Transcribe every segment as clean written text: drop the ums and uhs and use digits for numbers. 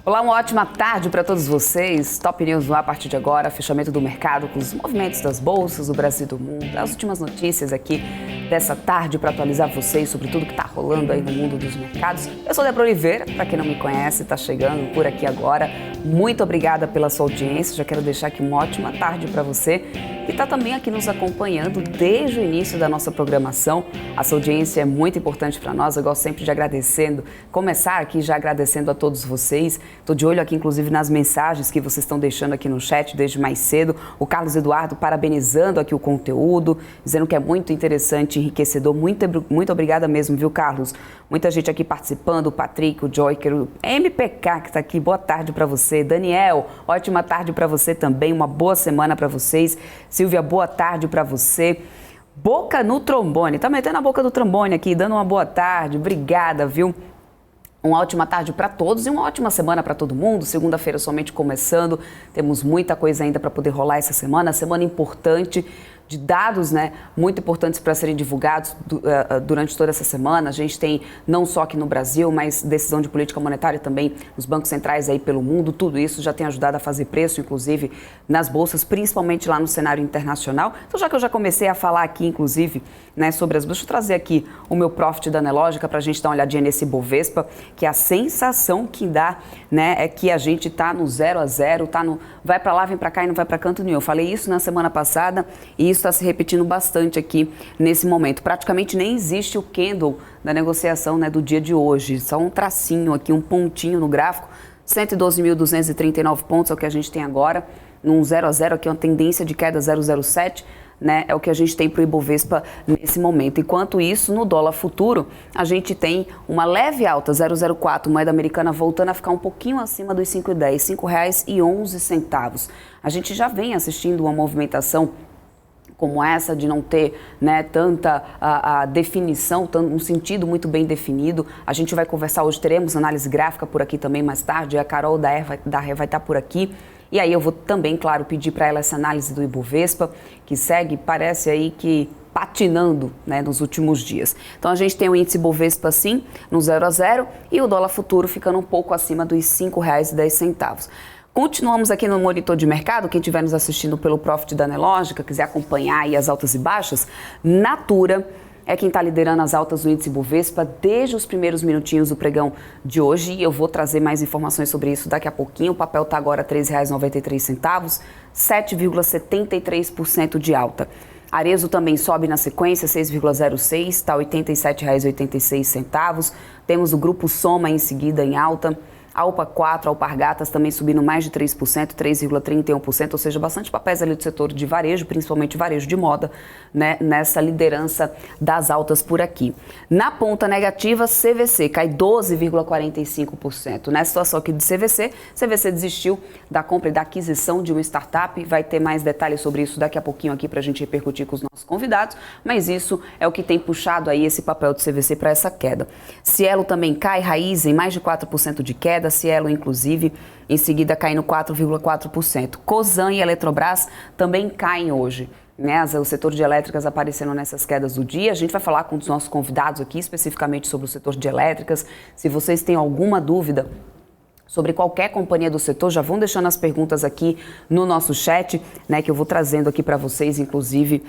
Olá, uma ótima tarde para todos vocês. Top News no ar a partir de agora, fechamento do mercado com os movimentos das bolsas do Brasil e do mundo, as últimas notícias aqui dessa tarde para atualizar vocês sobre tudo que está rolando aí no mundo dos mercados. Eu sou Débora Oliveira, para quem não me conhece, está chegando por aqui agora. Muito obrigada pela sua audiência, já quero deixar aqui uma ótima tarde para você que está também aqui nos acompanhando desde o início da nossa programação. A sua audiência é muito importante para nós, eu gosto sempre de começar aqui já agradecendo a todos vocês. Estou de olho aqui, inclusive, nas mensagens que vocês estão deixando aqui no chat desde mais cedo. O Carlos Eduardo parabenizando aqui o conteúdo, dizendo que é muito interessante, enriquecedor. Muito obrigada mesmo, viu, Carlos? Muita gente aqui participando, o Patrick, o Joiker, o MPK que está aqui. Boa tarde para você. Daniel, ótima tarde para você também. Uma boa semana para vocês. Silvia, boa tarde para você. Boca no trombone, tá metendo a boca do trombone aqui, dando uma boa tarde. Obrigada, viu? Uma ótima tarde para todos e uma ótima semana para todo mundo. Segunda-feira somente começando. Temos muita coisa ainda para poder rolar essa semana importante de dados, né, muito importantes para serem divulgados durante toda essa semana. A gente tem não só aqui no Brasil, mas decisão de política monetária também nos bancos centrais aí pelo mundo. Tudo isso já tem ajudado a fazer preço, inclusive nas bolsas, principalmente lá no cenário internacional. Então, já que eu já comecei a falar aqui, inclusive, né, sobre as bolsas, deixa eu trazer aqui o meu profit da Anelógica para a gente dar uma olhadinha nesse Bovespa, que a sensação que dá, né, é que a gente tá no 0 a 0, vai para lá, vem para cá e não vai para canto nenhum. Eu falei isso na semana passada e isso está se repetindo bastante aqui nesse momento. Praticamente nem existe o candle da negociação, né, do dia de hoje. Só um tracinho aqui, um pontinho no gráfico. 112.239 pontos é o que a gente tem agora. Num 0 a 0 aqui, uma tendência de queda 0,07. Né, é o que a gente tem para o Ibovespa nesse momento. Enquanto isso, no dólar futuro, a gente tem uma leve alta, 0,04, moeda americana voltando a ficar um pouquinho acima dos 5,10, R$ 5,11. A gente já vem assistindo uma movimentação como essa, de não ter, né, tanta a definição, um sentido muito bem definido. A gente vai conversar hoje, teremos análise gráfica por aqui também mais tarde, a Carol da Ré vai estar por aqui. E aí eu vou também, claro, pedir para ela essa análise do Ibovespa, que segue, parece aí que patinando, né, nos últimos dias. Então a gente tem o índice Bovespa sim, no 0 a 0, e o dólar futuro ficando um pouco acima dos R$ 5,10. Continuamos aqui no Monitor de Mercado. Quem estiver nos assistindo pelo Profit da Anelógica, quiser acompanhar aí as altas e baixas, Natura é quem está liderando as altas do índice Bovespa desde os primeiros minutinhos do pregão de hoje. E eu vou trazer mais informações sobre isso daqui a pouquinho. O papel está agora R$ 3,93, 7,73% de alta. Arezo também sobe na sequência, 6,06, está R$ 87,86. Temos o Grupo Soma em seguida em alta. Alpa 4, Alpargatas também subindo mais de 3%, 3,31%, ou seja, bastante papéis ali do setor de varejo, principalmente varejo de moda, né, nessa liderança das altas por aqui. Na ponta negativa, CVC cai 12,45%. Nessa situação aqui de CVC desistiu da compra e da aquisição de uma startup. Vai ter mais detalhes sobre isso daqui a pouquinho aqui para a gente repercutir com os nossos convidados, mas isso é o que tem puxado aí esse papel de CVC para essa queda. Cielo também cai, Raízen mais de 4% de queda, Cielo, inclusive, em seguida caindo 4,4%. Cosan e Eletrobras também caem hoje, né? O setor de elétricas aparecendo nessas quedas do dia. A gente vai falar com os nossos convidados aqui, especificamente sobre o setor de elétricas. Se vocês têm alguma dúvida sobre qualquer companhia do setor, já vão deixando as perguntas aqui no nosso chat, né, que eu vou trazendo aqui para vocês, inclusive,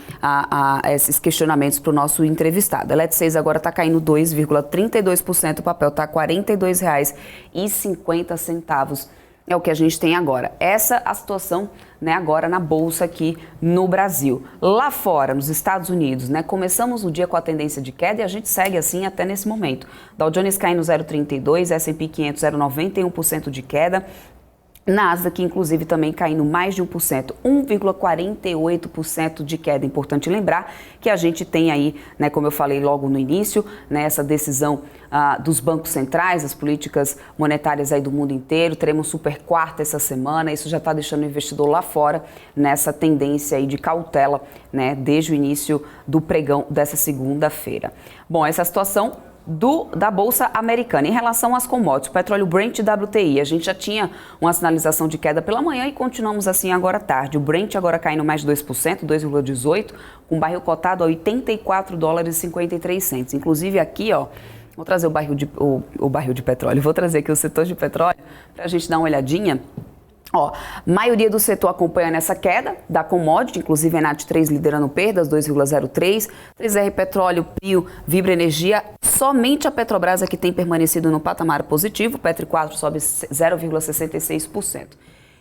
esses questionamentos para o nosso entrevistado. A Elet6 agora está caindo 2,32%, o papel está R$ 42,50. É o que a gente tem agora. Essa a situação, né, agora na Bolsa aqui no Brasil. Lá fora, nos Estados Unidos, né, começamos o dia com a tendência de queda e a gente segue assim até nesse momento. Dow Jones caindo 0,32, S&P 500 0,91% de queda. Nasdaq, inclusive, também caindo mais de 1%, 1,48% de queda. Importante lembrar que a gente tem aí, né, como eu falei logo no início, né, essa decisão dos bancos centrais, as políticas monetárias aí do mundo inteiro. Teremos super quarta essa semana, isso já está deixando o investidor lá fora nessa tendência aí de cautela, né, desde o início do pregão dessa segunda-feira. Bom, essa situação da Bolsa Americana. Em relação às commodities, petróleo Brent e WTI, a gente já tinha uma sinalização de queda pela manhã e continuamos assim agora à tarde. O Brent agora caindo mais de 2%, 2,18%, com barril cotado a $84,53. Inclusive aqui, ó, Vou trazer o barril de petróleo, vou trazer aqui o setor de petróleo para a gente dar uma olhadinha. Ó, maioria do setor acompanhando essa queda da commodity, inclusive a Enat 3 liderando perdas, 2,03%, 3R Petróleo, Prio, Vibra Energia, somente a Petrobras é que tem permanecido no patamar positivo, o Petro 4 sobe 0,66%.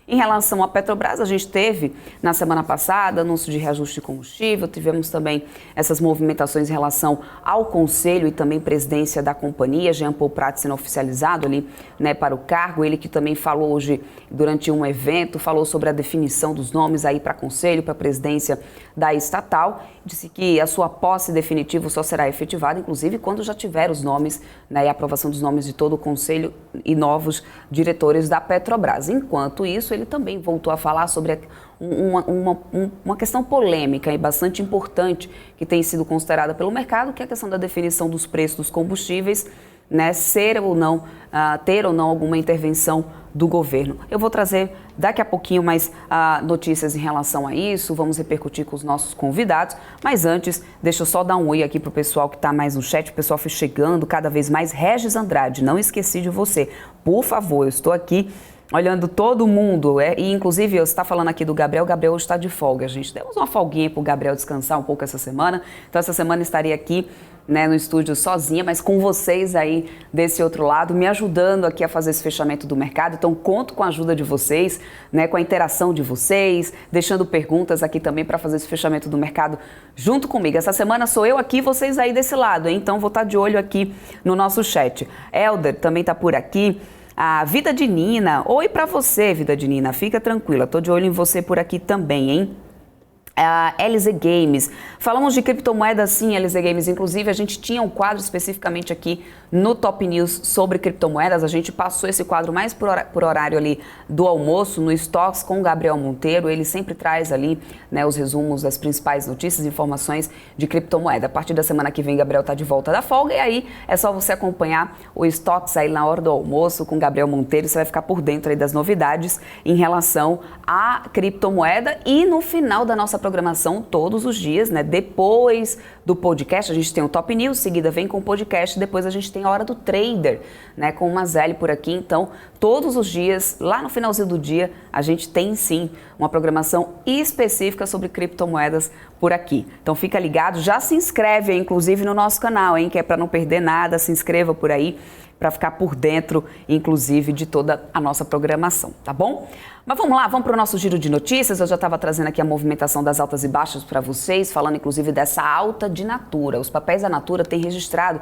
Em relação à Petrobras, a gente teve na semana passada anúncio de reajuste de combustível, tivemos também essas movimentações em relação ao conselho e também presidência da companhia, Jean Paul Prats sendo oficializado ali, né, para o cargo, ele que também falou hoje durante um evento, falou sobre a definição dos nomes aí para conselho, para a presidência da estatal, disse que a sua posse definitiva só será efetivada, inclusive quando já tiver os nomes, né, e a aprovação dos nomes de todo o conselho e novos diretores da Petrobras. Enquanto isso, ele também voltou a falar sobre uma questão polêmica e bastante importante que tem sido considerada pelo mercado, que é a questão da definição dos preços dos combustíveis, né, ter ou não alguma intervenção do governo. Eu vou trazer daqui a pouquinho mais notícias em relação a isso, vamos repercutir com os nossos convidados, mas antes, deixa eu só dar um oi aqui pro pessoal que está mais no chat, o pessoal foi chegando cada vez mais. Regis Andrade, não esqueci de você, por favor, eu estou aqui olhando todo mundo, e inclusive você está falando aqui do Gabriel, o Gabriel hoje está de folga, gente, demos uma folguinha para o Gabriel descansar um pouco essa semana, então essa semana estaria aqui, né, no estúdio sozinha, mas com vocês aí desse outro lado, me ajudando aqui a fazer esse fechamento do mercado. Então conto com a ajuda de vocês, né, com a interação de vocês, deixando perguntas aqui também para fazer esse fechamento do mercado junto comigo. Essa semana sou eu aqui, vocês aí desse lado, hein? Então vou estar de olho aqui no nosso chat. Elder também está por aqui. A Vida de Nina, oi para você, Vida de Nina, fica tranquila, tô de olho em você por aqui também, hein? A LZ Games, falamos de criptomoedas sim, LZ Games, inclusive a gente tinha um quadro especificamente aqui no Top News sobre criptomoedas, a gente passou esse quadro mais por horário ali do almoço, no Stocks com o Gabriel Monteiro, ele sempre traz ali, né, os resumos das principais notícias e informações de criptomoeda. A partir da semana que vem, Gabriel tá de volta da folga e aí é só você acompanhar o Stocks aí na hora do almoço com o Gabriel Monteiro, você vai ficar por dentro aí das novidades em relação à criptomoeda e no final da nossa programação todos os dias, né? Depois do podcast, a gente tem o Top News, seguida vem com o podcast, depois a gente tem a Hora do Trader, né? Com o Mazelli por aqui. Então, todos os dias, lá no finalzinho do dia, a gente tem sim uma programação específica sobre criptomoedas por aqui. Então, fica ligado, já se inscreve, inclusive, no nosso canal, hein? Que é para não perder nada, se inscreva por aí, para ficar por dentro, inclusive, de toda a nossa programação, tá bom? Mas vamos lá, vamos para o nosso giro de notícias. Eu já estava trazendo aqui a movimentação das altas e baixas para vocês, falando inclusive dessa alta de Natura. Os papéis da Natura têm registrado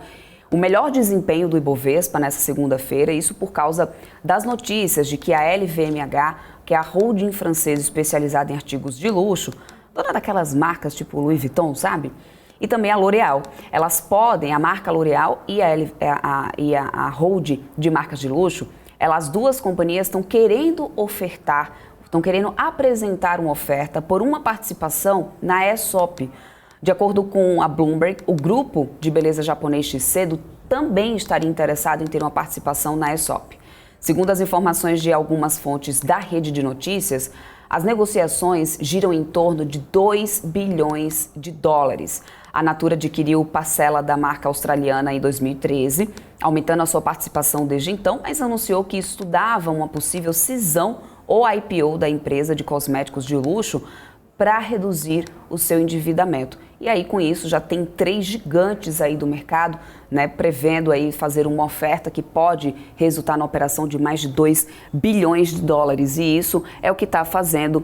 o melhor desempenho do Ibovespa nessa segunda-feira, isso por causa das notícias de que a LVMH, que é a holding francesa especializada em artigos de luxo, dona daquelas marcas tipo Louis Vuitton, sabe? E também a L'Oréal. Elas podem, a marca L'Oréal e a holding de marcas de luxo, as duas companhias estão querendo apresentar uma oferta por uma participação na Aesop. De acordo com a Bloomberg, o grupo de beleza japonês Shiseido também estaria interessado em ter uma participação na Aesop. Segundo as informações de algumas fontes da rede de notícias, as negociações giram em torno de 2 bilhões de dólares. A Natura adquiriu parcela da marca australiana em 2013, aumentando a sua participação desde então, mas anunciou que estudava uma possível cisão ou IPO da empresa de cosméticos de luxo para reduzir o seu endividamento. E aí, com isso, já tem 3 gigantes aí do mercado, né, prevendo aí fazer uma oferta que pode resultar na operação de mais de 2 bilhões de dólares. E isso é o que está fazendo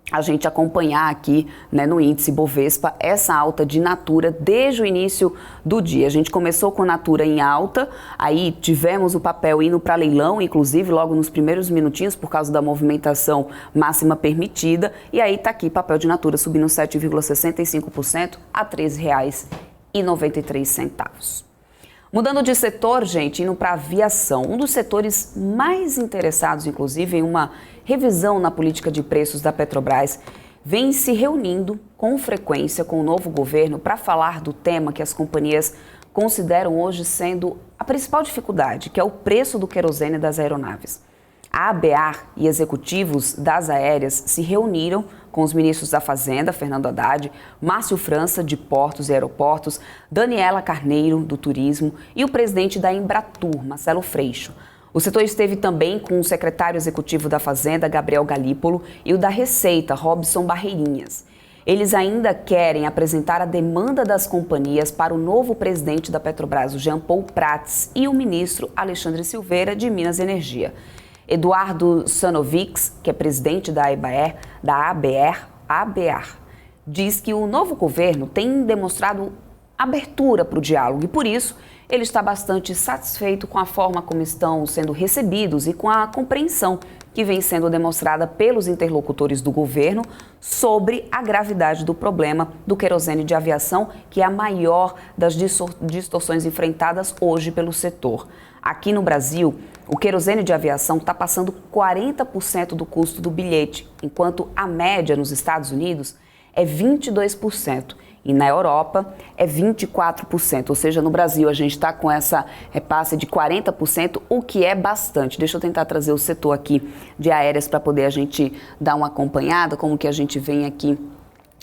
a gente acompanhar aqui, né, no índice Bovespa essa alta de Natura desde o início do dia. A gente começou com a Natura em alta, aí tivemos o papel indo para leilão, inclusive logo nos primeiros minutinhos por causa da movimentação máxima permitida, e aí tá aqui papel de Natura subindo 7,65% a R$ 13,93. Mudando de setor, gente, indo para a aviação, um dos setores mais interessados, inclusive, em uma revisão na política de preços da Petrobras, vem se reunindo com frequência com o novo governo para falar do tema que as companhias consideram hoje sendo a principal dificuldade, que é o preço do querosene das aeronaves. A ABAR e executivos das aéreas se reuniram com os ministros da Fazenda, Fernando Haddad, Márcio França, de Portos e Aeroportos, Daniela Carneiro, do Turismo, e o presidente da Embratur, Marcelo Freixo. O setor esteve também com o secretário executivo da Fazenda, Gabriel Galípolo, e o da Receita, Robson Barreirinhas. Eles ainda querem apresentar a demanda das companhias para o novo presidente da Petrobras, o Jean Paul Prats, e o ministro Alexandre Silveira, de Minas e Energia. Eduardo Sanovics, que é presidente da ABR, diz que o novo governo tem demonstrado abertura para o diálogo e, por isso, ele está bastante satisfeito com a forma como estão sendo recebidos e com a compreensão que vem sendo demonstrada pelos interlocutores do governo sobre a gravidade do problema do querosene de aviação, que é a maior das distorções enfrentadas hoje pelo setor. Aqui no Brasil, o querosene de aviação está passando 40% do custo do bilhete, enquanto a média nos Estados Unidos é 22%. E na Europa é 24%, ou seja, no Brasil a gente está com essa repasse de 40%, o que é bastante. Deixa eu tentar trazer o setor aqui de aéreas para poder a gente dar uma acompanhada, como que a gente vem aqui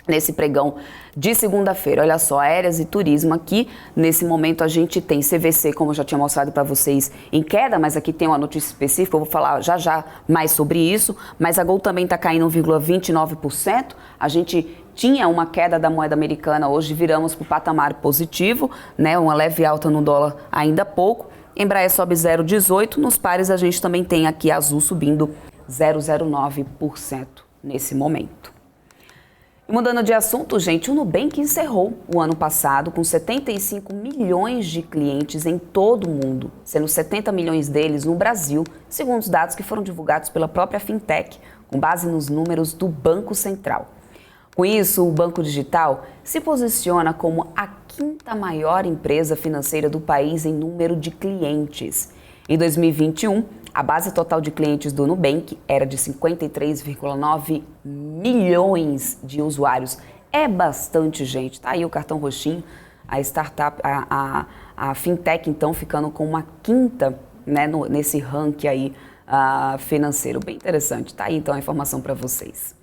nesse pregão de segunda-feira. Olha só, aéreas e turismo aqui, nesse momento a gente tem CVC, como eu já tinha mostrado para vocês, em queda, mas aqui tem uma notícia específica, eu vou falar já mais sobre isso, mas a Gol também está caindo 1,29%, a gente tinha uma queda da moeda americana, hoje viramos para o patamar positivo, né, uma leve alta no dólar ainda há pouco, Embraer sobe 0,18%, nos pares a gente também tem aqui Azul subindo 0,09% nesse momento. E mudando de assunto, gente, o Nubank encerrou o ano passado com 75 milhões de clientes em todo o mundo, sendo 70 milhões deles no Brasil, segundo os dados que foram divulgados pela própria Fintech, com base nos números do Banco Central. Com isso, o Banco Digital se posiciona como a quinta maior empresa financeira do país em número de clientes. Em 2021, a base total de clientes do Nubank era de 53,9 milhões de usuários. É bastante gente. Tá aí o cartão roxinho, a startup, a Fintech, então, ficando com uma quinta, né, nesse ranking aí financeiro. Bem interessante. Tá aí, então, a informação para vocês.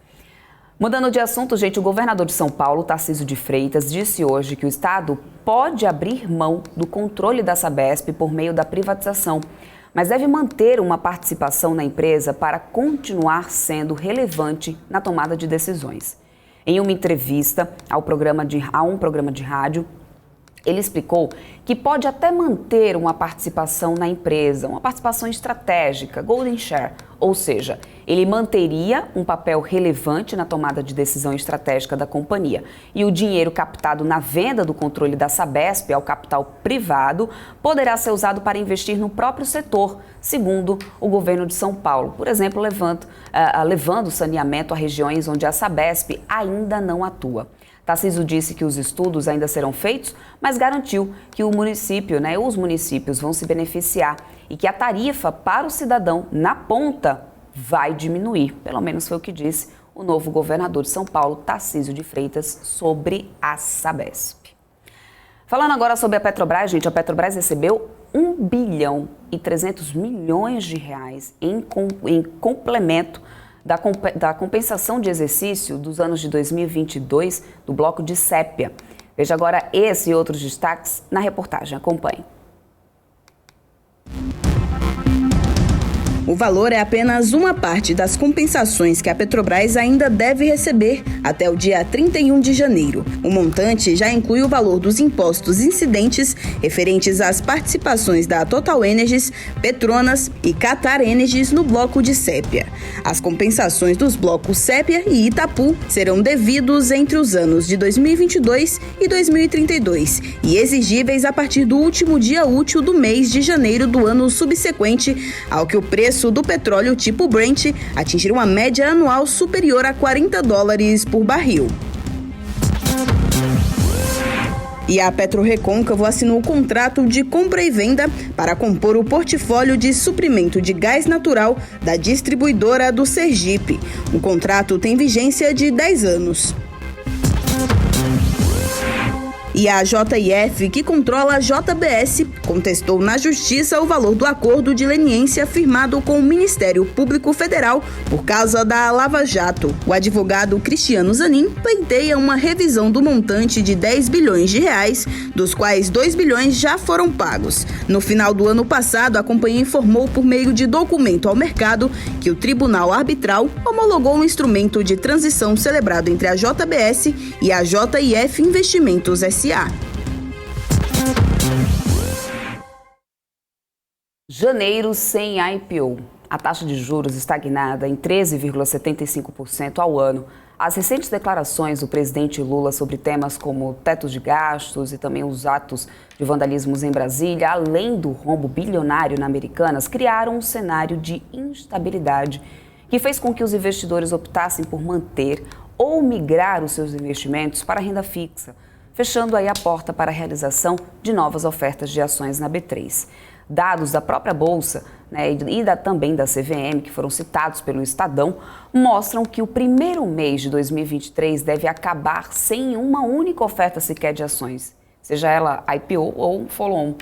Mudando de assunto, gente, o governador de São Paulo, Tarcísio de Freitas, disse hoje que o Estado pode abrir mão do controle da Sabesp por meio da privatização, mas deve manter uma participação na empresa para continuar sendo relevante na tomada de decisões. Em uma entrevista a um programa de rádio, ele explicou que pode até manter uma participação na empresa, uma participação estratégica, golden share, ou seja, ele manteria um papel relevante na tomada de decisão estratégica da companhia. E o dinheiro captado na venda do controle da Sabesp ao capital privado poderá ser usado para investir no próprio setor, segundo o governo de São Paulo. Por exemplo, levando saneamento a regiões onde a Sabesp ainda não atua. Tarcísio disse que os estudos ainda serão feitos, mas garantiu que os municípios vão se beneficiar e que a tarifa para o cidadão na ponta vai diminuir. Pelo menos foi o que disse o novo governador de São Paulo, Tarcísio de Freitas, sobre a Sabesp. Falando agora sobre a Petrobras, gente, a Petrobras recebeu 1 bilhão e 300 milhões de reais em complemento da compensação de exercício dos anos de 2022 do bloco de Sépia. Veja agora esse e outros destaques na reportagem. Acompanhe. O valor é apenas uma parte das compensações que a Petrobras ainda deve receber até o dia 31 de janeiro. O montante já inclui o valor dos impostos incidentes referentes às participações da TotalEnergies, Petronas e Qatar Energies no bloco de Sépia. As compensações dos blocos Sépia e Itapu serão devidos entre os anos de 2022 e 2032 e exigíveis a partir do último dia útil do mês de janeiro do ano subsequente ao que o preço do petróleo tipo Brent atingir uma média anual superior a $40 por barril. E a PetroRecôncavo assinou o contrato de compra e venda para compor o portfólio de suprimento de gás natural da distribuidora do Sergipe. O contrato tem vigência de 10 anos. E a JIF, que controla a JBS, contestou na Justiça o valor do acordo de leniência firmado com o Ministério Público Federal por causa da Lava Jato. O advogado Cristiano Zanin pleiteia uma revisão do montante de 10 bilhões de reais, dos quais 2 bilhões já foram pagos. No final do ano passado, a companhia informou por meio de documento ao mercado que o Tribunal Arbitral homologou um instrumento de transição celebrado entre a JBS e a JIF Investimentos S.A. Janeiro sem IPO. A taxa de juros estagnada em 13,75% ao ano. As recentes declarações do presidente Lula sobre temas como tetos de gastos e também os atos de vandalismos em Brasília, além do rombo bilionário na Americanas, criaram um cenário de instabilidade que fez com que os investidores optassem por manter ou migrar os seus investimentos para a renda fixa, fechando aí a porta para a realização de novas ofertas de ações na B3. Dados da própria Bolsa, né, também da CVM, que foram citados pelo Estadão, mostram que o primeiro mês de 2023 deve acabar sem uma única oferta sequer de ações, seja ela IPO ou follow-on.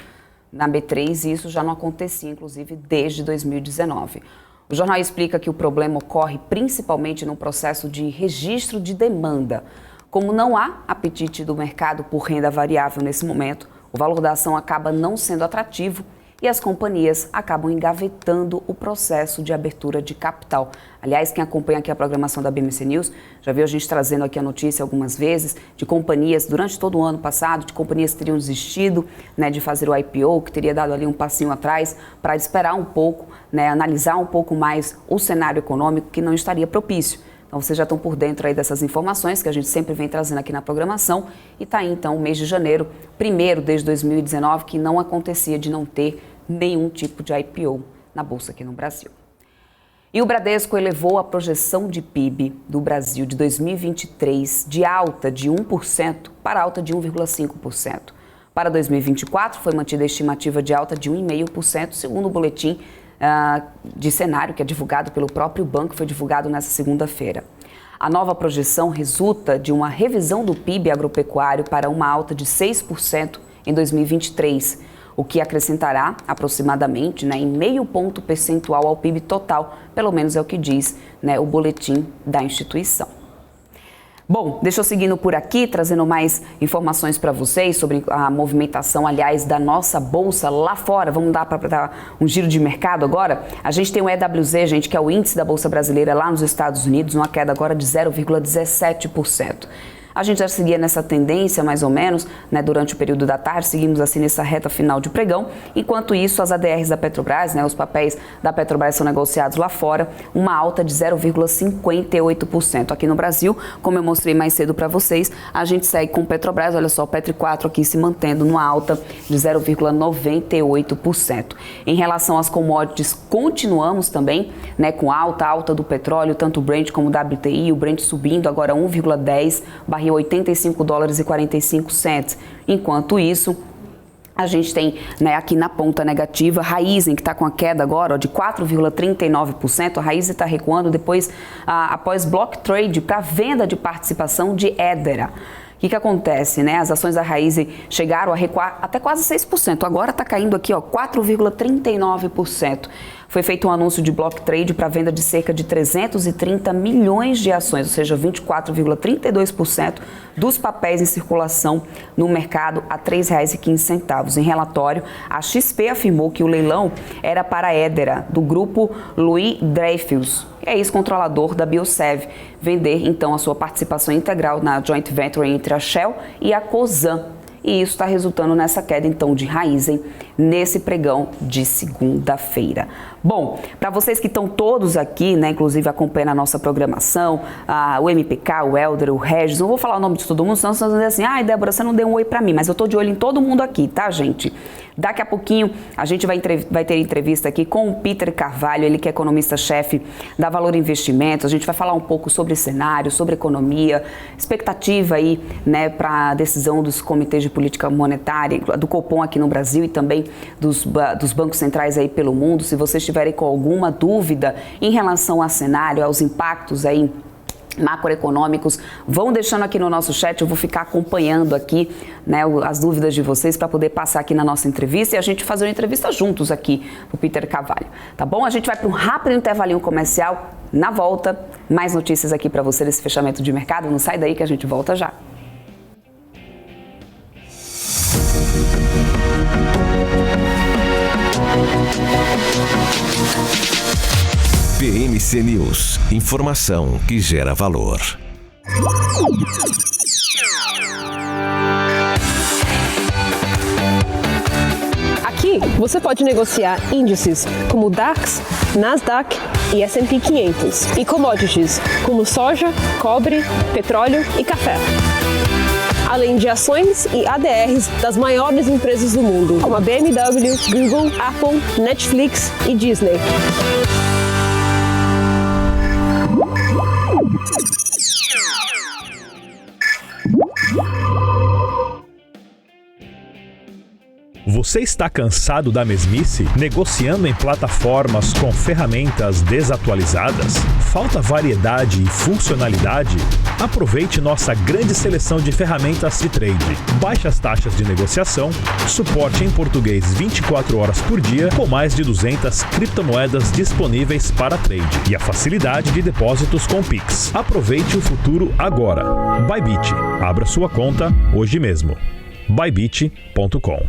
Na B3, isso já não acontecia, inclusive, desde 2019. O jornal explica que o problema ocorre principalmente no processo de registro de demanda. Como não há apetite do mercado por renda variável nesse momento, o valor da ação acaba não sendo atrativo e as companhias acabam engavetando o processo de abertura de capital. Aliás, quem acompanha aqui a programação da BMC News já viu a gente trazendo aqui a notícia algumas vezes de companhias, durante todo o ano passado, de companhias que teriam desistido, né, de fazer o IPO, que teria dado ali um passinho atrás para esperar um pouco, né, analisar um pouco mais o cenário econômico que não estaria propício. Então, vocês já estão por dentro aí dessas informações que a gente sempre vem trazendo aqui na programação. E está aí, então, o mês de janeiro, primeiro desde 2019, que não acontecia de não ter nenhum tipo de IPO na Bolsa aqui no Brasil. E o Bradesco elevou a projeção de PIB do Brasil de 2023 de alta de 1% para alta de 1,5%. Para 2024, foi mantida a estimativa de alta de 1,5%, segundo o boletim de cenário que é divulgado pelo próprio banco, foi divulgado nessa segunda-feira. A nova projeção resulta de uma revisão do PIB agropecuário para uma alta de 6% em 2023, o que acrescentará aproximadamente, né, em meio ponto percentual ao PIB total, pelo menos é o que diz, né, o boletim da instituição. Bom, deixa eu seguindo por aqui, trazendo mais informações para vocês sobre a movimentação, aliás, da nossa bolsa lá fora. Vamos dar para dar um giro de mercado agora? A gente tem o EWZ, gente, que é o índice da Bolsa Brasileira lá nos Estados Unidos, uma queda agora de 0,17%. A gente já seguia nessa tendência, mais ou menos, né, durante o período da tarde, seguimos assim nessa reta final de pregão. Enquanto isso, as ADRs da Petrobras, né, os papéis da Petrobras são negociados lá fora, uma alta de 0,58%. Aqui no Brasil, como eu mostrei mais cedo para vocês, a gente segue com Petrobras, olha só, o Petri 4 aqui se mantendo numa alta de 0,98%. Em relação às commodities, continuamos também, né, com alta do petróleo, tanto o Brent como o WTI, o Brent subindo agora 1,10%, barril $85,45. Enquanto isso, a gente tem, né, aqui na ponta negativa, Raízen, que está com a queda agora de 4,39%. A Raízen está recuando depois, após block trade para venda de participação de Edera. O que acontece, né? As ações da Raízen chegaram a recuar até quase 6%. Agora está caindo aqui, 4,39%. Foi feito um anúncio de block trade para venda de cerca de 330 milhões de ações, ou seja, 24,32% dos papéis em circulação no mercado a R$ 3,15. Em relatório, a XP afirmou que o leilão era para a Edera, do grupo Louis Dreyfus, que é ex-controlador da Biosev, vender então a sua participação integral na joint venture entre a Shell e a Cosan. E isso está resultando nessa queda, então, de Raízen nesse pregão de segunda-feira. Bom, para vocês que estão todos aqui, né, inclusive acompanhando a nossa programação, o MPK, o Helder, o Regis, não vou falar o nome de todo mundo, senão vocês vão dizer assim, ai, Débora, você não deu um oi para mim, mas eu tô de olho em todo mundo aqui, tá, gente? Daqui a pouquinho a gente vai ter entrevista aqui com o Peter Carvalho, ele que é economista-chefe da Valor Investimentos. A gente vai falar um pouco sobre cenário, sobre economia, expectativa aí, né, para a decisão dos comitês de política monetária, do Copom aqui no Brasil e também dos bancos centrais aí pelo mundo. Se vocês estiverem com alguma dúvida em relação a cenário, aos impactos aí macroeconômicos, vão deixando aqui no nosso chat, eu vou ficar acompanhando aqui, né, as dúvidas de vocês para poder passar aqui na nossa entrevista e a gente fazer uma entrevista juntos aqui pro Peter Carvalho, tá bom? A gente vai para um rápido intervalinho comercial, na volta, mais notícias aqui para você desse fechamento de mercado, não sai daí que a gente volta já. PMC News, informação que gera valor. Aqui você pode negociar índices como o DAX, Nasdaq e S&P 500 e commodities como soja, cobre, petróleo e café. Além de ações e ADRs das maiores empresas do mundo, como a BMW, Google, Apple, Netflix e Disney. Você está cansado da mesmice? Negociando em plataformas com ferramentas desatualizadas? Falta variedade e funcionalidade? Aproveite nossa grande seleção de ferramentas de trade. Baixas taxas de negociação, suporte em português 24 horas por dia, com mais de 200 criptomoedas disponíveis para trade e a facilidade de depósitos com Pix. Aproveite o futuro agora. Bybit. Abra sua conta hoje mesmo. Bybit.com.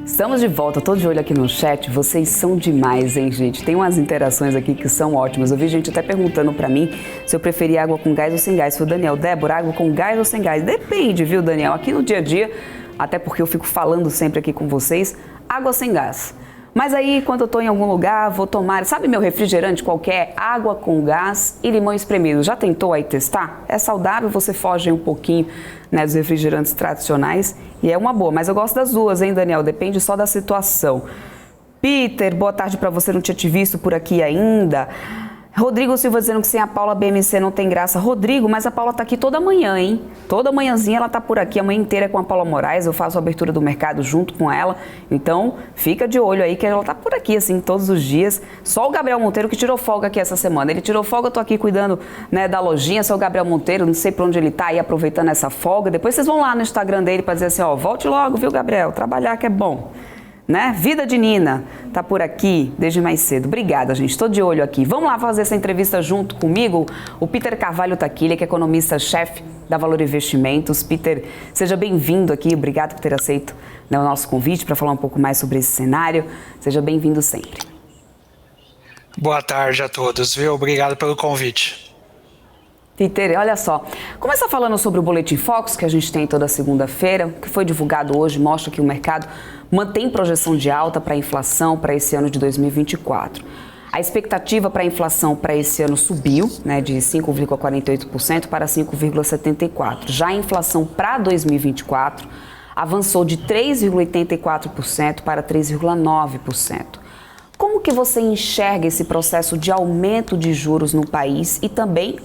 Estamos de volta, tô de olho aqui no chat, vocês são demais, hein, gente? Tem umas interações aqui que são ótimas. Eu vi gente até perguntando pra mim se eu preferia água com gás ou sem gás. Foi o Daniel, Débora, água com gás ou sem gás? Depende, viu, Daniel? Aqui no dia a dia, até porque eu fico falando sempre aqui com vocês, água sem gás. Mas aí, quando eu tô em algum lugar, vou tomar, sabe meu refrigerante qualquer? Água com gás e limão espremido. Já tentou aí testar? É saudável, você foge um pouquinho, né, dos refrigerantes tradicionais e é uma boa. Mas eu gosto das duas, hein, Daniel? Depende só da situação. Peter, boa tarde pra você, não tinha te visto por aqui ainda. Rodrigo Silva dizendo que sem a Paula BMC não tem graça. Rodrigo, mas a Paula tá aqui toda manhã, hein? Toda manhãzinha ela tá por aqui, a manhã inteira com a Paula Moraes, eu faço a abertura do mercado junto com ela. Então, fica de olho aí que ela tá por aqui, assim, todos os dias. Só o Gabriel Monteiro que tirou folga aqui essa semana. Ele tirou folga, eu tô aqui cuidando, né, da lojinha, só o Gabriel Monteiro, não sei pra onde ele tá aí aproveitando essa folga. Depois vocês vão lá no Instagram dele pra dizer assim, ó, volte logo, viu, Gabriel? Trabalhar que é bom. Né? Vida de Nina tá por aqui desde mais cedo. Obrigada, gente. Estou de olho aqui. Vamos lá fazer essa entrevista junto comigo. O Peter Carvalho tá aqui, ele que é economista-chefe da Valor Investimentos. Peter, seja bem-vindo aqui. Obrigado por ter aceito, né, o nosso convite para falar um pouco mais sobre esse cenário. Seja bem-vindo sempre. Boa tarde a todos, viu? Obrigado pelo convite. Peter, olha só, começa falando sobre o Boletim Focus, que a gente tem toda segunda-feira, que foi divulgado hoje, mostra que o mercado mantém projeção de alta para a inflação para esse ano de 2024. A expectativa para a inflação para esse ano subiu, né, de 5,48% para 5,74%. Já a inflação para 2024 avançou de 3,84% para 3,9%. Como que você enxerga esse processo de aumento de juros no país e também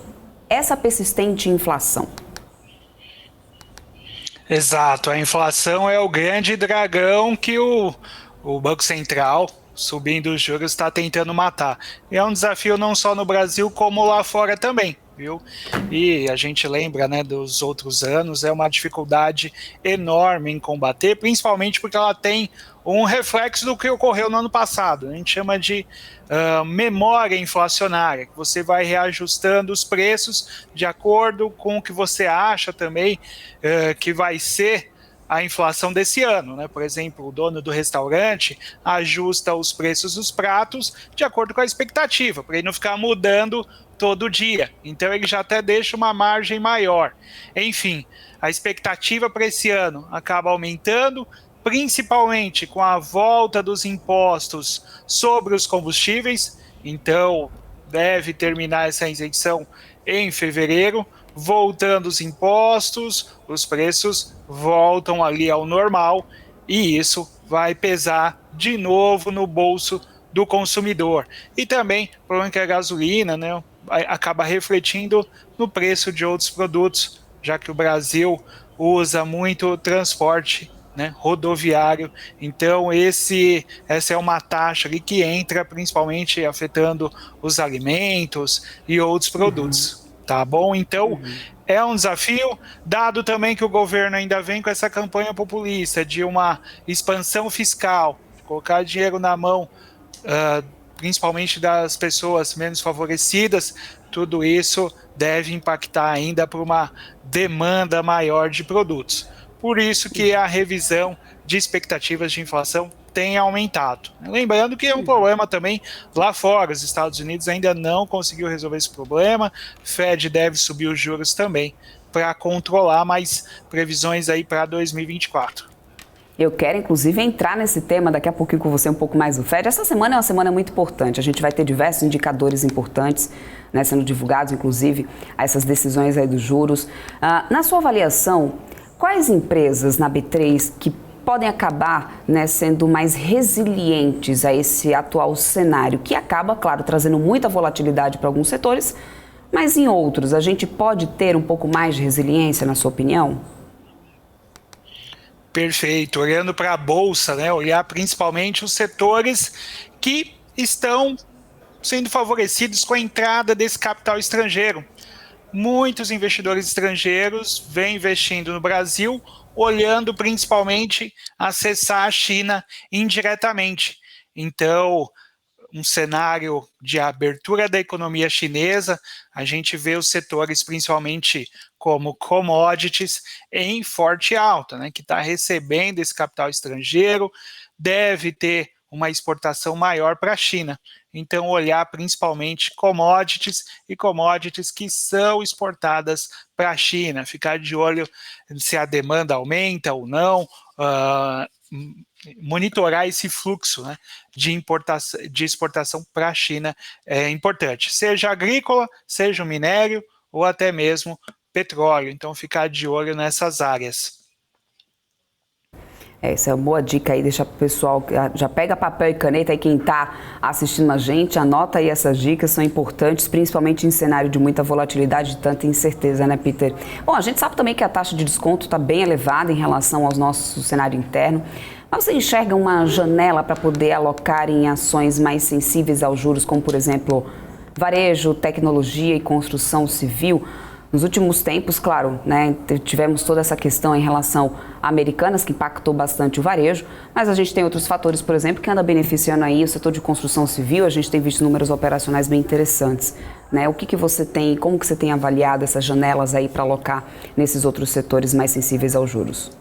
essa persistente inflação? Exato, a inflação é o grande dragão que o Banco Central, subindo os juros, está tentando matar. E é um desafio não só no Brasil, como lá fora também, viu? E a gente lembra, né, dos outros anos, é uma dificuldade enorme em combater, principalmente porque ela tem um reflexo do que ocorreu no ano passado. A gente chama de memória inflacionária, que você vai reajustando os preços de acordo com o que você acha também que vai ser a inflação desse ano, né? Por exemplo, o dono do restaurante ajusta os preços dos pratos de acordo com a expectativa, para ele não ficar mudando todo dia. Então ele já até deixa uma margem maior. Enfim, a expectativa para esse ano acaba aumentando, principalmente com a volta dos impostos sobre os combustíveis. Então deve terminar essa isenção em fevereiro, voltando os impostos, os preços voltam ali ao normal e isso vai pesar de novo no bolso do consumidor. E também, o problema é que a gasolina, né, acaba refletindo no preço de outros produtos, já que o Brasil usa muito transporte, né, rodoviário. Então, essa é uma taxa ali que entra principalmente afetando os alimentos e outros produtos. Tá bom? Então, é um desafio, dado também que o governo ainda vem com essa campanha populista de uma expansão fiscal, colocar dinheiro na mão, principalmente das pessoas menos favorecidas, tudo isso deve impactar ainda por uma demanda maior de produtos. Por isso que a revisão de expectativas de inflação tem aumentado. Lembrando que é um problema também lá fora, os Estados Unidos ainda não conseguiu resolver esse problema, Fed deve subir os juros também para controlar mais previsões aí para 2024. Eu quero, inclusive, entrar nesse tema daqui a pouquinho com você um pouco mais do Fed. Essa semana é uma semana muito importante. A gente vai ter diversos indicadores importantes, né, sendo divulgados, inclusive, a essas decisões aí dos juros. Na sua avaliação, quais empresas na B3 que podem acabar, né, sendo mais resilientes a esse atual cenário, que acaba, claro, trazendo muita volatilidade para alguns setores, mas em outros a gente pode ter um pouco mais de resiliência, na sua opinião? Perfeito. Olhando para a Bolsa, né, olhar principalmente os setores que estão sendo favorecidos com a entrada desse capital estrangeiro. Muitos investidores estrangeiros vêm investindo no Brasil, olhando principalmente acessar a China indiretamente. Então, um cenário de abertura da economia chinesa, a gente vê os setores principalmente como commodities em forte alta, né, que está recebendo esse capital estrangeiro, deve ter uma exportação maior para a China. Então, olhar principalmente commodities e commodities que são exportadas para a China, ficar de olho se a demanda aumenta ou não, monitorar esse fluxo, né, de exportação para a China é importante, seja agrícola, seja o minério ou até mesmo petróleo. Então, ficar de olho nessas áreas. Essa é uma boa dica aí, deixa pro pessoal, já pega papel e caneta aí quem está assistindo a gente, anota aí essas dicas, são importantes, principalmente em cenário de muita volatilidade, de tanta incerteza, né, Peter? Bom, a gente sabe também que a taxa de desconto está bem elevada em relação ao nosso cenário interno, mas você enxerga uma janela para poder alocar em ações mais sensíveis aos juros, como por exemplo, varejo, tecnologia e construção civil? Nos últimos tempos, claro, né, tivemos toda essa questão em relação a Americanas, que impactou bastante o varejo, mas a gente tem outros fatores, por exemplo, que anda beneficiando aí o setor de construção civil. A gente tem visto números operacionais bem interessantes, né? O que você tem, como que você tem avaliado essas janelas aí para alocar nesses outros setores mais sensíveis aos juros?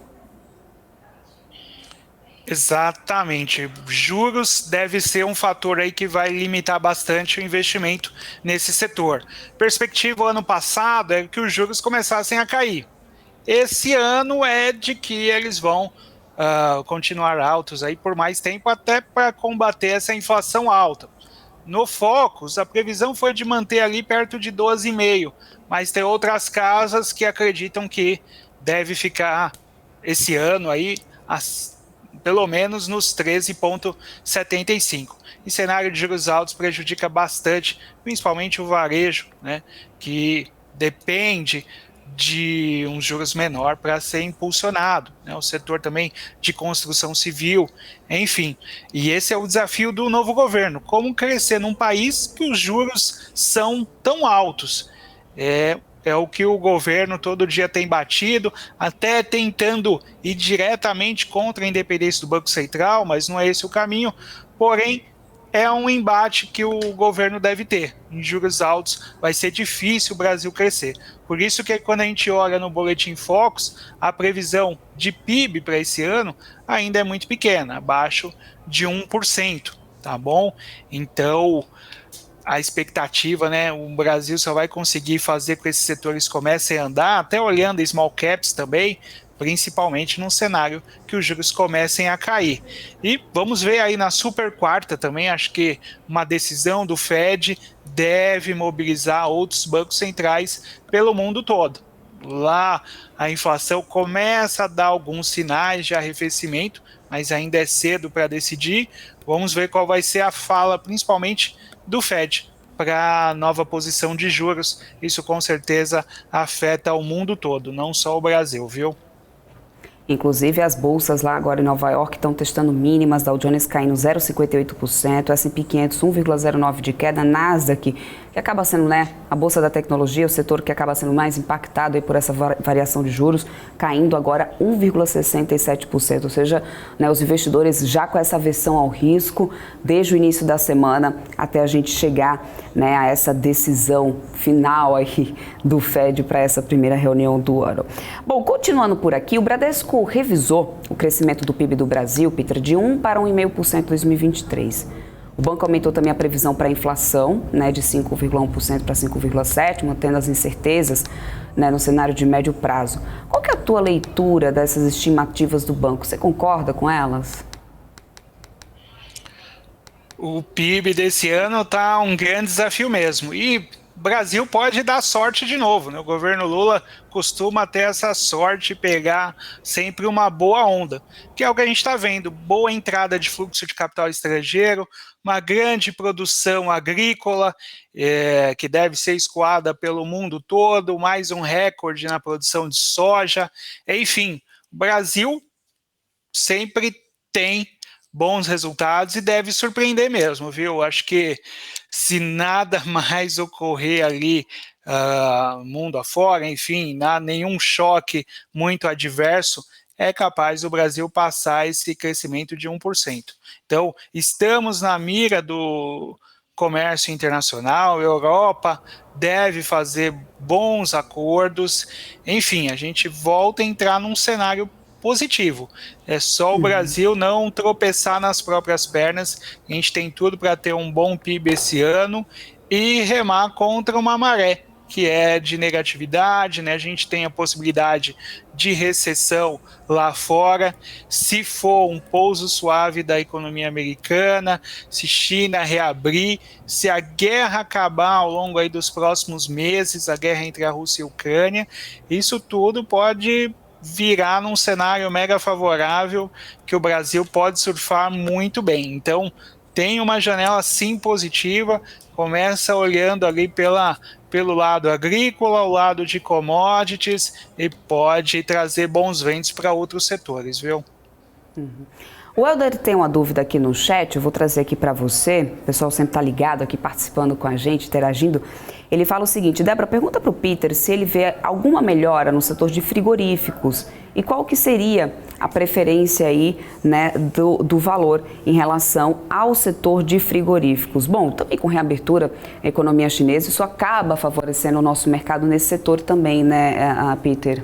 Exatamente. Juros deve ser um fator aí que vai limitar bastante o investimento nesse setor. Perspectiva ano passado é que os juros começassem a cair. Esse ano é de que eles vão continuar altos aí por mais tempo, até para combater essa inflação alta. No Focus, a previsão foi de manter ali perto de 12,5, mas tem outras casas que acreditam que deve ficar esse ano aí pelo menos nos 13,75. E cenário de juros altos prejudica bastante, principalmente o varejo, né, que depende de uns juros menor para ser impulsionado, né, o setor também de construção civil, enfim. E esse é o desafio do novo governo, como crescer num país que os juros são tão altos. É o que o governo todo dia tem batido, até tentando ir diretamente contra a independência do Banco Central, mas não é esse o caminho. Porém, é um embate que o governo deve ter. Em juros altos vai ser difícil o Brasil crescer. Por isso que quando a gente olha no Boletim Focus, a previsão de PIB para esse ano ainda é muito pequena, abaixo de 1%, tá bom? Então, a expectativa, né, o Brasil só vai conseguir fazer com que esses setores comecem a andar, até olhando small caps também, principalmente num cenário que os juros comecem a cair. E vamos ver aí na super quarta também, acho que uma decisão do Fed deve mobilizar outros bancos centrais pelo mundo todo. Lá a inflação começa a dar alguns sinais de arrefecimento, mas ainda é cedo para decidir. Vamos ver qual vai ser a fala, principalmente do Fed, para a nova posição de juros. Isso com certeza afeta o mundo todo, não só o Brasil, viu? Inclusive, as bolsas lá agora em Nova York estão testando mínimas, Dow Jones caindo 0,58%, S&P 500 1,09% de queda, Nasdaq, que acaba sendo, né, a bolsa da tecnologia, o setor que acaba sendo mais impactado aí por essa variação de juros, caindo agora 1,67%, ou seja, né, os investidores já com essa aversão ao risco, desde o início da semana até a gente chegar, né, a essa decisão final aí do Fed para essa primeira reunião do ano. Bom, continuando por aqui, o Bradesco revisou o crescimento do PIB do Brasil, Peter, de 1 para 1,5% em 2023. O banco aumentou também a previsão para a inflação, né, de 5,1% para 5,7%, mantendo as incertezas, né, no cenário de médio prazo. Qual que é a tua leitura dessas estimativas do banco? Você concorda com elas? O PIB desse ano está um grande desafio mesmo. E o Brasil pode dar sorte de novo, né? O governo Lula costuma ter essa sorte de pegar sempre uma boa onda, que é o que a gente está vendo. Boa entrada de fluxo de capital estrangeiro, uma grande produção agrícola, que deve ser escoada pelo mundo todo, mais um recorde na produção de soja. Enfim, o Brasil sempre tem bons resultados e deve surpreender mesmo, viu? Acho que se nada mais ocorrer ali mundo afora, enfim, nenhum choque muito adverso, é capaz o Brasil passar esse crescimento de 1%. Então, estamos na mira do comércio internacional, a Europa deve fazer bons acordos, enfim, a gente volta a entrar num cenário positivo. É só o Brasil não tropeçar nas próprias pernas. A gente tem tudo para ter um bom PIB esse ano e remar contra uma maré que é de negatividade, né? A gente tem a possibilidade de recessão lá fora. Se for um pouso suave da economia americana, se China reabrir, se a guerra acabar ao longo aí dos próximos meses, a guerra entre a Rússia e a Ucrânia, isso tudo pode virar num cenário mega favorável que o Brasil pode surfar muito bem. Então, tem uma janela sim positiva, começa olhando ali pelo lado agrícola, o lado de commodities e pode trazer bons ventos para outros setores, viu? O Helder tem uma dúvida aqui no chat, eu vou trazer aqui para você, o pessoal sempre está ligado aqui, participando com a gente, interagindo. Ele fala o seguinte: Débora, pergunta para o Peter se ele vê alguma melhora no setor de frigoríficos e qual que seria a preferência aí, né, do valor em relação ao setor de frigoríficos. Bom, também com reabertura da economia chinesa, isso acaba favorecendo o nosso mercado nesse setor também, né, Peter?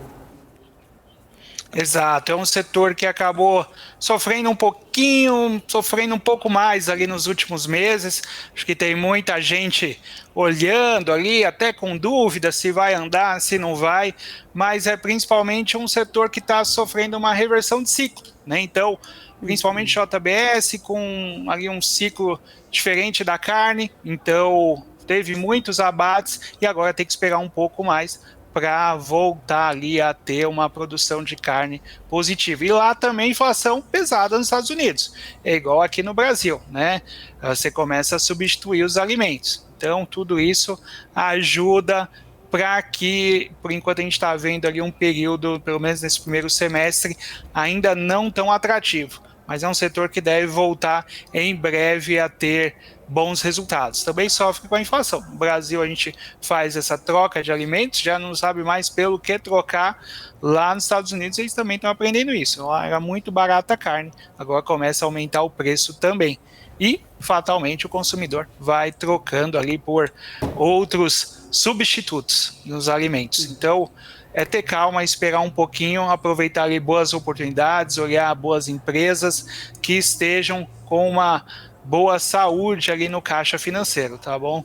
Exato, é um setor que acabou sofrendo um pouco mais ali nos últimos meses. Acho que tem muita gente olhando ali, até com dúvida se vai andar, se não vai, mas é principalmente um setor que está sofrendo uma reversão de ciclo, né? Então, principalmente JBS, com ali um ciclo diferente da carne, então teve muitos abates e agora tem que esperar um pouco mais para voltar ali a ter uma produção de carne positiva. E lá também inflação pesada nos Estados Unidos. É igual aqui no Brasil, né? Você começa a substituir os alimentos. Então, tudo isso ajuda para que, por enquanto, a gente está vendo ali um período, pelo menos nesse primeiro semestre, ainda não tão atrativo. Mas é um setor que deve voltar em breve a ter bons resultados. Também sofre com a inflação. No Brasil, a gente faz essa troca de alimentos, já não sabe mais pelo que trocar. Lá nos Estados Unidos, eles também estão aprendendo isso. Lá era muito barata a carne, agora começa a aumentar o preço também. E, fatalmente, o consumidor vai trocando ali por outros substitutos nos alimentos. Então, é ter calma, esperar um pouquinho, aproveitar ali boas oportunidades, olhar boas empresas que estejam com uma boa saúde ali no caixa financeiro, tá bom?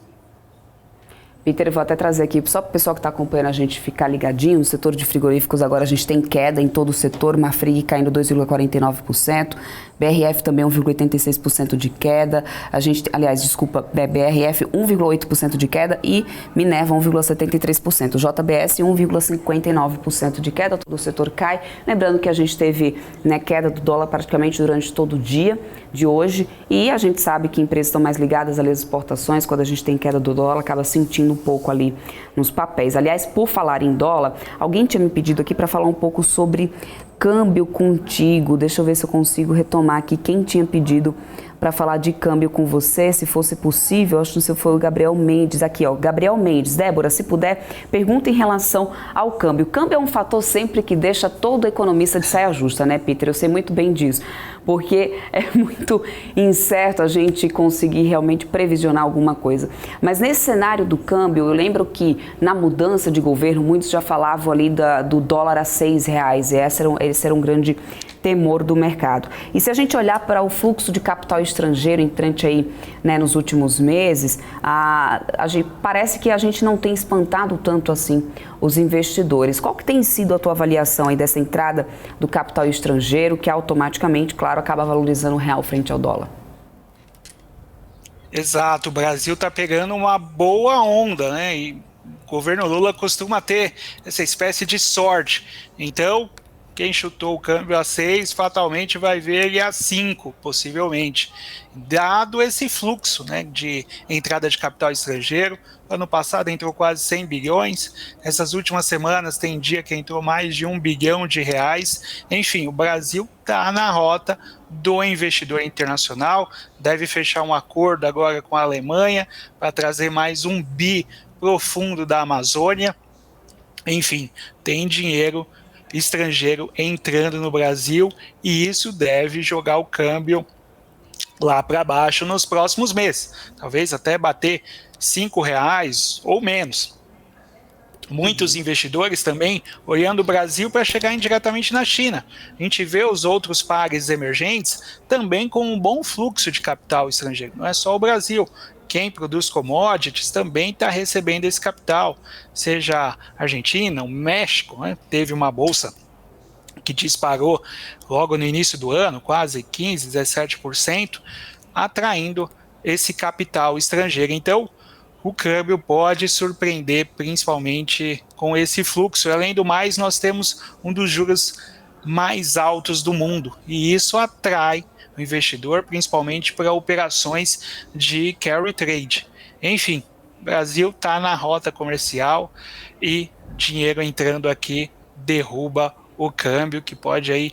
Peter, eu vou até trazer aqui, só para o pessoal que está acompanhando a gente ficar ligadinho, no setor de frigoríficos agora a gente tem queda em todo o setor, Marfrig caindo 2,49%, BRF também 1,86% de queda, BRF 1,8% de queda e Minerva 1,73%, JBS 1,59% de queda, todo o setor cai. Lembrando que a gente teve, né, queda do dólar praticamente durante todo o dia de hoje e a gente sabe que empresas estão mais ligadas ali às exportações, quando a gente tem queda do dólar, acaba sentindo um pouco ali nos papéis. Aliás, por falar em dólar, alguém tinha me pedido aqui para falar um pouco sobre câmbio contigo. Deixa eu ver se eu consigo retomar aqui quem tinha pedido para falar de câmbio com você, se fosse possível. Acho que se foi o Gabriel Mendes aqui, ó. Gabriel Mendes, Débora, se puder, pergunta em relação ao câmbio. O câmbio é um fator sempre que deixa todo economista de saia justa, né, Peter? Eu sei muito bem disso, porque é muito incerto a gente conseguir realmente previsionar alguma coisa. Mas nesse cenário do câmbio, eu lembro que na mudança de governo, muitos já falavam ali do dólar a R$6, e esse era um grande temor do mercado. E se a gente olhar para o fluxo de capital estrangeiro entrante aí, né, nos últimos meses, parece que a gente não tem espantado tanto assim os investidores. Qual que tem sido a tua avaliação aí dessa entrada do capital estrangeiro, que automaticamente, claro, acaba valorizando o real frente ao dólar? Exato, o Brasil está pegando uma boa onda, né? E o governo Lula costuma ter essa espécie de sorte. Então, quem chutou o câmbio a 6, fatalmente vai ver ele a 5, possivelmente. Dado esse fluxo, né, de entrada de capital estrangeiro, ano passado entrou quase 100 bilhões, essas últimas semanas tem dia que entrou mais de R$1 bilhão. Enfim, o Brasil está na rota do investidor internacional, deve fechar um acordo agora com a Alemanha para trazer mais R$1 bi profundo da Amazônia. Enfim, tem dinheiro estrangeiro entrando no Brasil e isso deve jogar o câmbio lá para baixo nos próximos meses, talvez até bater R$5 ou menos. Muitos investidores também olhando o Brasil para chegar indiretamente na China. A gente vê os outros pares emergentes também com um bom fluxo de capital estrangeiro, não é só o Brasil. Quem produz commodities também está recebendo esse capital, seja a Argentina, o México, né? Teve uma bolsa que disparou logo no início do ano, quase 15%, 17%, atraindo esse capital estrangeiro. Então, o câmbio pode surpreender principalmente com esse fluxo. Além do mais, nós temos um dos juros mais altos do mundo e isso atrai o investidor, principalmente para operações de carry trade. Enfim, o Brasil está na rota comercial e dinheiro entrando aqui derruba o câmbio, que pode aí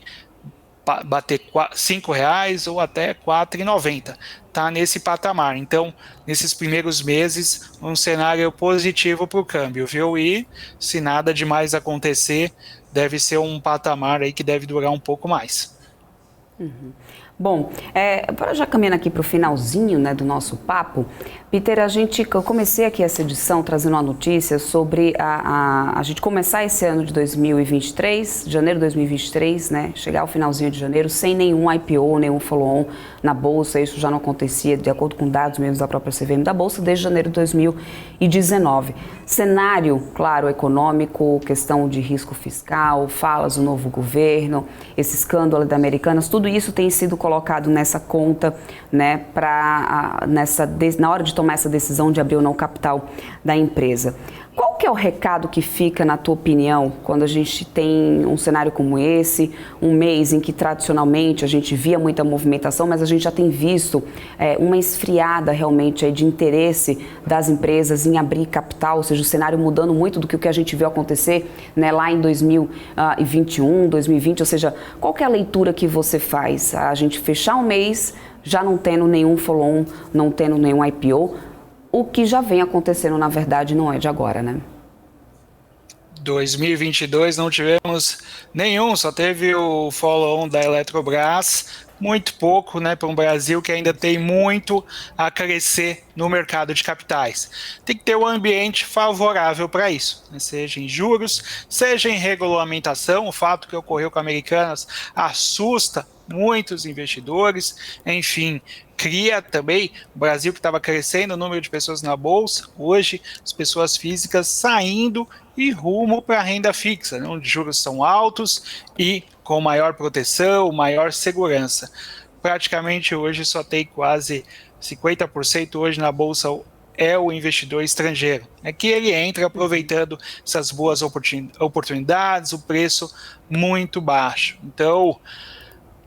bater R$5 ou até R$4,90. Está nesse patamar. Então, nesses primeiros meses, um cenário positivo para o câmbio, viu? E se nada demais acontecer, deve ser um patamar aí que deve durar um pouco mais. Bom, para já caminhando aqui para o finalzinho, né, do nosso papo, Peter, eu comecei aqui essa edição trazendo uma notícia sobre a gente começar esse ano de 2023, janeiro de 2023, né, chegar ao finalzinho de janeiro sem nenhum IPO, nenhum follow-on na Bolsa. Isso já não acontecia, de acordo com dados mesmo da própria CVM da Bolsa, desde janeiro de 2019. Cenário, claro, econômico, questão de risco fiscal, falas do novo governo, esse escândalo da Americanas, tudo isso tem sido colocado nessa conta, né, na hora de tomar essa decisão de abrir ou não o capital da empresa. Qual que é o recado que fica, na tua opinião, quando a gente tem um cenário como esse, um mês em que tradicionalmente a gente via muita movimentação, mas a gente já tem visto uma esfriada realmente aí de interesse das empresas em abrir capital, ou seja, o cenário mudando muito do que o que a gente viu acontecer, né, lá em 2021, 2020, ou seja, qual que é a leitura que você faz? A gente fechar um mês já não tendo nenhum follow-on, não tendo nenhum IPO, o que já vem acontecendo, na verdade, não é de agora, né? 2022 não tivemos nenhum, só teve o follow-on da Eletrobras, muito pouco, né, para um Brasil que ainda tem muito a crescer no mercado de capitais. Tem que ter um ambiente favorável para isso, né, seja em juros, seja em regulamentação. O fato que ocorreu com a Americanas assusta muitos investidores, enfim, cria também, o Brasil que estava crescendo o número de pessoas na Bolsa, hoje as pessoas físicas saindo e rumo para a renda fixa, né, onde juros são altos e com maior proteção, maior segurança. Praticamente hoje só tem quase 50% hoje na Bolsa é o investidor estrangeiro. É que ele entra aproveitando essas boas oportunidades, o preço muito baixo. Então,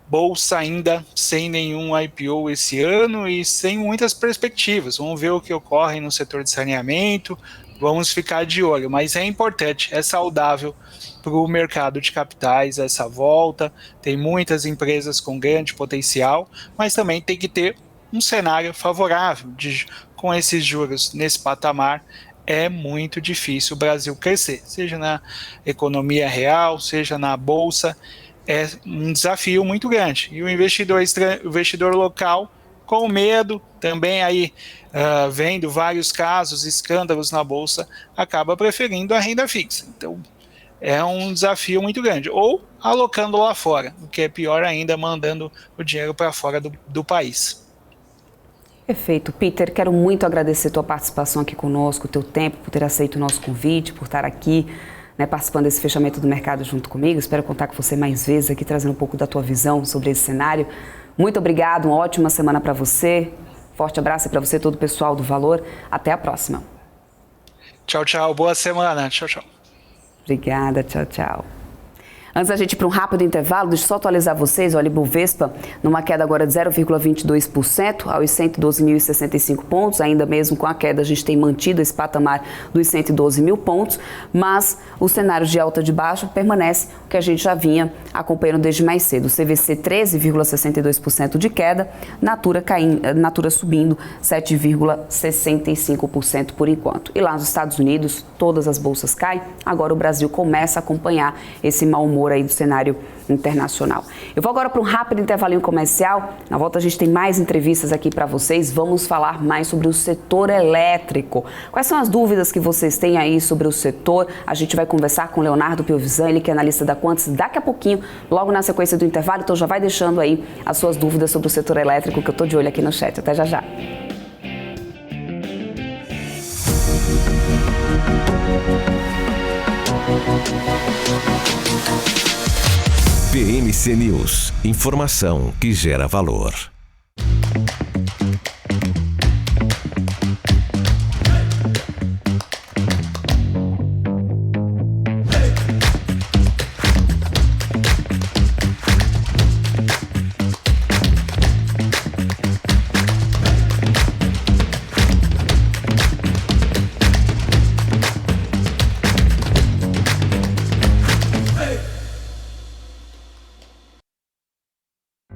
Bolsa ainda sem nenhum IPO esse ano e sem muitas perspectivas. Vamos ver o que ocorre no setor de saneamento, vamos ficar de olho. Mas é importante, é saudável para o mercado de capitais essa volta. Tem muitas empresas com grande potencial, mas também tem que ter um cenário favorável. Com esses juros nesse patamar, é muito difícil o Brasil crescer, seja na economia real, seja na Bolsa. É um desafio muito grande. E o investidor local, com medo, também aí vendo vários casos, escândalos na Bolsa, acaba preferindo a renda fixa. Então, é um desafio muito grande. Ou alocando lá fora, o que é pior ainda, mandando o dinheiro para fora do país. Perfeito. Peter, quero muito agradecer a tua participação aqui conosco, o teu tempo, por ter aceito o nosso convite, por estar aqui, né, participando desse fechamento do mercado junto comigo. Espero contar com você mais vezes aqui, trazendo um pouco da tua visão sobre esse cenário. Muito obrigado, uma ótima semana para você. Forte abraço para você e todo o pessoal do Valor. Até a próxima. Tchau, tchau. Boa semana. Tchau, tchau. Obrigada. Tchau, tchau. Antes da gente ir para um rápido intervalo, deixa eu só atualizar vocês. Olha, Ibovespa numa queda agora de 0,22% aos 112.065 pontos. Ainda mesmo com a queda, a gente tem mantido esse patamar dos 112 mil pontos. Mas o cenário de alta de baixa permanece o que a gente já vinha acompanhando desde mais cedo. CVC 13,62% de queda, Natura subindo 7,65% por enquanto. E lá nos Estados Unidos, todas as bolsas caem. Agora o Brasil começa a acompanhar esse mau humor aí do cenário internacional. Eu vou agora para um rápido intervalinho comercial. Na volta a gente tem mais entrevistas aqui para vocês. Vamos falar mais sobre o setor elétrico. Quais são as dúvidas que vocês têm aí sobre o setor? A gente vai conversar com Leonardo Piovesan, ele que é analista da Quantis, daqui a pouquinho, logo na sequência do intervalo. Então já vai deixando aí as suas dúvidas sobre o setor elétrico, que eu tô de olho aqui no chat. Até já já. PMC News. Informação que gera valor.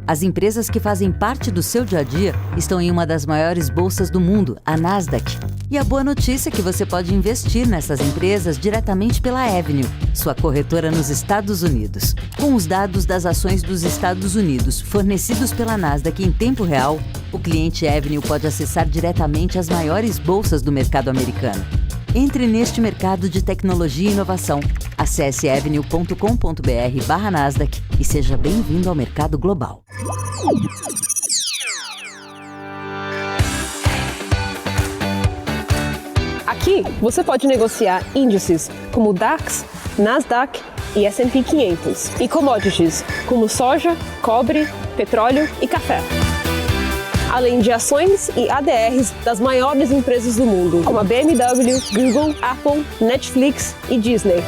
As empresas que fazem parte do seu dia a dia estão em uma das maiores bolsas do mundo, a Nasdaq. E a boa notícia é que você pode investir nessas empresas diretamente pela Avenue, sua corretora nos Estados Unidos. Com os dados das ações dos Estados Unidos fornecidos pela Nasdaq em tempo real, o cliente Avenue pode acessar diretamente as maiores bolsas do mercado americano. Entre neste mercado de tecnologia e inovação. Acesse avenue.com.br/Nasdaq e seja bem-vindo ao mercado global. Aqui você pode negociar índices como o DAX, Nasdaq e S&P 500 e commodities como soja, cobre, petróleo e café. Além de ações e ADRs das maiores empresas do mundo, como a BMW, Google, Apple, Netflix e Disney.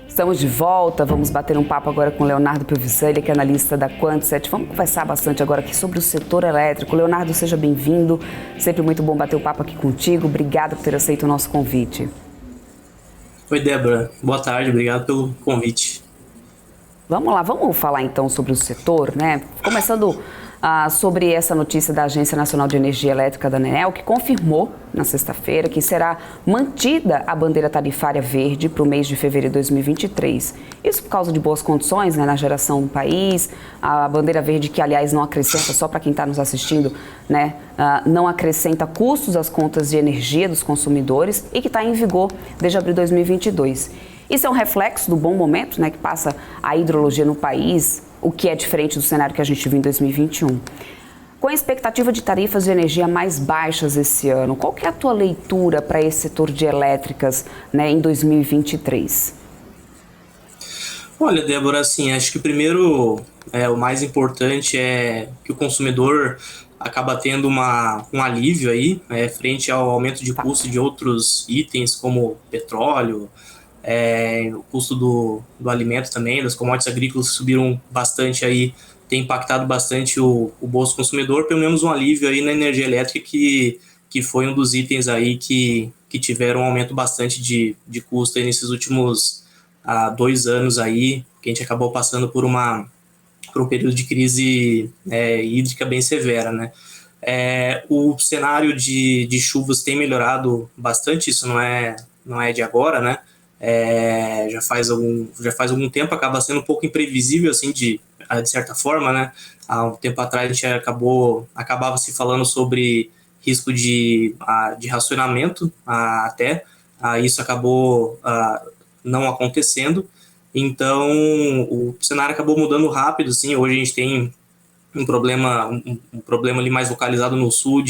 Estamos de volta, vamos bater um papo agora com o Leonardo Piovesan, ele que é analista da Quantis. Vamos conversar bastante agora aqui sobre o setor elétrico. Leonardo, seja bem-vindo, sempre muito bom bater o papo aqui contigo. Obrigada por ter aceito o nosso convite. Oi, Débora. Boa tarde, obrigado pelo convite. Vamos lá, vamos falar então sobre o setor, né? Começando sobre essa notícia da Agência Nacional de Energia Elétrica, da ANEEL, que confirmou na sexta-feira que será mantida a bandeira tarifária verde para o mês de fevereiro de 2023. Isso por causa de boas condições, né, na geração do país. A bandeira verde, que aliás não acrescenta, só para quem está nos assistindo, né, não acrescenta custos às contas de energia dos consumidores e que está em vigor desde abril de 2022. Isso é um reflexo do bom momento, né, que passa a hidrologia no país, o que é diferente do cenário que a gente viu em 2021. Com a expectativa de tarifas de energia mais baixas esse ano, qual que é a tua leitura para esse setor de elétricas, né, em 2023? Olha, Débora, assim, acho que primeiro o mais importante é que o consumidor acaba tendo um alívio aí, frente ao aumento de custo de outros itens como petróleo, o custo do alimento também, das commodities agrícolas que subiram bastante aí, tem impactado bastante o bolso consumidor, pelo menos um alívio aí na energia elétrica, que foi um dos itens aí que tiveram um aumento bastante de custo aí nesses últimos 2 anos aí, que a gente acabou passando por um período de crise hídrica bem severa, né? O cenário de chuvas tem melhorado bastante, isso não é de agora, né? Já faz algum tempo, acaba sendo um pouco imprevisível, assim, de certa forma, né? Há um tempo atrás a gente acabava se falando sobre risco de racionamento até, isso acabou não acontecendo, então o cenário acabou mudando rápido, assim. Hoje a gente tem um problema ali mais localizado no sul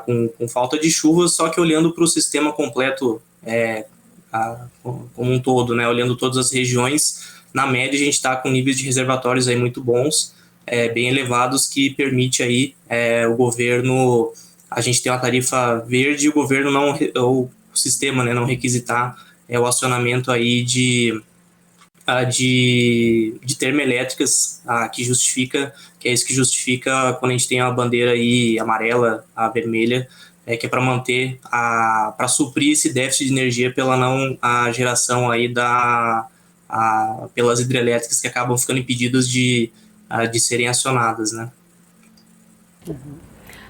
com falta de chuvas, só que olhando para o sistema completo como um todo, né? Olhando todas as regiões, na média a gente está com níveis de reservatórios aí muito bons, bem elevados, que permite aí o governo, a gente ter uma tarifa verde e o governo o sistema, né, não requisitar o acionamento aí de termoelétricas, que é isso que justifica quando a gente tem a bandeira aí amarela, a vermelha, que é para manter, para suprir esse déficit de energia pela a geração aí pelas hidrelétricas, que acabam ficando impedidas de serem acionadas, né?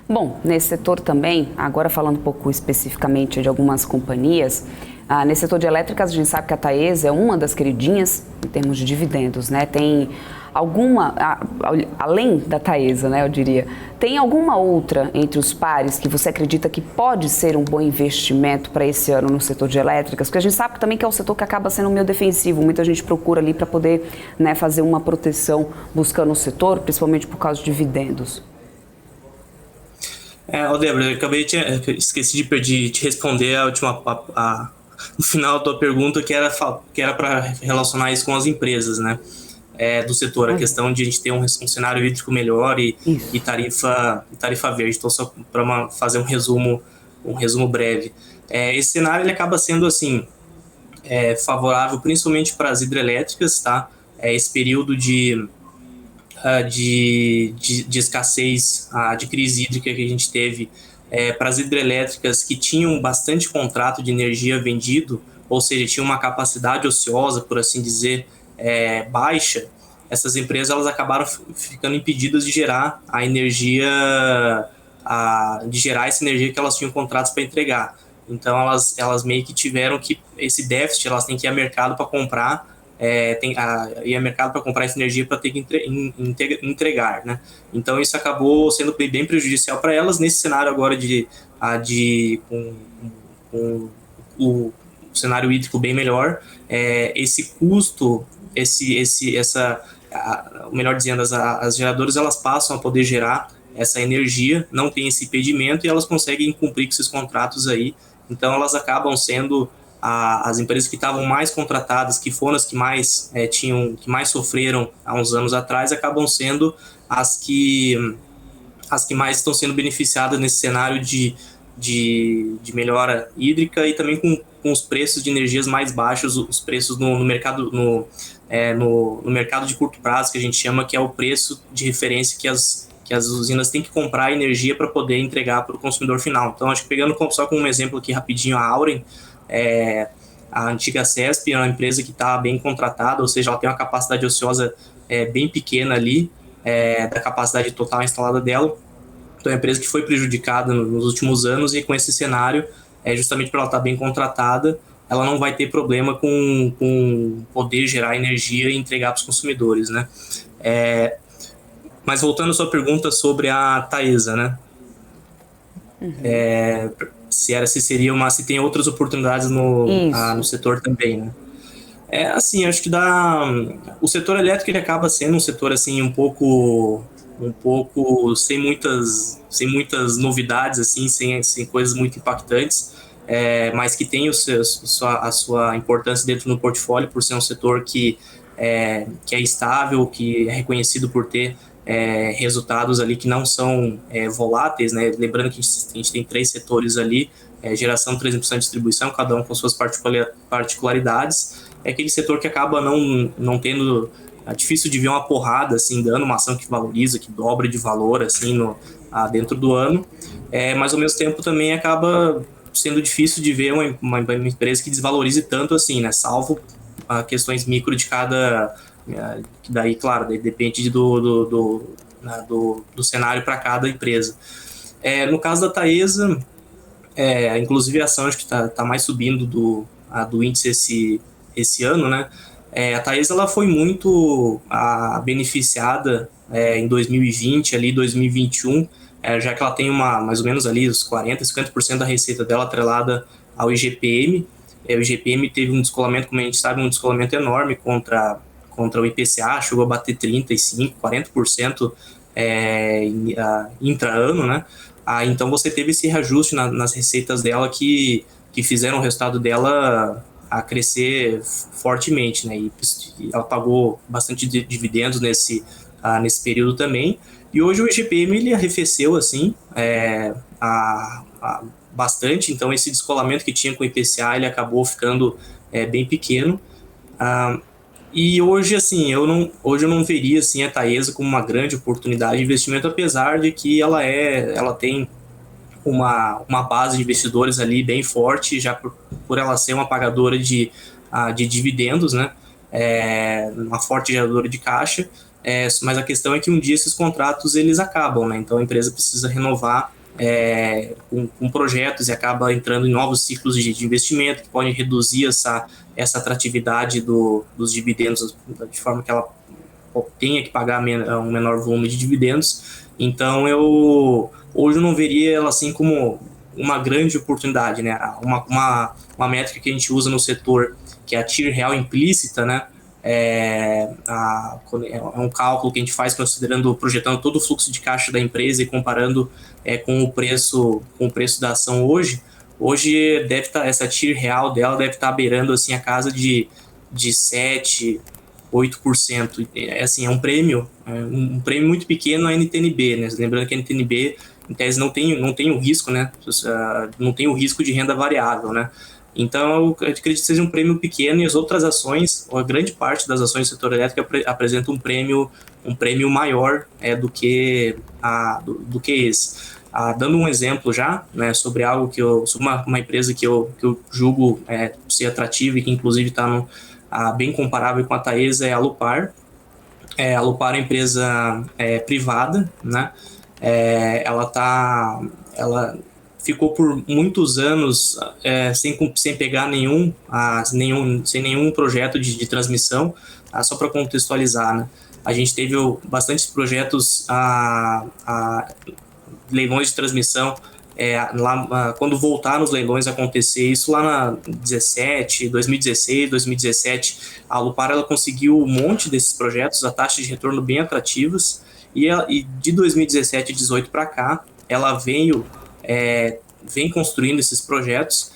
Bom, nesse setor também, agora falando um pouco especificamente de algumas companhias, nesse setor de elétricas a gente sabe que a Taesa é uma das queridinhas em termos de dividendos, né? Tem alguma, além da Taesa, né, eu diria, tem alguma outra entre os pares que você acredita que pode ser um bom investimento para esse ano no setor de elétricas? Porque a gente sabe também que é um setor que acaba sendo meio defensivo, muita gente procura ali para poder, né, fazer uma proteção buscando o setor, principalmente por causa de dividendos. Débora, eu esqueci de te responder no final da tua pergunta, que era para relacionar isso com as empresas, né? Do setor, a questão de a gente ter um cenário hídrico melhor e tarifa verde. Então, só para fazer um resumo breve. Esse cenário ele acaba sendo assim, favorável principalmente para as hidrelétricas, tá? Esse período de escassez, de crise hídrica que a gente teve, para as hidrelétricas que tinham bastante contrato de energia vendido, ou seja, tinham uma capacidade ociosa, por assim dizer, baixa, essas empresas elas acabaram ficando impedidas de gerar a energia, de gerar essa energia que elas tinham contratos para entregar. Então elas meio que tiveram que, esse déficit, elas têm que ir ao mercado para comprar, ir ao mercado para comprar essa energia para ter que entregar, né? Então isso acabou sendo bem prejudicial para elas nesse cenário agora com o cenário hídrico bem melhor. Esse custo, melhor dizendo, as geradoras elas passam a poder gerar essa energia, não tem esse impedimento e elas conseguem cumprir com esses contratos aí. Então elas acabam sendo as empresas que estavam mais contratadas, que foram as que mais que mais sofreram há uns anos atrás, acabam sendo as que mais estão sendo beneficiadas nesse cenário de melhora hídrica e também com os preços de energias mais baixos, os preços no mercado no mercado de curto prazo, que a gente chama, que é o preço de referência que as usinas têm que comprar energia para poder entregar para o consumidor final. Então, acho que pegando só como um exemplo aqui rapidinho, a Auren, a antiga CESP é uma empresa que está bem contratada, ou seja, ela tem uma capacidade ociosa bem pequena ali, da capacidade total instalada dela. Então é uma empresa que foi prejudicada nos últimos anos, e com esse cenário, justamente por ela estar bem contratada, ela não vai ter problema com poder gerar energia e entregar para os consumidores, né? Mas voltando à sua pergunta sobre a Taesa, né? Se tem outras oportunidades no setor também, né? Assim, acho que o setor elétrico, ele acaba sendo um setor assim um pouco sem muitas novidades, assim, sem coisas muito impactantes, mas que tem a sua importância dentro do portfólio, por ser um setor que é estável, que é reconhecido por ter resultados ali que não são voláteis, né? Lembrando que a gente tem 3 setores ali, geração, transmissão e distribuição, cada um com suas particularidades. É aquele setor que acaba não tendo... É difícil de ver uma porrada, assim, dando uma ação que valoriza, que dobra de valor, assim, dentro do ano. Mas, ao mesmo tempo, também acaba sendo difícil de ver uma empresa que desvalorize tanto, assim, né? Salvo questões micro de cada... que daí, claro, depende do cenário para cada empresa. No caso da Taesa, inclusive a ação acho que está mais subindo do índice esse ano, né? A Taesa, ela foi muito beneficiada em 2020, ali 2021, já que ela tem mais ou menos ali os 50% da receita dela atrelada ao IGPM. O IGPM teve um descolamento, como a gente sabe, um descolamento enorme contra o IPCA, chegou a bater 35%, 40% intra-ano, né? Então você teve esse reajuste nas receitas dela que fizeram o resultado dela a crescer fortemente, né? E ela pagou bastante dividendos nesse período também. E hoje o IGPM, ele arrefeceu assim, bastante, então esse descolamento que tinha com o IPCA, ele acabou ficando bem pequeno. E hoje, assim, eu não veria assim, a Taesa como uma grande oportunidade de investimento, apesar de que ela tem uma base de investidores ali bem forte, já por ela ser uma pagadora de dividendos, né? Uma forte geradora de caixa, mas a questão é que um dia esses contratos eles acabam, né? Então a empresa precisa renovar com projetos e acaba entrando em novos ciclos de investimento que podem reduzir essa atratividade dos dividendos, de forma que ela tenha que pagar um menor volume de dividendos. Então hoje eu não veria ela assim como uma grande oportunidade, né? Uma métrica que a gente usa no setor, que é a TIR real implícita, né? É um cálculo que a gente faz projetando todo o fluxo de caixa da empresa e comparando com o preço da ação hoje. Hoje deve estar, essa TIR real dela deve estar beirando assim, a casa de 7%, 8%. Assim, é um prêmio muito pequeno a NTNB, né? Lembrando que a NTNB, em tese, não tem o risco, né? Não tem o risco de renda variável, né? Então, eu acredito que seja um prêmio pequeno, e as outras ações, ou a grande parte das ações do setor elétrico apresenta um prêmio maior do que esse. Dando um exemplo já, né, sobre algo sobre uma empresa que eu julgo ser atrativa e que inclusive está bem comparável com a Taesa, é a Alupar. A Alupar é uma empresa privada, né? Ela ficou por muitos anos sem pegar sem nenhum projeto de transmissão. Só para contextualizar, né? A gente teve bastantes projetos, leilões de transmissão, quando voltaram os leilões a acontecer, isso lá na 2016, 2017, a Alupar ela conseguiu um monte desses projetos, a taxas de retorno bem atrativas, e de 2017 e 2018 para cá, ela vem construindo esses projetos,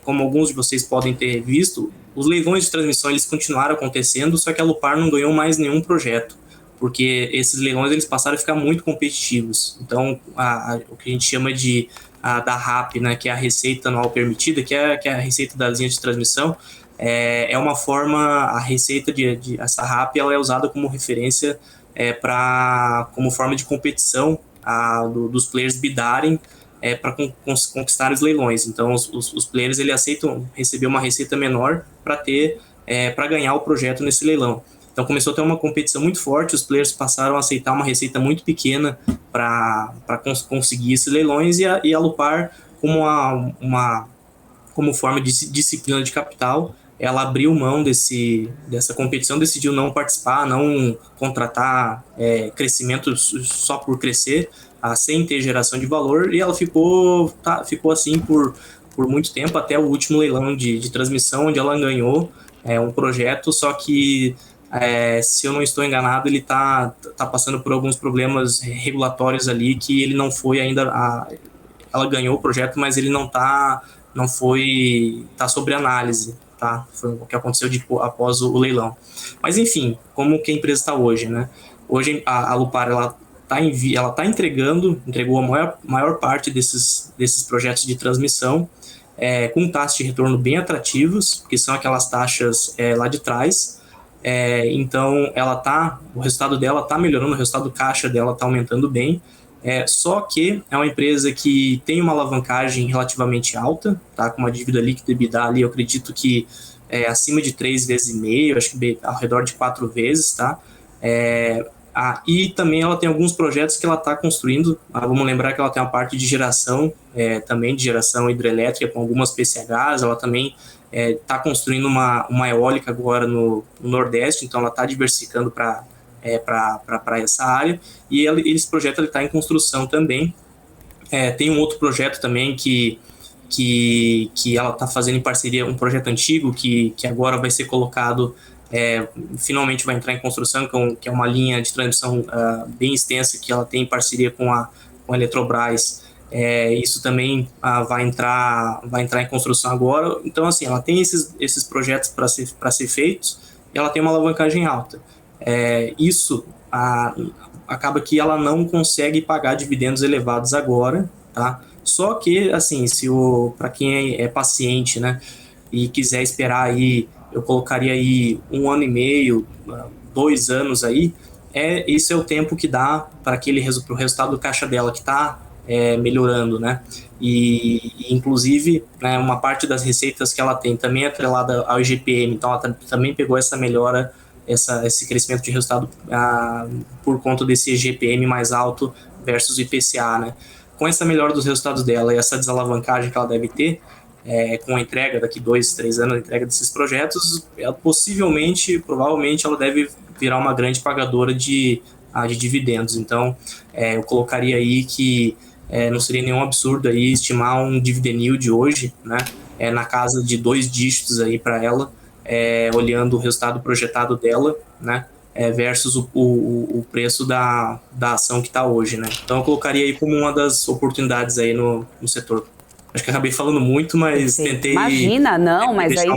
como alguns de vocês podem ter visto, os leilões de transmissão eles continuaram acontecendo, só que a Alupar não ganhou mais nenhum projeto, porque esses leilões eles passaram a ficar muito competitivos. Então, o que a gente chama da RAP, né, que é a receita anual permitida, que é a receita das linhas de transmissão, é uma forma, a receita essa RAP ela é usada como referência como forma de competição dos players bidarem para conquistar os leilões. Então, os players eles aceitam receber uma receita menor para ganhar o projeto nesse leilão. Então começou a ter uma competição muito forte, os players passaram a aceitar uma receita muito pequena para conseguir esses leilões, e a Alupar, como forma de disciplina de capital, ela abriu mão dessa competição, decidiu não participar, não contratar crescimento só por crescer, sem ter geração de valor, e ela ficou assim por muito tempo, até o último leilão de transmissão, onde ela ganhou um projeto, só que, se eu não estou enganado, ele tá passando por alguns problemas regulatórios ali, que ele não foi ainda... ela ganhou o projeto, mas ele tá sobre análise, tá? Foi o que aconteceu após o leilão. Mas enfim, como que a empresa está hoje, né? Hoje a Alupar, ela entregou a maior parte desses projetos de transmissão, com taxas de retorno bem atrativos, que são aquelas taxas lá de trás. Então o resultado dela está melhorando, o resultado do caixa dela está aumentando bem. Só que é uma empresa que tem uma alavancagem relativamente alta, tá? Com uma dívida líquida EBITDA ali, eu acredito que acima de 3,5 vezes, acho que ao redor de 4 vezes, tá? E também ela tem alguns projetos que ela está construindo. Vamos lembrar que ela tem uma parte de geração, também de geração hidrelétrica, com algumas PCHs. Ela também está construindo uma eólica agora no Nordeste, então ela está diversificando para essa área, e esse projeto está em construção também. Tem um outro projeto também que ela está fazendo em parceria, um projeto antigo que agora vai ser colocado, finalmente vai entrar em construção, que é uma linha de transmissão bem extensa, que ela tem em parceria com a Eletrobras. Isso também vai entrar em construção agora. Então, assim, ela tem esses projetos para ser feitos, e ela tem uma alavancagem alta. Isso acaba que ela não consegue pagar dividendos elevados agora, tá? Só que, assim, para quem é paciente, né, e quiser esperar aí, eu colocaria aí 1 ano e meio, 2 anos aí, isso é o tempo que dá para o resultado do caixa dela, que está melhorando, né? E inclusive, né, uma parte das receitas que ela tem também é atrelada ao IGPM, então ela também pegou essa melhora, esse crescimento de resultado por conta desse IGPM mais alto versus IPCA, né? Com essa melhora dos resultados dela e essa desalavancagem que ela deve ter, com a entrega daqui 2, 3 anos, a entrega desses projetos, ela provavelmente ela deve virar uma grande pagadora de dividendos. Então, eu colocaria aí que não seria nenhum absurdo aí estimar um dividend yield hoje, né, na casa de 2 dígitos aí para ela, olhando o resultado projetado dela, né, versus o preço da ação que está hoje, né. Então eu colocaria aí como uma das oportunidades aí no setor. Acho que acabei falando muito, mas tentei... Imagina, não, mas aí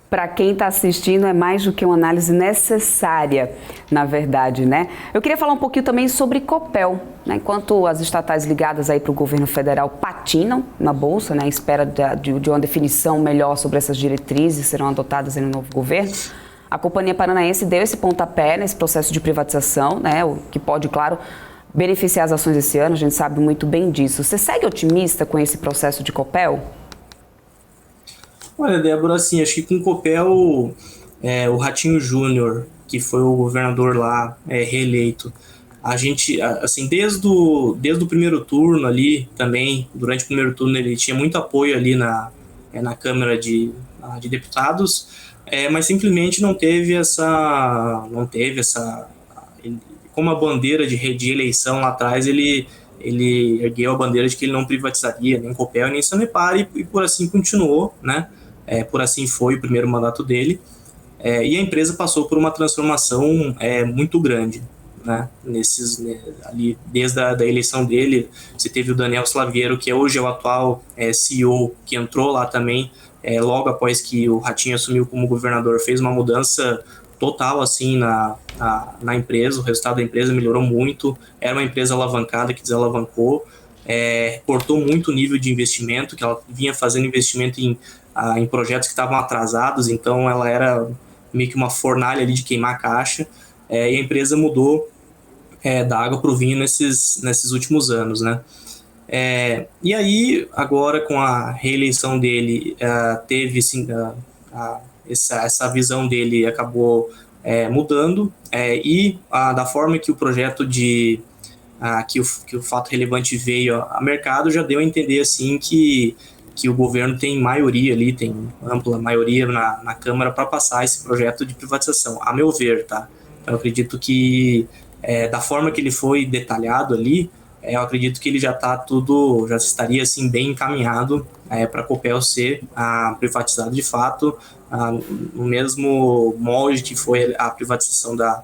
para quem está assistindo é mais do que uma análise necessária, na verdade, né? Eu queria falar um pouquinho também sobre Copel, né? Enquanto as estatais ligadas aí para o governo federal patinam na Bolsa, né? Em espera de uma definição melhor sobre essas diretrizes que serão adotadas aí no novo governo, a Companhia Paranaense deu esse pontapé nesse processo de privatização, né? O que pode, claro, beneficiar as ações esse ano, a gente sabe muito bem disso. Você segue otimista com esse processo de Copel? Olha, Débora, assim, acho que com o Copel, o Ratinho Júnior, que foi o governador lá reeleito, a gente, assim, desde o primeiro turno ali também, durante o primeiro turno ele tinha muito apoio ali na Câmara de Deputados, mas simplesmente não teve essa, como a bandeira de eleição lá atrás, ele ergueu a bandeira de que ele não privatizaria nem Copel nem Sanepar, e por assim continuou, né? Por assim foi o primeiro mandato dele, e a empresa passou por uma transformação muito grande, né? Ali, desde a eleição dele, você teve o Daniel Slaviero, que hoje é o atual CEO, que entrou lá também, logo após que o Ratinho assumiu como governador, fez uma mudança total assim na empresa, o resultado da empresa melhorou muito, era uma empresa alavancada que desalavancou, cortou muito o nível de investimento, que ela vinha fazendo investimento em projetos que estavam atrasados, então ela era meio que uma fornalha ali de queimar caixa, e a empresa mudou da água para o vinho nesses últimos anos, né? E aí, agora com a reeleição dele, teve sim, essa visão dele acabou mudando, e da forma que o projeto que o fato relevante veio a mercado já deu a entender assim que o governo tem maioria ali, tem ampla maioria na Câmara para passar esse projeto de privatização, a meu ver, tá? Então, eu acredito que da forma que ele foi detalhado ali, eu acredito que ele já estaria assim bem encaminhado para a Copel ser privatizado de fato, no mesmo molde que foi a privatização da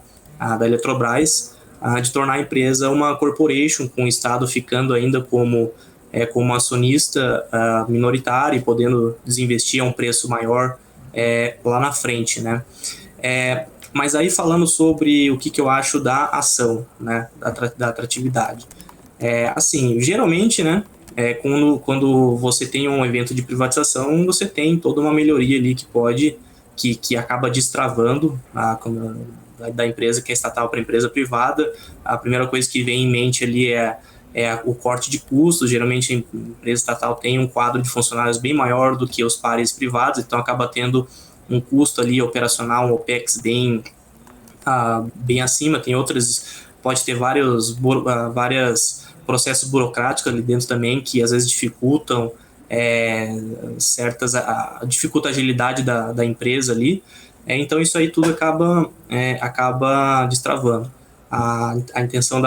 Eletrobras, de tornar a empresa uma corporation, com o Estado ficando ainda como acionista minoritário e podendo desinvestir a um preço maior lá na frente, né? Mas aí falando sobre o que eu acho da ação, né, da atratividade. Assim, geralmente, né, quando você tem um evento de privatização, você tem toda uma melhoria ali que acaba destravando da empresa que é estatal para a empresa privada. A primeira coisa que vem em mente ali é o corte de custos. Geralmente a empresa estatal tem um quadro de funcionários bem maior do que os pares privados, então acaba tendo um custo ali operacional, um OPEX bem acima. Tem outras, pode ter vários processos burocráticos ali dentro também, que às vezes dificultam dificulta a agilidade da empresa ali. Então isso aí tudo acaba destravando. A intenção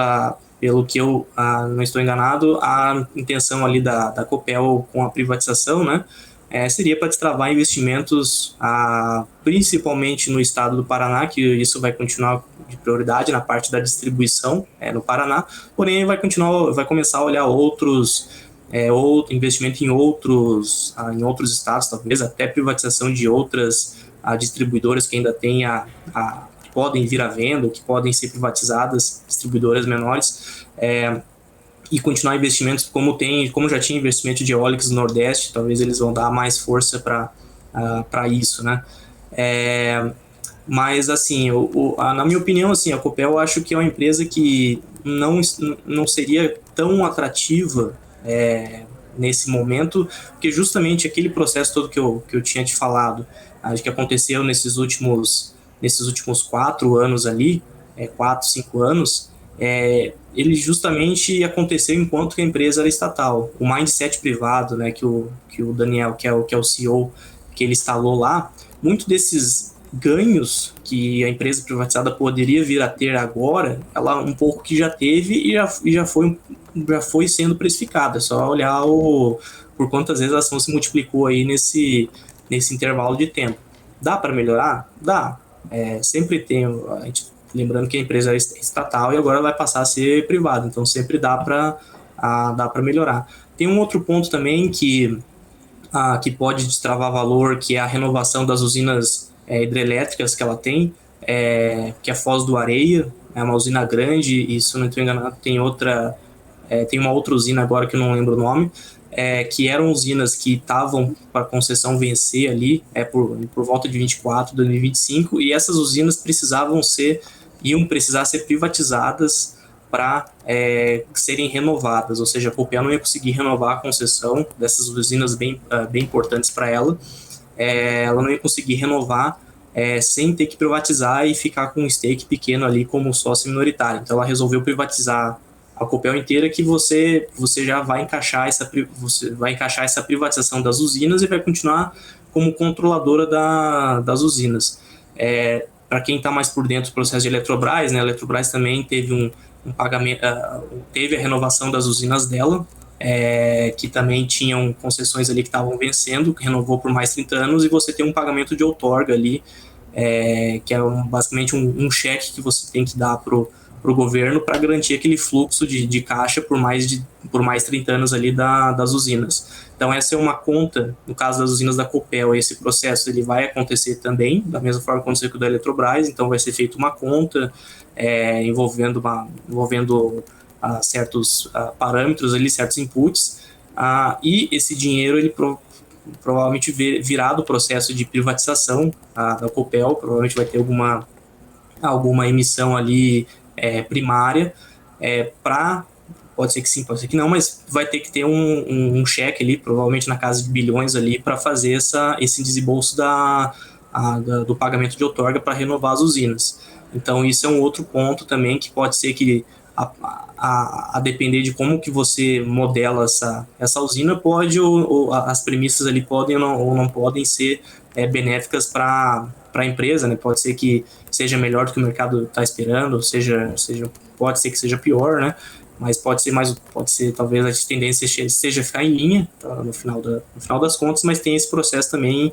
pelo que eu não estou enganado, a intenção ali da Copel com a privatização, né, seria para destravar investimentos principalmente no estado do Paraná, que isso vai continuar de prioridade na parte da distribuição no Paraná, porém vai começar a olhar outro investimento em outros estados, talvez até privatização de outras distribuidoras que ainda que podem vir à venda, ou que podem ser privatizadas, distribuidoras menores, e continuar investimentos como já tinha investimento de eólicos no Nordeste. Talvez eles vão dar mais força para isso, né? Mas assim, na minha opinião, assim, a Copel, eu acho que é uma empresa que não seria tão atrativa nesse momento, porque justamente aquele processo todo que eu tinha te falado, acho que aconteceu nesses últimos 4 anos ali, 4, 5 anos, ele justamente aconteceu enquanto que a empresa era estatal. O mindset privado, né, que o Daniel, que é o CEO, que ele instalou lá, muito desses ganhos que a empresa privatizada poderia vir a ter agora, ela um pouco que já teve e já foi sendo precificada. É só olhar por quantas vezes a ação se multiplicou aí nesse intervalo de tempo. Dá para melhorar? Dá. Sempre tem, lembrando que a empresa é estatal e agora vai passar a ser privada, então sempre dá para melhorar. Tem um outro ponto também que pode destravar valor, que é a renovação das usinas hidrelétricas que ela tem, que é a Foz do Areia, é uma usina grande, e se eu não estou enganado tem uma outra usina agora que eu não lembro o nome, que eram usinas que estavam para concessão vencer ali por volta de 24, 2025, e essas usinas iam precisar ser privatizadas para serem renovadas, ou seja, a Copel não ia conseguir renovar a concessão dessas usinas bem importantes para ela. Ela não ia conseguir renovar sem ter que privatizar e ficar com um stake pequeno ali como sócio minoritário. Então ela resolveu privatizar a Copel inteira, que você já vai encaixar essa privatização das usinas e vai continuar como controladora das usinas. Para quem está mais por dentro do processo de Eletrobras, né, a Eletrobras também teve um pagamento, teve a renovação das usinas dela, que também tinham concessões ali que estavam vencendo, que renovou por mais 30 anos, e você tem um pagamento de outorga ali, que é basicamente um cheque que você tem que dar pro governo para garantir aquele fluxo de caixa por mais 30 anos ali das usinas. Então essa é uma conta, no caso das usinas da Copel, esse processo ele vai acontecer também, da mesma forma que aconteceu com o da Eletrobras. Então vai ser feita uma conta envolvendo certos parâmetros ali, certos inputs, e esse dinheiro ele provavelmente virá do processo de privatização da Copel. Provavelmente vai ter alguma emissão ali primária, pode ser que sim, pode ser que não, mas vai ter que ter um cheque ali, provavelmente na casa de bilhões ali, para fazer esse desembolso do pagamento de outorga para renovar as usinas. Então isso é um outro ponto também que pode ser que a depender de como que você modela essa usina, pode ou as premissas ali podem ou não podem ser benéficas para a empresa, né? Pode ser que seja melhor do que o mercado está esperando, pode ser que seja pior, né? Mas pode ser talvez a tendência seja ficar em linha, tá? no final das contas, mas tem esse processo também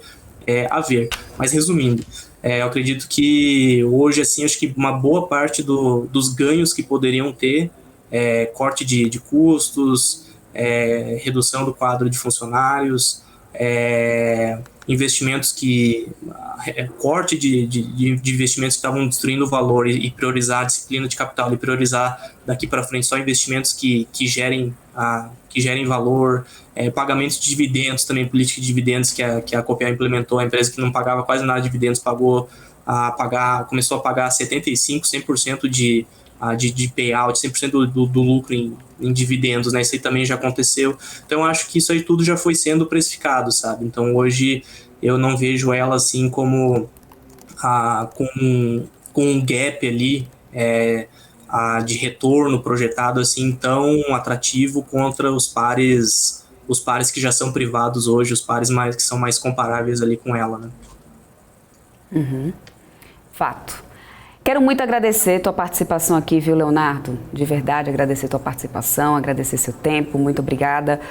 a ver. Mas resumindo, eu acredito que hoje, assim, acho que uma boa parte dos ganhos que poderiam ter, corte de custos, redução do quadro de funcionários, investimentos corte de investimentos que estavam destruindo o valor e priorizar a disciplina de capital e priorizar daqui para frente só investimentos que gerem valor, pagamentos de dividendos também, política de dividendos que a Copel implementou, a empresa que não pagava quase nada de dividendos começou a pagar 75%, 100% de payout, 100% do lucro em dividendos, né? Isso aí também já aconteceu. Então, eu acho que isso aí tudo já foi sendo precificado, sabe? Então, hoje, eu não vejo ela assim como com um gap ali de retorno projetado assim tão atrativo contra os pares que já são privados hoje, os pares que são mais comparáveis ali com ela, né? Uhum. Fato. Quero muito agradecer tua participação aqui, viu, Leonardo? De verdade, agradecer tua participação, agradecer seu tempo, muito obrigada.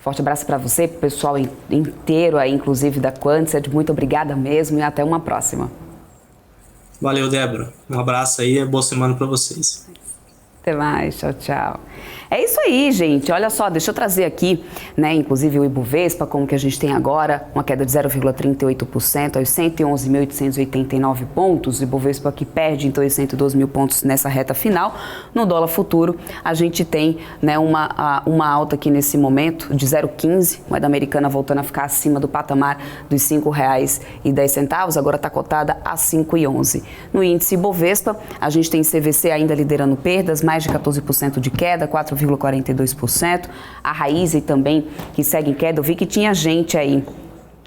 Forte abraço para você, pro pessoal inteiro aí, inclusive da Quantsed, muito obrigada mesmo e até uma próxima. Valeu, Débora. Um abraço aí e boa semana para vocês. Até mais, tchau, tchau. É isso aí, gente. Olha só, deixa eu trazer aqui, né, inclusive o Ibovespa, como que a gente tem agora, uma queda de 0,38% aos 111.889 pontos. O Ibovespa que perde, então, os 112 mil pontos nessa reta final. No dólar futuro, a gente tem, né, uma alta aqui nesse momento de 0,15, moeda americana voltando a ficar acima do patamar dos R$ 5,10, agora está cotada a 5,11. No índice Ibovespa, a gente tem CVC ainda liderando perdas, mais de 14% de queda, 4,42%. A Raízen também, que segue em queda. Eu vi que tinha gente aí,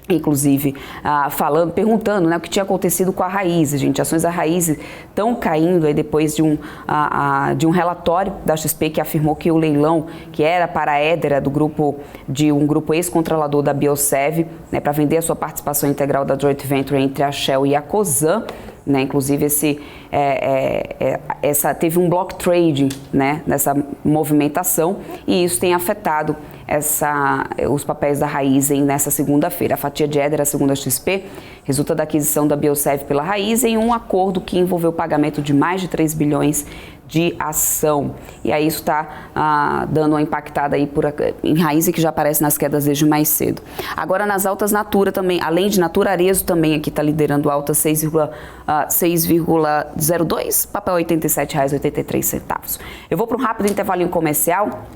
inclusive, perguntando, né, o que tinha acontecido com a Raízen, gente. Ações da Raízen estão caindo aí depois de um relatório da XP que afirmou que o leilão, que era para a Édera, de um grupo ex-controlador da Biosev, né, para vender a sua participação integral da joint venture entre a Shell e a Cosan, né, inclusive teve um block trading, né, nessa movimentação, e isso tem afetado os papéis da Raízen nessa segunda-feira. A fatia de Édera, segundo a XP, resulta da aquisição da Biosev pela Raízen em um acordo que envolveu o pagamento de mais de 3 bilhões de ação. E aí isso está dando uma impactada aí em Raízen, que já aparece nas quedas desde mais cedo. Agora nas altas, Natura também, além de Natura, Arezzo também aqui está liderando alta, 6,02, papel R$ 87,83. Eu vou para um rápido intervalinho comercial.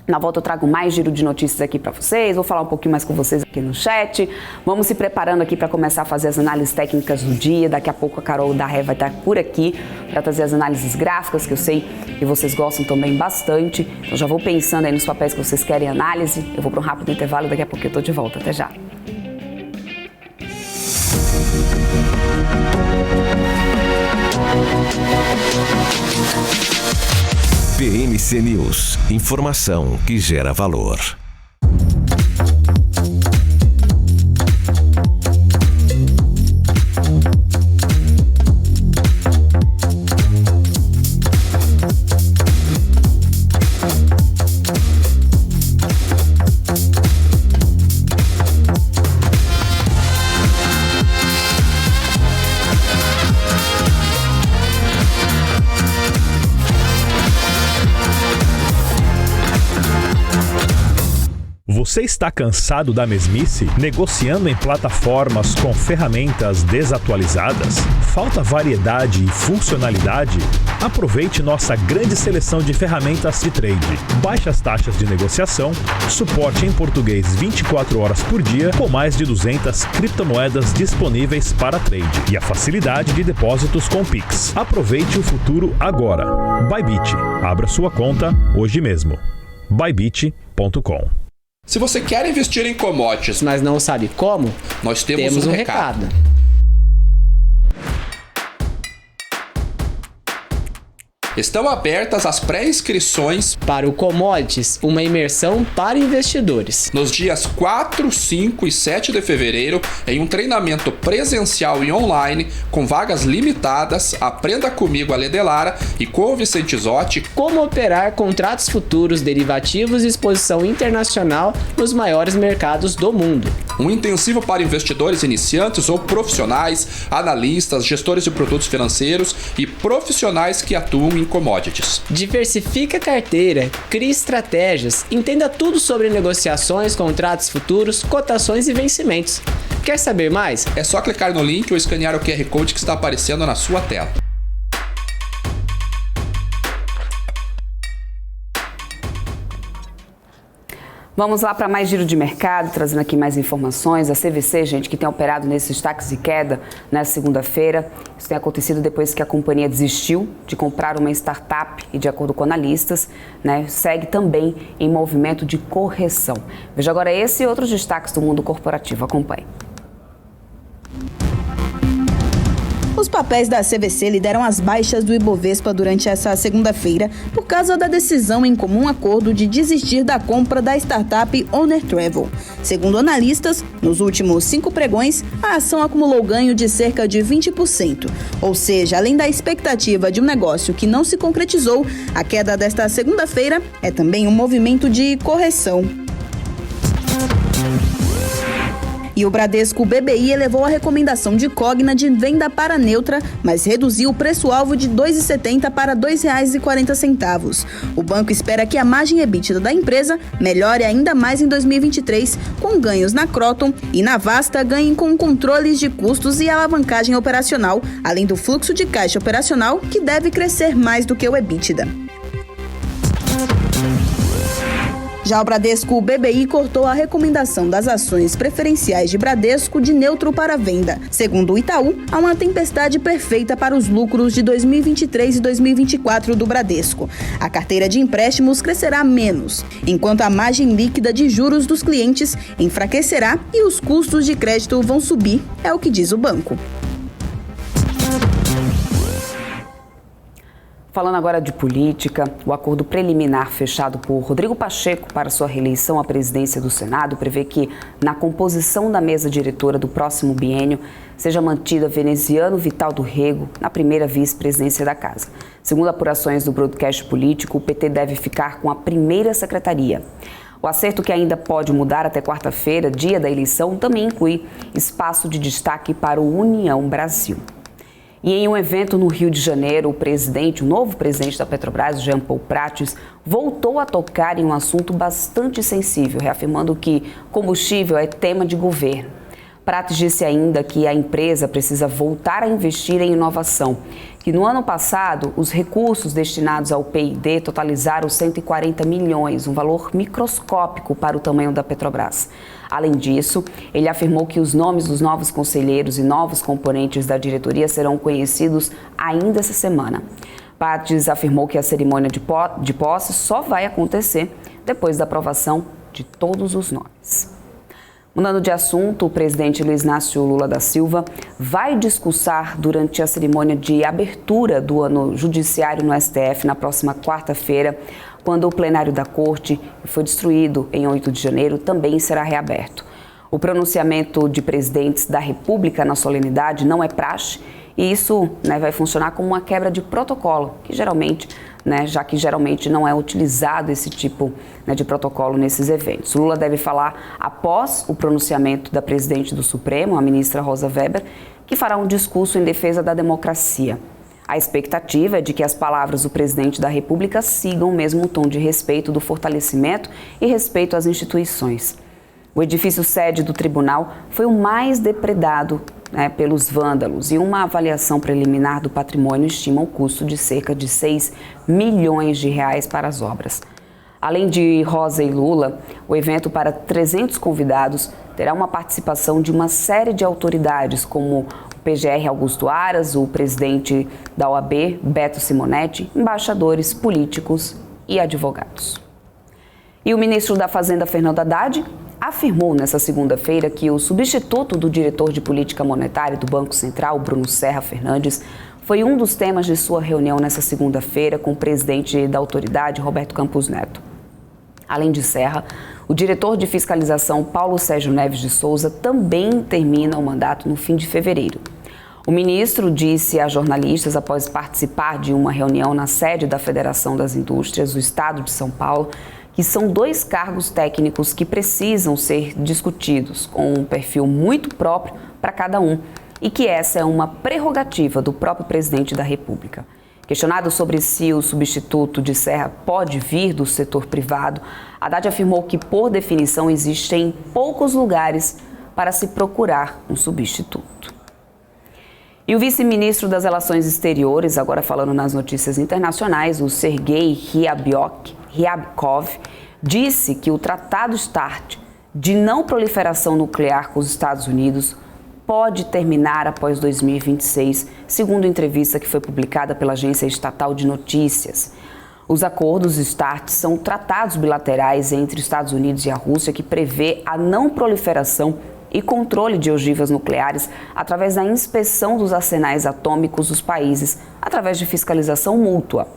Na volta eu trago mais giro de notícias aqui para vocês, vou falar um pouquinho mais com vocês aqui no chat. Vamos se preparando aqui para começar a fazer as análises técnicas do dia. Daqui a pouco a Carol da Ré vai estar por aqui para trazer as análises gráficas, que eu sei que vocês gostam também bastante. Então já vou pensando aí nos papéis que vocês querem análise. Eu vou para um rápido intervalo, daqui a pouco eu estou de volta. Até já. PMC News. Informação que gera valor. Você está cansado da mesmice? Negociando em plataformas com ferramentas desatualizadas? Falta variedade e funcionalidade? Aproveite nossa grande seleção de ferramentas de trade. Baixas taxas de negociação, suporte em português 24 horas por dia, com mais de 200 criptomoedas disponíveis para trade e a facilidade de depósitos com Pix. Aproveite o futuro agora. Bybit. Abra sua conta hoje mesmo. Bybit.com. Se você quer investir em commodities, mas não sabe como, nós temos um recado. Estão abertas as pré-inscrições para o Commodities, uma imersão para investidores. Nos dias 4, 5 e 7 de fevereiro, em um treinamento presencial e online, com vagas limitadas, aprenda comigo, Ale Delara, e com o Vicente Zotti, como operar contratos futuros, derivativos e exposição internacional nos maiores mercados do mundo. Um intensivo para investidores iniciantes ou profissionais, analistas, gestores de produtos financeiros e profissionais que atuam em commodities. Diversifique a carteira, crie estratégias, entenda tudo sobre negociações, contratos futuros, cotações e vencimentos. Quer saber mais? É só clicar no link ou escanear o QR Code que está aparecendo na sua tela. Vamos lá para mais giro de mercado, trazendo aqui mais informações. A CVC, gente, que tem operado nesses destaques de queda nessa segunda-feira. Isso tem acontecido depois que a companhia desistiu de comprar uma startup e, de acordo com analistas, segue também em movimento de correção. Veja agora esse e outros destaques do mundo corporativo. Acompanhe. Os papéis da CVC lideram as baixas do Ibovespa durante essa segunda-feira por causa da decisão em comum acordo de desistir da compra da startup Owner Travel. Segundo analistas, nos últimos 5 pregões, a ação acumulou ganho de cerca de 20%. Ou seja, além da expectativa de um negócio que não se concretizou, a queda desta segunda-feira é também um movimento de correção. E o Bradesco BBI elevou a recomendação de Cogna de venda para neutra, mas reduziu o preço-alvo de R$ 2,70 para R$ 2,40. O banco espera que a margem EBITDA da empresa melhore ainda mais em 2023, com ganhos na Croton e na Vasta ganhem com controles de custos e alavancagem operacional, além do fluxo de caixa operacional, que deve crescer mais do que o EBITDA. Já o Bradesco BBI cortou a recomendação das ações preferenciais de Bradesco de neutro para venda. Segundo o Itaú, há uma tempestade perfeita para os lucros de 2023 e 2024 do Bradesco. A carteira de empréstimos crescerá menos, enquanto a margem líquida de juros dos clientes enfraquecerá e os custos de crédito vão subir, é o que diz o banco. Falando agora de política, o acordo preliminar fechado por Rodrigo Pacheco para sua reeleição à presidência do Senado prevê que, na composição da mesa diretora do próximo biênio, seja mantida Veneziano Vital do Rego na primeira vice-presidência da Casa. Segundo apurações do broadcast político, o PT deve ficar com a primeira secretaria. O acerto, que ainda pode mudar até quarta-feira, dia da eleição, também inclui espaço de destaque para o União Brasil. E em um evento no Rio de Janeiro, o novo presidente da Petrobras, Jean Paul Prates, voltou a tocar em um assunto bastante sensível, reafirmando que combustível é tema de governo. Prates disse ainda que a empresa precisa voltar a investir em inovação, que no ano passado os recursos destinados ao P&D totalizaram 140 milhões, um valor microscópico para o tamanho da Petrobras. Além disso, ele afirmou que os nomes dos novos conselheiros e novos componentes da diretoria serão conhecidos ainda essa semana. Prates afirmou que a cerimônia de posse só vai acontecer depois da aprovação de todos os nomes. Mudando de assunto, o presidente Luiz Inácio Lula da Silva vai discursar durante a cerimônia de abertura do ano judiciário no STF na próxima quarta-feira, quando o plenário da Corte, que foi destruído em 8 de janeiro, também será reaberto. O pronunciamento de presidentes da República na solenidade não é praxe e isso vai funcionar como uma quebra de protocolo, que geralmente, já que geralmente não é utilizado esse tipo de protocolo nesses eventos. Lula deve falar após o pronunciamento da presidente do Supremo, a ministra Rosa Weber, que fará um discurso em defesa da democracia. A expectativa é de que as palavras do presidente da República sigam o mesmo tom de respeito do fortalecimento e respeito às instituições. O edifício sede do tribunal foi o mais depredado pelos vândalos e uma avaliação preliminar do patrimônio estima o custo de cerca de 6 milhões de reais para as obras. Além de Rosa e Lula, o evento para 300 convidados terá uma participação de uma série de autoridades, como o PGR Augusto Aras, o presidente da OAB, Beto Simonetti, embaixadores, políticos e advogados. E o ministro da Fazenda, Fernando Haddad, afirmou nesta segunda-feira que o substituto do diretor de política monetária do Banco Central, Bruno Serra Fernandes, foi um dos temas de sua reunião nesta segunda-feira com o presidente da autoridade, Roberto Campos Neto. Além de Serra, o diretor de fiscalização, Paulo Sérgio Neves de Souza, também termina o mandato no fim de fevereiro. O ministro disse a jornalistas, após participar de uma reunião na sede da Federação das Indústrias do Estado de São Paulo, que são 2 cargos técnicos que precisam ser discutidos, com um perfil muito próprio para cada um, e que essa é uma prerrogativa do próprio presidente da República. Questionado sobre se o substituto de Serra pode vir do setor privado, Haddad afirmou que, por definição, existem poucos lugares para se procurar um substituto. E o vice-ministro das Relações Exteriores, agora falando nas notícias internacionais, o Sergei Ryabkov, disse que o Tratado START de não proliferação nuclear com os Estados Unidos pode terminar após 2026, segundo entrevista que foi publicada pela agência estatal de notícias. Os acordos START são tratados bilaterais entre os Estados Unidos e a Rússia que prevê a não proliferação e controle de ogivas nucleares através da inspeção dos arsenais atômicos dos países, através de fiscalização mútua.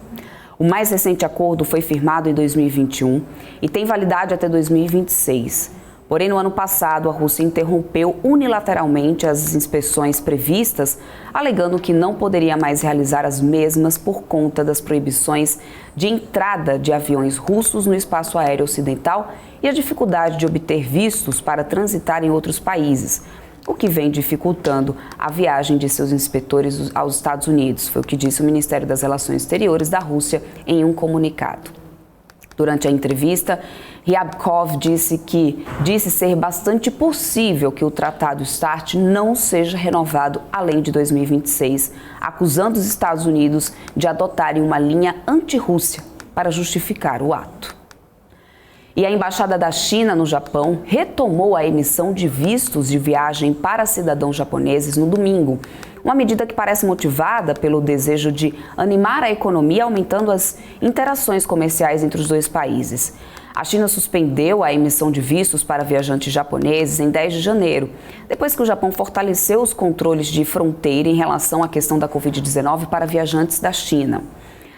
O mais recente acordo foi firmado em 2021 e tem validade até 2026. Porém, no ano passado, a Rússia interrompeu unilateralmente as inspeções previstas, alegando que não poderia mais realizar as mesmas por conta das proibições de entrada de aviões russos no espaço aéreo ocidental e a dificuldade de obter vistos para transitar em outros países, o que vem dificultando a viagem de seus inspetores aos Estados Unidos, foi o que disse o Ministério das Relações Exteriores da Rússia em um comunicado. Durante a entrevista, Ryabkov disse ser bastante possível que o Tratado START não seja renovado além de 2026, acusando os Estados Unidos de adotarem uma linha anti-Rússia para justificar o ato. E a Embaixada da China no Japão retomou a emissão de vistos de viagem para cidadãos japoneses no domingo. Uma medida que parece motivada pelo desejo de animar a economia, aumentando as interações comerciais entre os 2 países. A China suspendeu a emissão de vistos para viajantes japoneses em 10 de janeiro, depois que o Japão fortaleceu os controles de fronteira em relação à questão da Covid-19 para viajantes da China.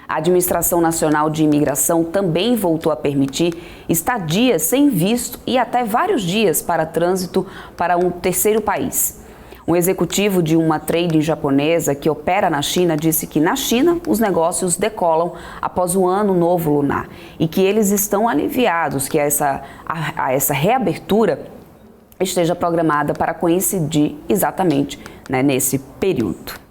A Administração Nacional de Imigração também voltou a permitir estadias sem visto e até vários dias para trânsito para um terceiro país. Um executivo de uma trading japonesa que opera na China disse que na China os negócios decolam após o ano novo lunar e que eles estão aliviados que essa reabertura esteja programada para coincidir exatamente, nesse período.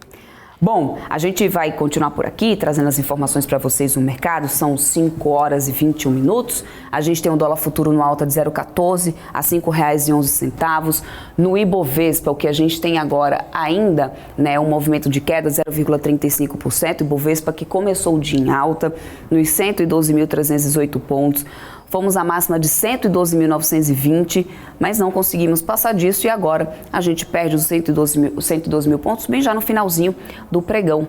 Bom, a gente vai continuar por aqui, trazendo as informações para vocês no mercado. São 5 horas e 21 minutos. A gente tem o dólar futuro no alta de 0,14 a R$ 5,11. No Ibovespa, o que a gente tem agora ainda, um movimento de queda 0,35%. Ibovespa que começou o dia em alta, nos 112.308 pontos. Fomos à máxima de 112.920, mas não conseguimos passar disso e agora a gente perde os 112 mil pontos bem já no finalzinho do pregão.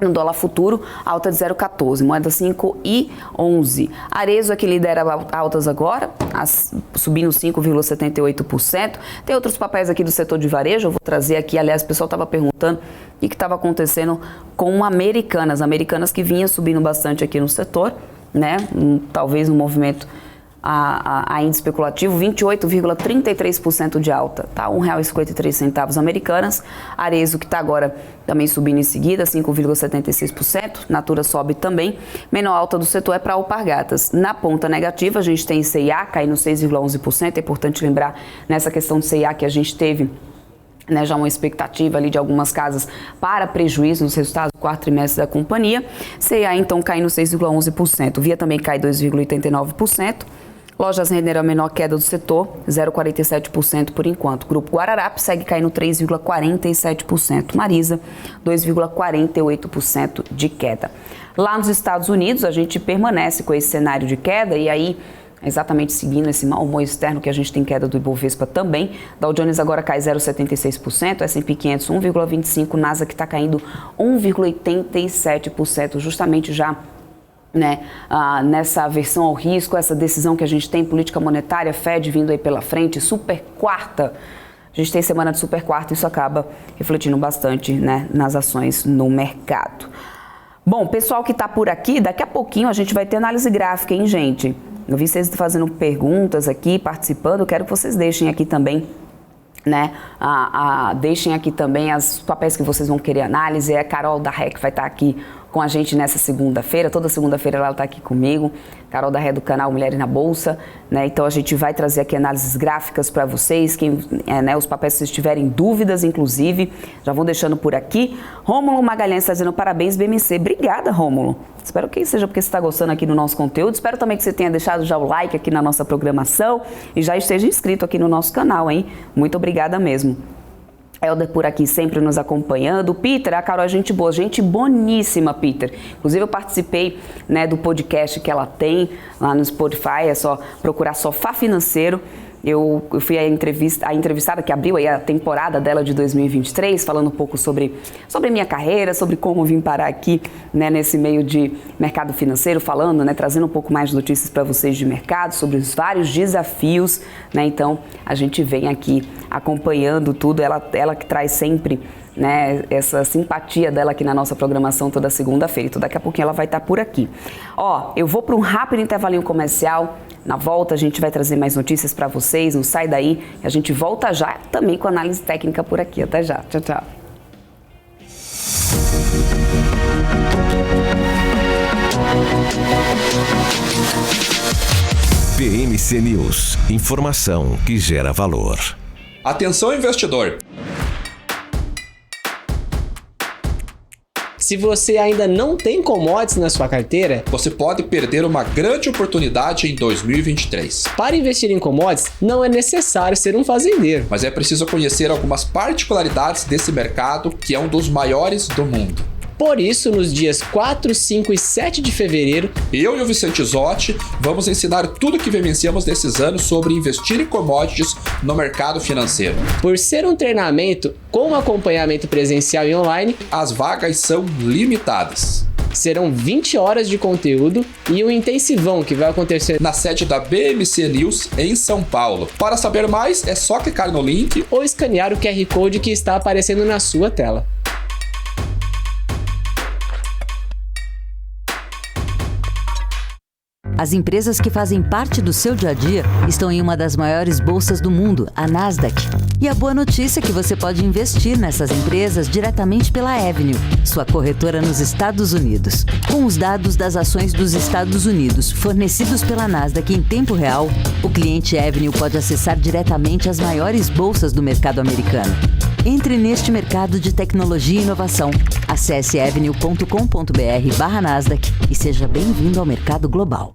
No dólar futuro, alta de 0,14, moeda 5,11. Arezzo é que lidera altas agora, subindo 5,78%. Tem outros papéis aqui do setor de varejo, eu vou trazer aqui, aliás, o pessoal estava perguntando o que estava acontecendo com Americanas que vinha subindo bastante aqui no setor. Talvez um movimento ainda especulativo, 28,33% de alta, tá? R$ 1,53 Americanas. Arezzo que está agora também subindo em seguida, 5,76%. Natura sobe também. Menor alta do setor é para Alpargatas. Na ponta negativa, a gente tem C&A caindo 6,11%. É importante lembrar nessa questão de C&A que a gente teve já uma expectativa ali de algumas casas para prejuízo nos resultados do 4º trimestre da companhia. C&A então caindo 6,11%. Via também cai 2,89%. Lojas Renner a menor queda do setor, 0,47% por enquanto. Grupo Guararapes segue caindo 3,47%. Marisa, 2,48% de queda. Lá nos Estados Unidos, a gente permanece com esse cenário de queda e aí exatamente seguindo esse mau humor externo que a gente tem queda do Ibovespa também. Dow Jones agora cai 0,76%, S&P 500 1,25%, Nasdaq está caindo 1,87%, justamente já nessa aversão ao risco, essa decisão que a gente tem, política monetária, Fed vindo aí pela frente, super quarta, A gente tem semana de super quarto, isso acaba refletindo bastante, né, nas ações no mercado. Bom, pessoal que está por aqui, daqui a pouquinho a gente vai ter análise gráfica, hein, gente? Eu vi vocês fazendo perguntas aqui, participando, quero que vocês deixem aqui também, né, deixem aqui também os papéis que vocês vão querer análise. A Carol da REC vai estar aqui com a gente nessa segunda-feira, toda segunda-feira ela está aqui comigo, Carol da REC do canal Mulheres na Bolsa, né? Então a gente vai trazer aqui análises gráficas para vocês, né, os papéis se vocês tiverem dúvidas, inclusive, já vão deixando por aqui. Rômulo Magalhães está dizendo parabéns BMC, obrigada Rômulo, espero que seja porque você está gostando aqui no nosso conteúdo, espero também que você tenha deixado já o like aqui na nossa programação e já esteja inscrito aqui no nosso canal, hein? Muito obrigada mesmo. Helder por aqui sempre nos acompanhando. Peter, a Carol é gente boa, gente boníssima, Peter. Inclusive eu participei, né, do podcast que ela tem lá no Spotify, é só procurar Sofá Financeiro. Eu fui a entrevistada que abriu aí a temporada dela de 2023, falando um pouco sobre minha carreira, sobre como vim parar aqui, né, nesse meio de mercado financeiro, falando, né, trazendo um pouco mais de notícias para vocês de mercado, sobre os vários desafios, né, então a gente vem aqui acompanhando tudo, ela que traz sempre, né, essa simpatia dela aqui na nossa programação toda segunda-feira, então daqui a pouquinho ela vai estar por aqui. Ó, eu vou para um rápido intervalinho comercial. Na volta a gente vai trazer mais notícias para vocês, não sai daí, a gente volta já também com análise técnica por aqui. Até já, tchau, tchau. BMC News, informação que gera valor. Atenção, investidor! Se você ainda não tem commodities na sua carteira, Você pode perder uma grande oportunidade em 2023. para investir em commodities não é necessário ser um fazendeiro. Mas é preciso conhecer algumas particularidades desse mercado, que é um dos maiores do mundo. Por isso, nos dias 4, 5 e 7 de fevereiro, Eu e o Vicente Zotti vamos ensinar tudo que vivenciamos nesses anos sobre investir em commodities no mercado financeiro. por ser um treinamento com acompanhamento presencial e online, As vagas são limitadas. serão 20 horas de conteúdo e um intensivão que vai acontecer Na sede da BMC News em São Paulo. Para saber mais, é só clicar no link. ou escanear o QR Code que está aparecendo na sua tela. As empresas que fazem parte do seu dia a dia estão em uma das maiores bolsas do mundo, a Nasdaq. E a boa notícia é que você pode investir nessas empresas diretamente pela Avenue, sua corretora nos Estados Unidos. Com os dados das ações dos Estados Unidos fornecidos pela Nasdaq em tempo real, o cliente Avenue pode acessar diretamente as maiores bolsas do mercado americano. Entre neste mercado de tecnologia e inovação. Acesse avenue.com.br/Nasdaq e seja bem-vindo ao mercado global.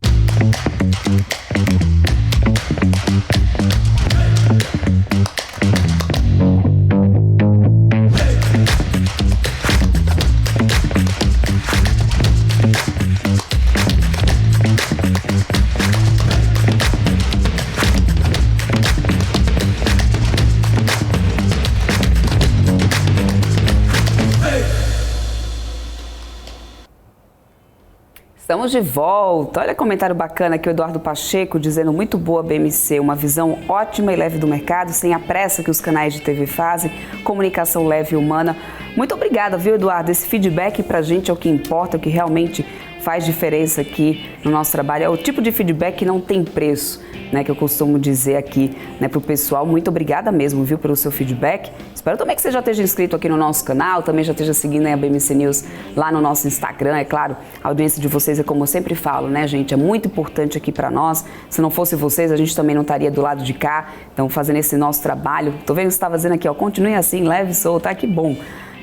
Estamos de volta. Olha que comentário bacana aqui, o Eduardo Pacheco dizendo muito boa BMC, uma visão ótima e leve do mercado, sem a pressa que os canais de TV fazem, comunicação leve e humana. Muito obrigada, viu, Eduardo? Esse feedback pra gente é o que importa, é o que realmente faz diferença aqui no nosso trabalho. É o tipo de feedback que não tem preço, né, que eu costumo dizer aqui, né, pro pessoal. Muito obrigada mesmo, viu, pelo seu feedback. Espero também que você já esteja inscrito aqui no nosso canal, também já esteja seguindo, né, a BMC News lá no nosso Instagram. É claro, a audiência de vocês é como eu sempre falo, né, gente, é muito importante aqui para nós. Se não fosse vocês, a gente também não estaria do lado de cá, então fazendo esse nosso trabalho. Tô vendo que você está fazendo aqui, ó, continue assim, leve e solto, tá, que bom.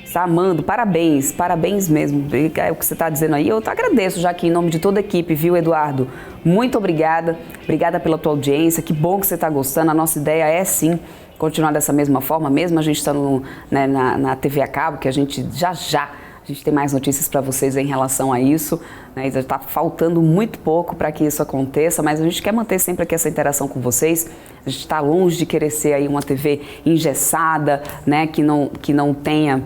Está amando, parabéns, parabéns mesmo. É o que você está dizendo aí. Eu te agradeço já aqui em nome de toda a equipe, viu, Eduardo? Muito obrigada. Obrigada pela tua audiência. Que bom que você está gostando. A nossa ideia é sim continuar dessa mesma forma, mesmo a gente estando, né, na TV a cabo, que a gente já a gente tem mais notícias para vocês em relação a isso, né? Está faltando muito pouco para que isso aconteça, mas a gente quer manter sempre aqui essa interação com vocês. A gente está longe de querer ser aí uma TV engessada, né? Que não tenha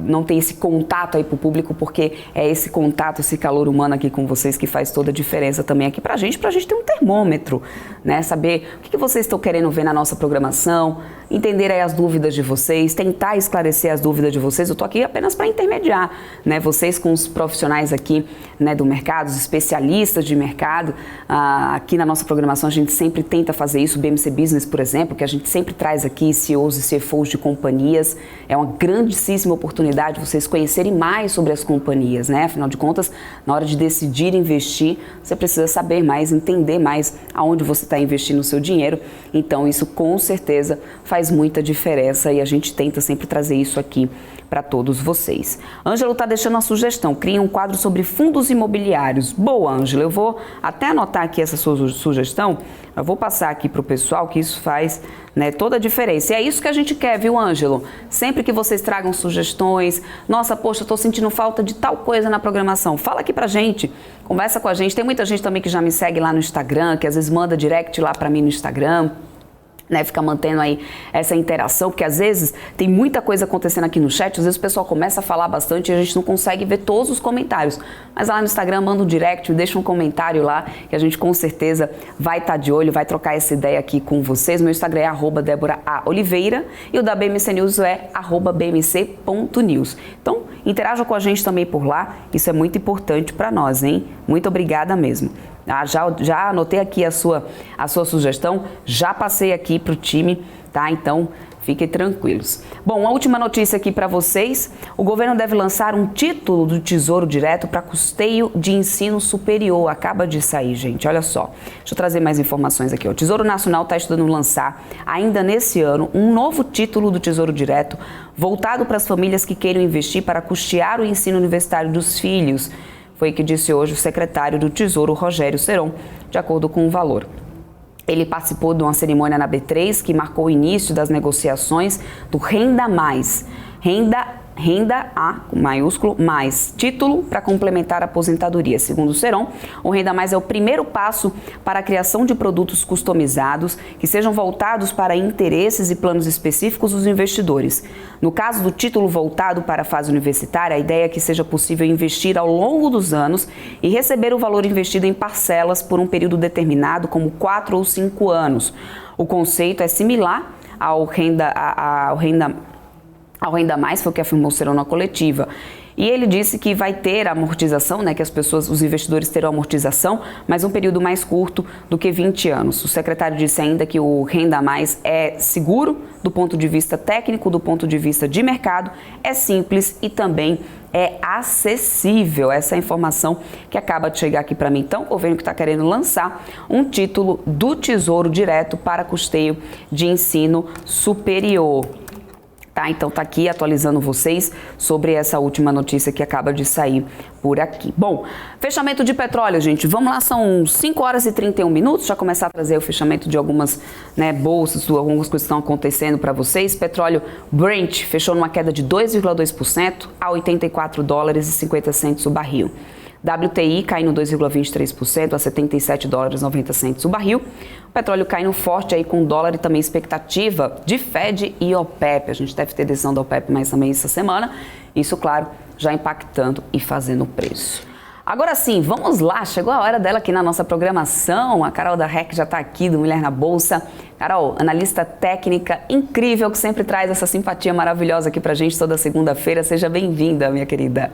não tem esse contato aí pro público, porque é esse contato, esse calor humano aqui com vocês que faz toda a diferença também aqui pra gente ter um termômetro, né? Saber o que vocês estão querendo ver na nossa programação, entender aí as dúvidas de vocês, tentar esclarecer as dúvidas de vocês. Eu estou aqui apenas para intermediar, né? Vocês com os profissionais aqui, né, do mercado, os especialistas de mercado. Aqui na nossa programação a gente sempre tenta fazer isso, o BMC Business, por exemplo, que a gente sempre traz aqui CEOs e CFOs de companhias. É uma grandíssima oportunidade vocês conhecerem mais sobre as companhias, né? Afinal de contas, na hora de decidir investir, você precisa saber mais, entender mais aonde você está investindo o seu dinheiro. Então, isso com certeza faz muita diferença e a gente tenta sempre trazer isso aqui para todos vocês. Ângelo está deixando uma sugestão, crie um quadro sobre fundos imobiliários. Boa, Ângelo, eu vou até anotar aqui essa sua sugestão, eu vou passar aqui para o pessoal que isso faz, né, toda a diferença. E é isso que a gente quer, viu, Ângelo? Sempre que vocês tragam sugestões, nossa, poxa, eu estou sentindo falta de tal coisa na programação, fala aqui pra gente, conversa com a gente. Tem muita gente também que já me segue lá no Instagram, que às vezes manda direct lá para mim no Instagram, né, fica mantendo aí essa interação, porque às vezes tem muita coisa acontecendo aqui no chat, às vezes o pessoal começa a falar bastante e a gente não consegue ver todos os comentários. Mas lá no Instagram manda um direct, deixa um comentário lá, que a gente com certeza vai estar de olho, vai trocar essa ideia aqui com vocês. Meu Instagram é @DéboraAOliveira e o da BMC News é @bmc.news. Então, interaja com a gente também por lá, isso é muito importante para nós, hein? Muito obrigada mesmo. Já anotei aqui a sua sugestão, já passei aqui para o time, tá? Então, fiquem tranquilos. Bom, a última notícia aqui para vocês. O governo deve lançar um título do Tesouro Direto para custeio de ensino superior. Acaba de sair, gente, olha só. Deixa eu trazer mais informações aqui. O Tesouro Nacional está estudando lançar, ainda nesse ano, um novo título do Tesouro Direto voltado para as famílias que queiram investir para custear o ensino universitário dos filhos. Foi o que disse hoje o secretário do Tesouro, Rogério Seron, de acordo com o valor. Ele participou de uma cerimônia na B3 que marcou o início das negociações do Renda Mais. Renda A, com maiúsculo, mais título para complementar a aposentadoria. Segundo o Seron, o Renda Mais é o primeiro passo para a criação de produtos customizados que sejam voltados para interesses e planos específicos dos investidores. No caso do título voltado para a fase universitária, a ideia é que seja possível investir ao longo dos anos e receber o valor investido em parcelas por um período determinado, como 4 ou 5 anos. O conceito é similar ao Renda Mais, foi o que afirmou o Seron na coletiva. E ele disse que vai ter amortização, né, que os investidores terão amortização, mas um período mais curto do que 20 anos. O secretário disse ainda que o Renda Mais é seguro do ponto de vista técnico, do ponto de vista de mercado, é simples e também é acessível. Essa é a informação que acaba de chegar aqui para mim. Então, o governo que está querendo lançar um título do Tesouro Direto para custeio de ensino superior. Tá, então tá aqui atualizando vocês sobre essa última notícia que acaba de sair por aqui. Bom, fechamento de petróleo, gente. Vamos lá, são 5 horas e 31 minutos. Já começar a trazer o fechamento de algumas, né, bolsas, algumas coisas que estão acontecendo para vocês. Petróleo Brent fechou numa queda de 2,2% a $84,50 o barril. WTI caindo 2,23% a $77,90 o barril. O petróleo caindo forte aí com dólar e também expectativa de Fed e OPEP. A gente deve ter decisão da OPEP mais também essa semana. Isso, claro, já impactando e fazendo o preço. Agora sim, vamos lá. Chegou a hora dela aqui na nossa programação. A Carol da REC já está aqui, do Mulher na Bolsa. Carol, analista técnica incrível que sempre traz essa simpatia maravilhosa aqui pra gente toda segunda-feira. Seja bem-vinda, minha querida.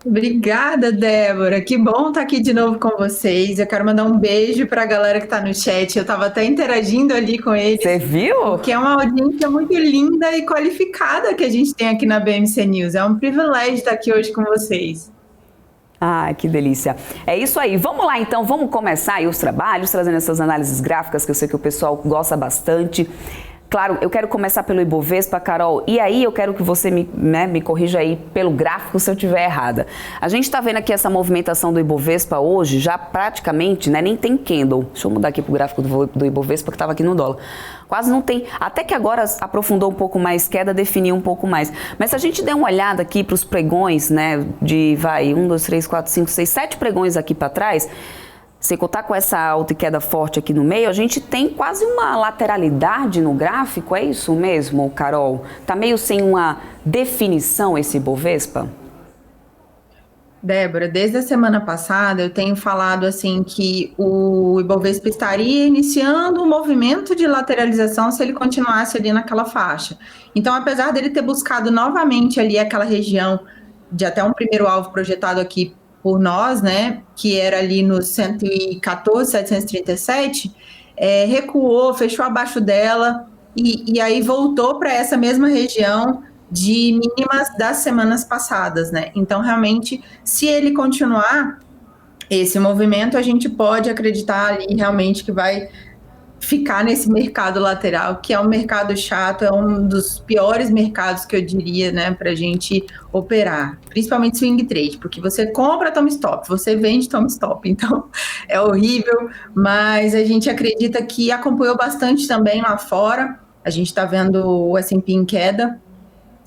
Obrigada, Débora. Que bom estar aqui de novo com vocês. Eu quero mandar um beijo para a galera que está no chat. Eu estava até interagindo ali com eles. Você viu? Porque é uma audiência muito linda e qualificada que a gente tem aqui na BMC News. É um privilégio estar aqui hoje com vocês. Ah, que delícia. É isso aí. Vamos lá, então. Vamos começar aí os trabalhos, trazendo essas análises gráficas que eu sei que o pessoal gosta bastante. Claro, eu quero começar pelo Ibovespa, Carol, e aí eu quero que você me corrija aí pelo gráfico se eu estiver errada. A gente está vendo aqui essa movimentação do Ibovespa hoje, já praticamente, né, nem tem candle. Deixa eu mudar aqui para o gráfico do Ibovespa que estava aqui no dólar. Quase não tem, até que agora aprofundou um pouco mais, queda definiu um pouco mais. Mas se a gente der uma olhada aqui para os pregões, né, de 1, 2, 3, 4, 5, 6, 7 pregões aqui para trás, se contar com essa alta e queda forte aqui no meio, a gente tem quase uma lateralidade no gráfico, é isso mesmo, Carol? Tá meio sem uma definição esse Ibovespa? Débora, desde a semana passada eu tenho falado assim que o Ibovespa estaria iniciando um movimento de lateralização se ele continuasse ali naquela faixa. Então, apesar dele ter buscado novamente ali aquela região de até um primeiro alvo projetado aqui por nós, né, que era ali no 114.737, recuou, fechou abaixo dela e aí voltou para essa mesma região de mínimas das semanas passadas, né? Então, realmente, se ele continuar esse movimento, a gente pode acreditar ali realmente que vai ficar nesse mercado lateral, que é um mercado chato, é um dos piores mercados que eu diria, né, para a gente operar, principalmente swing trade, porque você compra, toma stop, você vende, toma stop, então é horrível, mas a gente acredita que acompanhou bastante também lá fora, a gente está vendo o S&P em queda,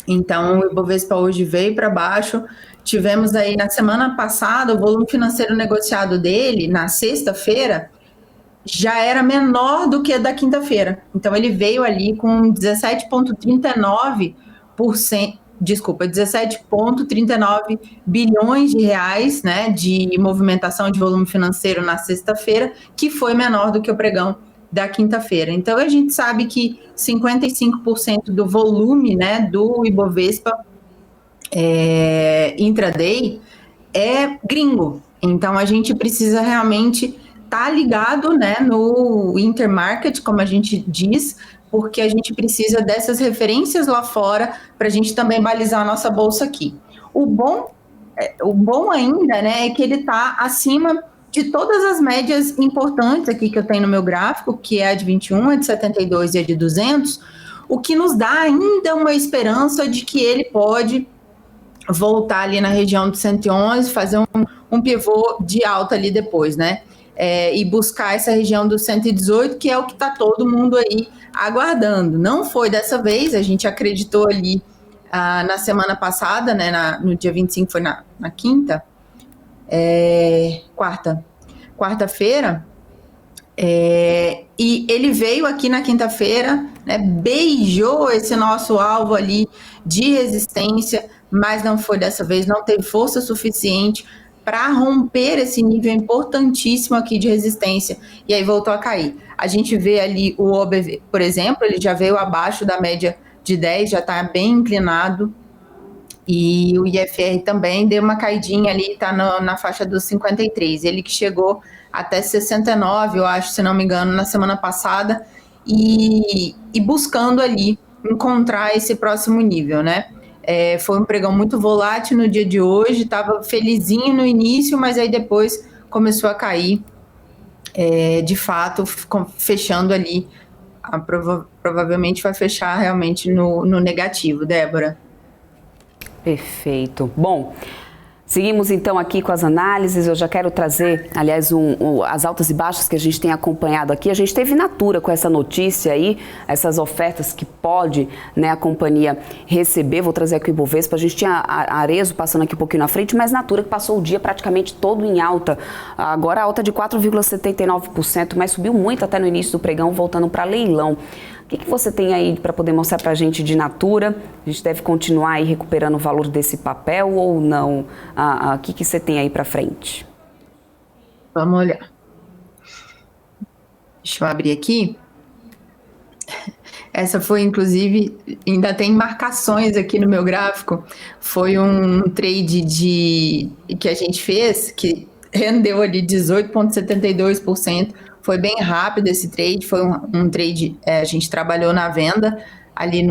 então o Ibovespa hoje veio para baixo, tivemos aí na semana passada o volume financeiro negociado dele, na sexta-feira, já era menor do que da quinta-feira. Então ele veio ali com 17,39 bilhões de reais, né, de movimentação de volume financeiro na sexta-feira, que foi menor do que o pregão da quinta-feira. Então a gente sabe que 55% do volume, né, do Ibovespa intraday é gringo. Então a gente precisa realmente estar ligado, né, no intermarket, como a gente diz, porque a gente precisa dessas referências lá fora para a gente também balizar a nossa bolsa aqui. O bom ainda, né, é que ele está acima de todas as médias importantes aqui que eu tenho no meu gráfico, que é a de 21, a de 72 e a de 200, o que nos dá ainda uma esperança de que ele pode voltar ali na região de 111, fazer um pivô de alta ali depois, né? E buscar essa região do 118, que é o que está todo mundo aí aguardando. Não foi dessa vez, a gente acreditou ali na semana passada, né, no dia 25, foi na quinta, quarta-feira, e ele veio aqui na quinta-feira, né, beijou esse nosso alvo ali de resistência, mas não foi dessa vez, não teve força suficiente para romper esse nível importantíssimo aqui de resistência, e aí voltou a cair. A gente vê ali o OBV, por exemplo, ele já veio abaixo da média de 10, já está bem inclinado, e o IFR também deu uma caidinha ali, está na faixa dos 53, ele que chegou até 69, eu acho, se não me engano, na semana passada, e buscando ali encontrar esse próximo nível, né? Foi um pregão muito volátil no dia de hoje, estava felizinho no início, mas aí depois começou a cair, de fato, fechando ali, provavelmente vai fechar realmente no negativo, Débora. Perfeito. Bom, seguimos então aqui com as análises. Eu já quero trazer, aliás, as altas e baixas que a gente tem acompanhado aqui. A gente teve Natura com essa notícia aí, essas ofertas que pode, né, a companhia receber. Vou trazer aqui o Ibovespa. A gente tinha a Arezzo passando aqui um pouquinho na frente, mas Natura que passou o dia praticamente todo em alta. Agora alta de 4,79%, mas subiu muito até no início do pregão, voltando para leilão. O que você tem aí para poder mostrar para a gente de Natura? A gente deve continuar aí recuperando o valor desse papel ou não? O que você tem aí para frente? Vamos olhar. Deixa eu abrir aqui. Essa foi, inclusive, ainda tem marcações aqui no meu gráfico. Foi um trade que a gente fez, que rendeu ali 18,72%. Foi bem rápido esse trade, foi um trade, a gente trabalhou na venda ali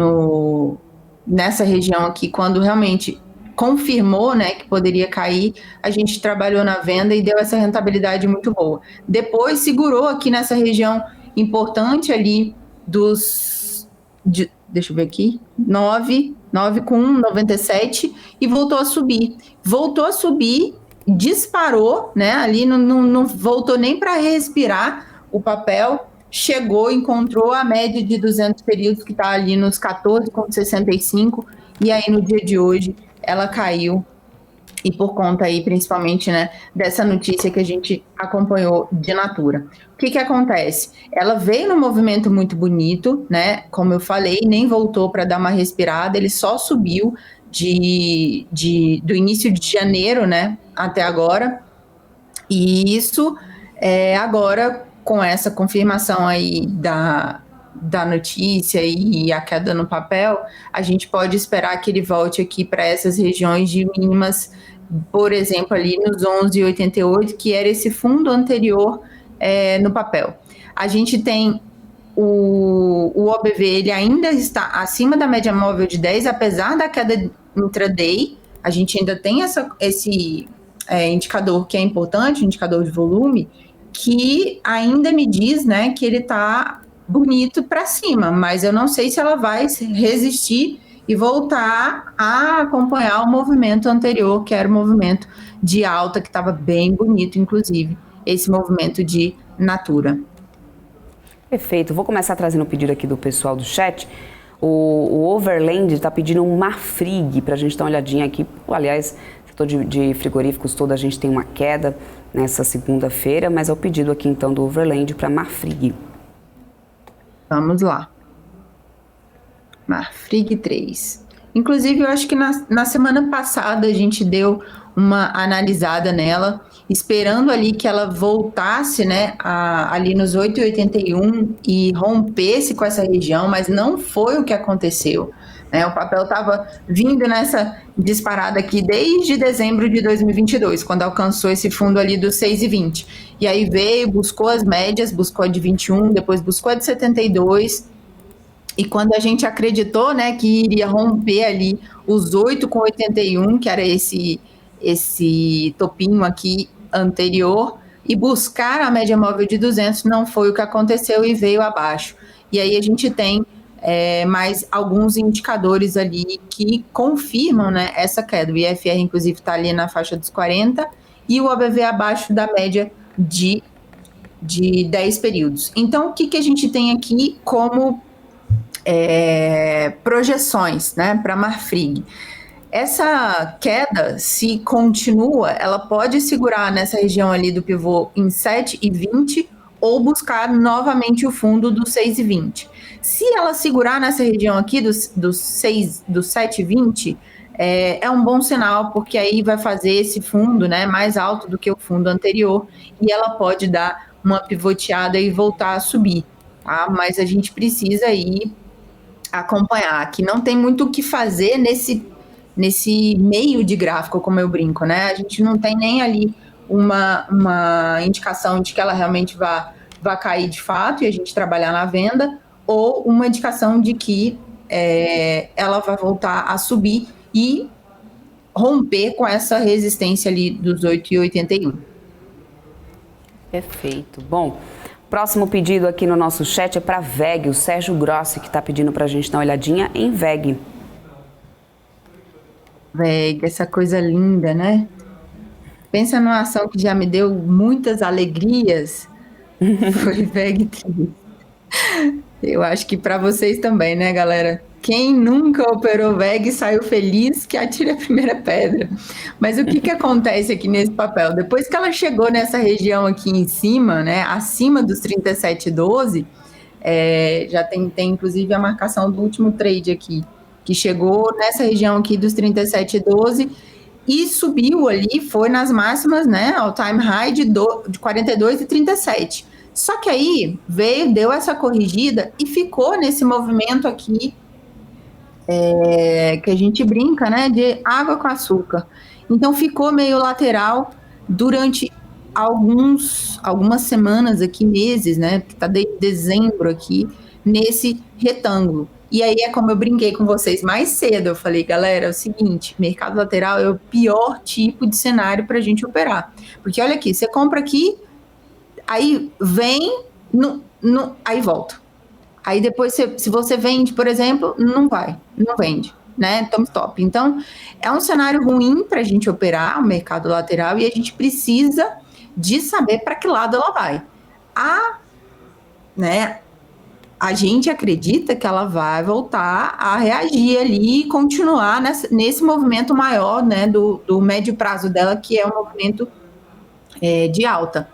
nessa região aqui, quando realmente confirmou, né, que poderia cair, a gente trabalhou na venda e deu essa rentabilidade muito boa. Depois segurou aqui nessa região importante ali deixa eu ver aqui, 9,97 e voltou a subir. Disparou, né? Ali não voltou nem para respirar o papel, chegou, encontrou a média de 200 períodos que está ali nos 14,65 e aí no dia de hoje ela caiu e por conta aí principalmente, né, dessa notícia que a gente acompanhou de Natura. O que acontece? Ela veio num movimento muito bonito, né? Como eu falei, nem voltou para dar uma respirada, ele só subiu, do início de janeiro, né, até agora. E isso, agora, com essa confirmação aí da notícia e a queda no papel, a gente pode esperar que ele volte aqui para essas regiões de mínimas, por exemplo, ali nos 11,88, que era esse fundo anterior no papel. A gente tem o OBV, ele ainda está acima da média móvel de 10, apesar da queda intraday. A gente ainda tem esse indicador que é importante, indicador de volume, que ainda me diz, né, que ele está bonito para cima, mas eu não sei se ela vai resistir e voltar a acompanhar o movimento anterior, que era o movimento de alta, que estava bem bonito, inclusive, esse movimento de Natura. Perfeito. Vou começar trazendo o pedido aqui do pessoal do chat. O Overland está pedindo um Marfrig para a gente dar uma olhadinha aqui. Aliás, setor de frigoríficos todo, a gente tem uma queda nessa segunda-feira, mas é o pedido aqui então do Overland para Marfrig. Vamos lá. Marfrig 3. Inclusive, eu acho que na semana passada a gente deu uma analisada nela, esperando ali que ela voltasse, né, ali nos 8,81 e rompesse com essa região, mas não foi o que aconteceu. Né? O papel estava vindo nessa disparada aqui desde dezembro de 2022, quando alcançou esse fundo ali dos 6,20. E aí veio, buscou as médias, buscou a de 21, depois buscou a de 72. E quando a gente acreditou, né, que iria romper ali os 8,81, que era esse topinho aqui anterior, e buscar a média móvel de 200, não foi o que aconteceu e veio abaixo. E aí a gente tem mais alguns indicadores ali que confirmam, né, essa queda. O IFR, inclusive, está ali na faixa dos 40 e o OBV abaixo da média de 10 períodos. Então, o que a gente tem aqui como projeções, né, para Marfrig? Essa queda, se continua, ela pode segurar nessa região ali do pivô em 7,20 ou buscar novamente o fundo do 6,20. Se ela segurar nessa região aqui do 7,20, é um bom sinal, porque aí vai fazer esse fundo, né, mais alto do que o fundo anterior, e ela pode dar uma pivoteada e voltar a subir, tá? Mas a gente precisa aí acompanhar. Aqui não tem muito o que fazer nesse meio de gráfico, como eu brinco, né? A gente não tem nem ali uma indicação de que ela realmente vai cair de fato e a gente trabalhar na venda, ou uma indicação de que ela vai voltar a subir e romper com essa resistência ali dos 8,81. Perfeito. Bom, próximo pedido aqui no nosso chat é para VEG, o Sérgio Grossi, que está pedindo para a gente dar uma olhadinha em VEG. VEG, essa coisa linda, né? Pensa numa ação que já me deu muitas alegrias, foi VEG 3. Eu acho que para vocês também, né, galera? Quem nunca operou VEG saiu feliz, que atire a primeira pedra. Mas o que acontece aqui nesse papel? Depois que ela chegou nessa região aqui em cima, né, acima dos 37,12, já tem inclusive a marcação do último trade aqui, que chegou nessa região aqui dos 37,12 e subiu ali, foi nas máximas, né, all time high de 42,37. Só que aí deu essa corrigida e ficou nesse movimento aqui, que a gente brinca, né, de água com açúcar. Então ficou meio lateral durante algumas semanas aqui, meses, né, que tá desde dezembro aqui, nesse retângulo. E aí é como eu brinquei com vocês mais cedo, eu falei, galera, é o seguinte, mercado lateral é o pior tipo de cenário para a gente operar. Porque olha aqui, você compra aqui, aí vem, aí volta. Aí depois, se você vende, por exemplo, não vende, né? Toma stop. Então, é um cenário ruim para a gente operar o mercado lateral e a gente precisa de saber para que lado ela vai. A gente acredita que ela vai voltar a reagir ali e continuar nesse movimento maior, né, do médio prazo dela, que é um movimento de alta.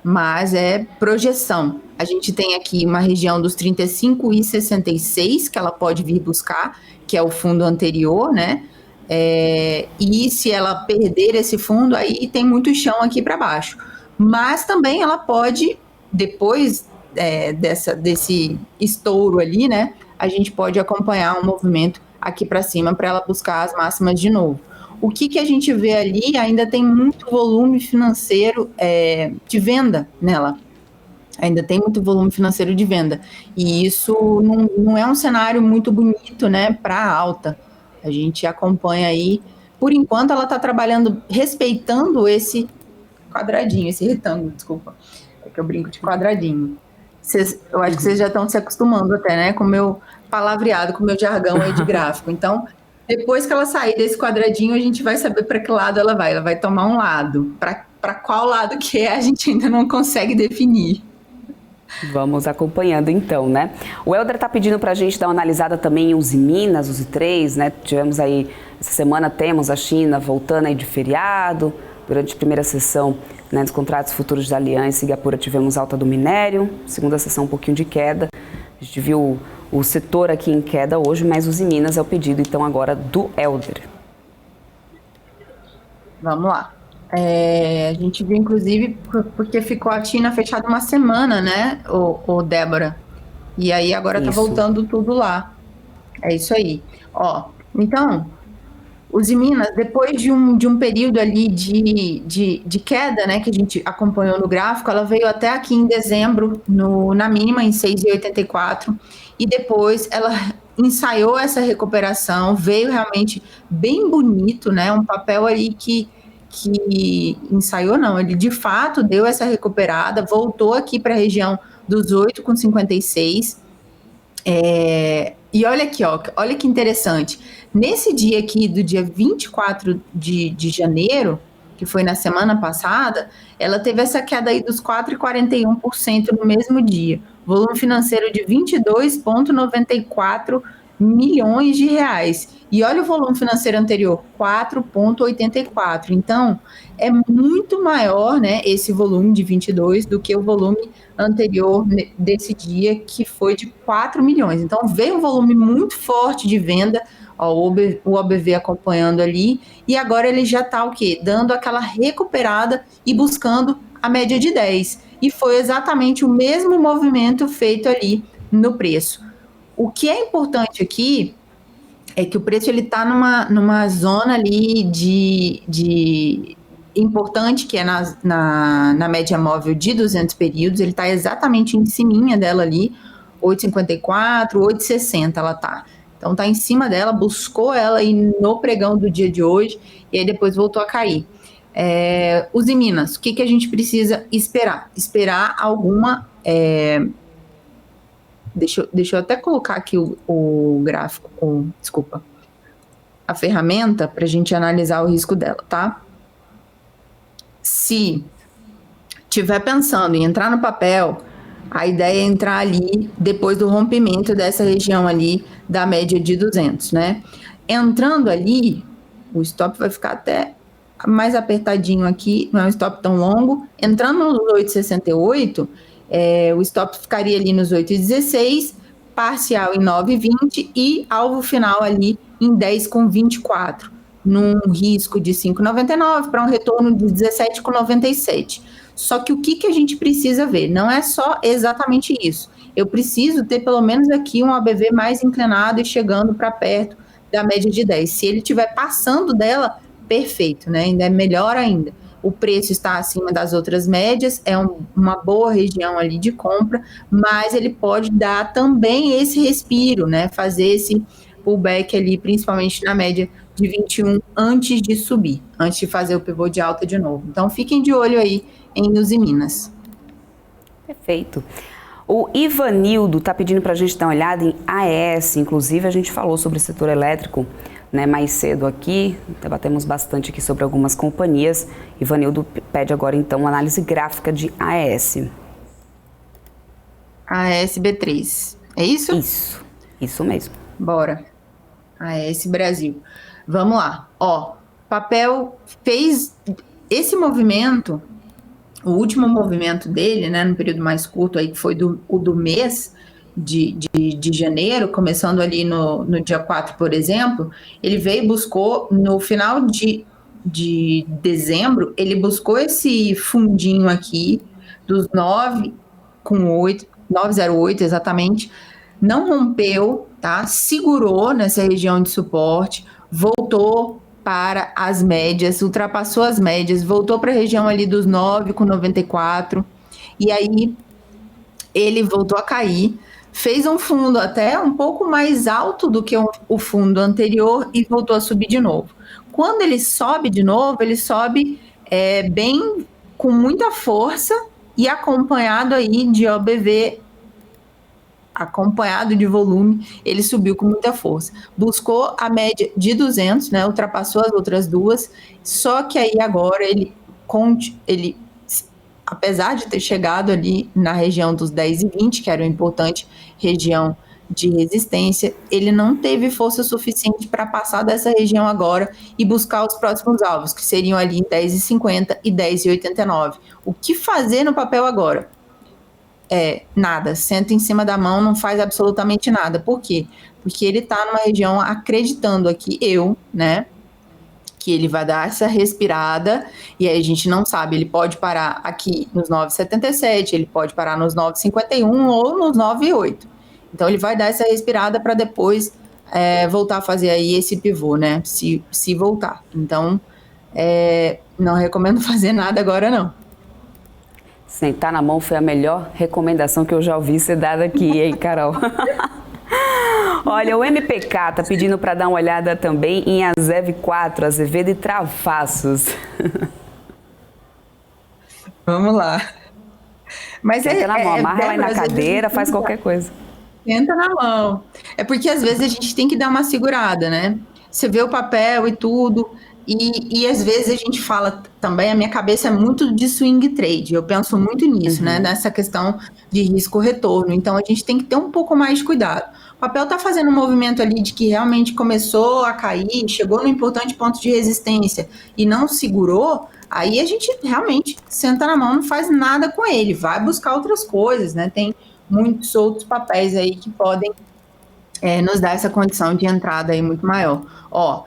Mas é projeção. A gente tem aqui uma região dos 35,66 que ela pode vir buscar, que é o fundo anterior, né? E se ela perder esse fundo, aí tem muito chão aqui para baixo. Mas também ela pode, depois desse estouro ali, né, a gente pode acompanhar um movimento aqui para cima para ela buscar as máximas de novo. O que a gente vê ali ainda tem muito volume financeiro de venda nela. Ainda tem muito volume financeiro de venda. E isso não é um cenário muito bonito, né, para alta. A gente acompanha aí. Por enquanto, ela está trabalhando, respeitando esse quadradinho, esse retângulo, desculpa. É que eu brinco de quadradinho. Eu acho que vocês já estão se acostumando até, né, com o meu palavreado, com o meu jargão aí de gráfico. Então, depois que ela sair desse quadradinho, a gente vai saber para que lado ela vai. Ela vai tomar um lado. Para qual lado que a gente ainda não consegue definir. Vamos acompanhando então, né? O Helder está pedindo para a gente dar uma analisada também em Uzi Minas, Uzi 3, né? Tivemos aí, essa semana temos a China voltando aí de feriado. Durante a primeira sessão, né, dos contratos futuros da Aliança e Singapura tivemos alta do minério. Segunda sessão, um pouquinho de queda. A gente viu o setor aqui em queda hoje, mas Uzi Minas é o pedido então agora do Helder. Vamos lá. A gente viu, inclusive, porque ficou a China fechada uma semana, né, o Débora? E aí agora tá voltando tudo lá. É isso aí. Ó, então, Uzi Minas, depois de um período ali de queda, né, que a gente acompanhou no gráfico, ela veio até aqui em dezembro, na mínima, em 6,84, e depois ela ensaiou essa recuperação, veio realmente bem bonito, né, um papel ali que ensaiou não, ele de fato deu essa recuperada, voltou aqui para a região dos 8,56, e olha aqui, ó, olha que interessante, nesse dia aqui do dia 24 de janeiro, que foi na semana passada, ela teve essa queda aí dos 4,41% no mesmo dia, volume financeiro de 22,94 milhões de reais. E olha o volume financeiro anterior, 4,84. Então, é muito maior, né, esse volume de 22 do que o volume anterior desse dia, que foi de 4 milhões. Então, veio um volume muito forte de venda, ó, o OBV acompanhando ali, e agora ele já está o quê? Dando aquela recuperada e buscando a média de 10. E foi exatamente o mesmo movimento feito ali no preço. O que é importante aqui é que o preço ele está numa zona ali de importante, que é na média móvel de 200 períodos, ele está exatamente em ciminha dela ali, 8,54, 8,60 ela está. Então está em cima dela, buscou ela aí no pregão do dia de hoje, e aí depois voltou a cair. Uzi Minas, o que a gente precisa esperar? Esperar alguma... Deixa eu até colocar aqui o gráfico, desculpa, a ferramenta para a gente analisar o risco dela, tá? Se tiver pensando em entrar no papel, a ideia é entrar ali depois do rompimento dessa região ali da média de 200, né? Entrando ali, o stop vai ficar até mais apertadinho aqui, não é um stop tão longo. Entrando nos 8,68, o stop ficaria ali nos 8,16, parcial em 9,20 e alvo final ali em 10,24, num risco de 5,99 para um retorno de 17,97. Só que o que a gente precisa ver? Não é só exatamente isso. Eu preciso ter pelo menos aqui um ABV mais inclinado e chegando para perto da média de 10. Se ele estiver passando dela, perfeito, né? Ainda é melhor ainda. O preço está acima das outras médias, é uma boa região ali de compra, mas ele pode dar também esse respiro, né? Fazer esse pullback ali, principalmente na média de 21, antes de subir, antes de fazer o pivô de alta de novo. Então, fiquem de olho aí em Uzi Minas. Perfeito. O Ivanildo está pedindo para a gente dar uma olhada em AES, inclusive a gente falou sobre o setor elétrico, né, mais cedo aqui, debatemos bastante aqui sobre algumas companhias. Ivanildo pede agora então uma análise gráfica de AES. AES B3, é isso? Isso mesmo. Bora. AES Brasil. Vamos lá. Ó, papel fez esse movimento, o último movimento dele, né, no período mais curto aí, que foi o do mês, de janeiro, começando ali no dia 4, por exemplo, ele veio e buscou, no final de dezembro, ele buscou esse fundinho aqui, dos 9,08 exatamente, não rompeu, tá? Segurou nessa região de suporte, voltou para as médias, ultrapassou as médias, voltou para a região ali dos 9,94, e aí ele voltou a cair, fez um fundo até um pouco mais alto do que o fundo anterior e voltou a subir de novo. Quando ele sobe de novo, ele sobe bem com muita força e acompanhado aí de OBV, acompanhado de volume, ele subiu com muita força. Buscou a média de 200, né? Ultrapassou as outras duas, só que aí agora ele apesar de ter chegado ali na região dos 10,20, que era uma importante região de resistência, ele não teve força suficiente para passar dessa região agora e buscar os próximos alvos, que seriam ali 10,50 e 10,89. O que fazer no papel agora? Nada, senta em cima da mão, não faz absolutamente nada. Por quê? Porque ele está numa região acreditando aqui, que ele vai dar essa respirada, e aí a gente não sabe, ele pode parar aqui nos 9,77, ele pode parar nos 9,51 ou nos 9,8. Então ele vai dar essa respirada para depois voltar a fazer aí esse pivô, né? Se voltar. Então, não recomendo fazer nada agora, não. Sentar na mão foi a melhor recomendação que eu já ouvi ser dada aqui, hein, Carol? Olha, o MPK tá pedindo para dar uma olhada também em Azev 4, Azevedo e Travassos. Vamos lá. Mas senta na mão, amarra ela aí na cadeira, faz qualquer coisa. Senta na mão. É porque às vezes a gente tem que dar uma segurada, né? Você vê o papel e tudo, e às vezes a gente fala também, a minha cabeça é muito de swing trade, eu penso muito nisso, né? Nessa questão de risco-retorno. Então a gente tem que ter um pouco mais de cuidado. O papel está fazendo um movimento ali de que realmente começou a cair, chegou no importante ponto de resistência e não segurou, aí a gente realmente senta na mão, não faz nada com ele, vai buscar outras coisas, né? Tem muitos outros papéis aí que podem nos dar essa condição de entrada aí muito maior. Ó,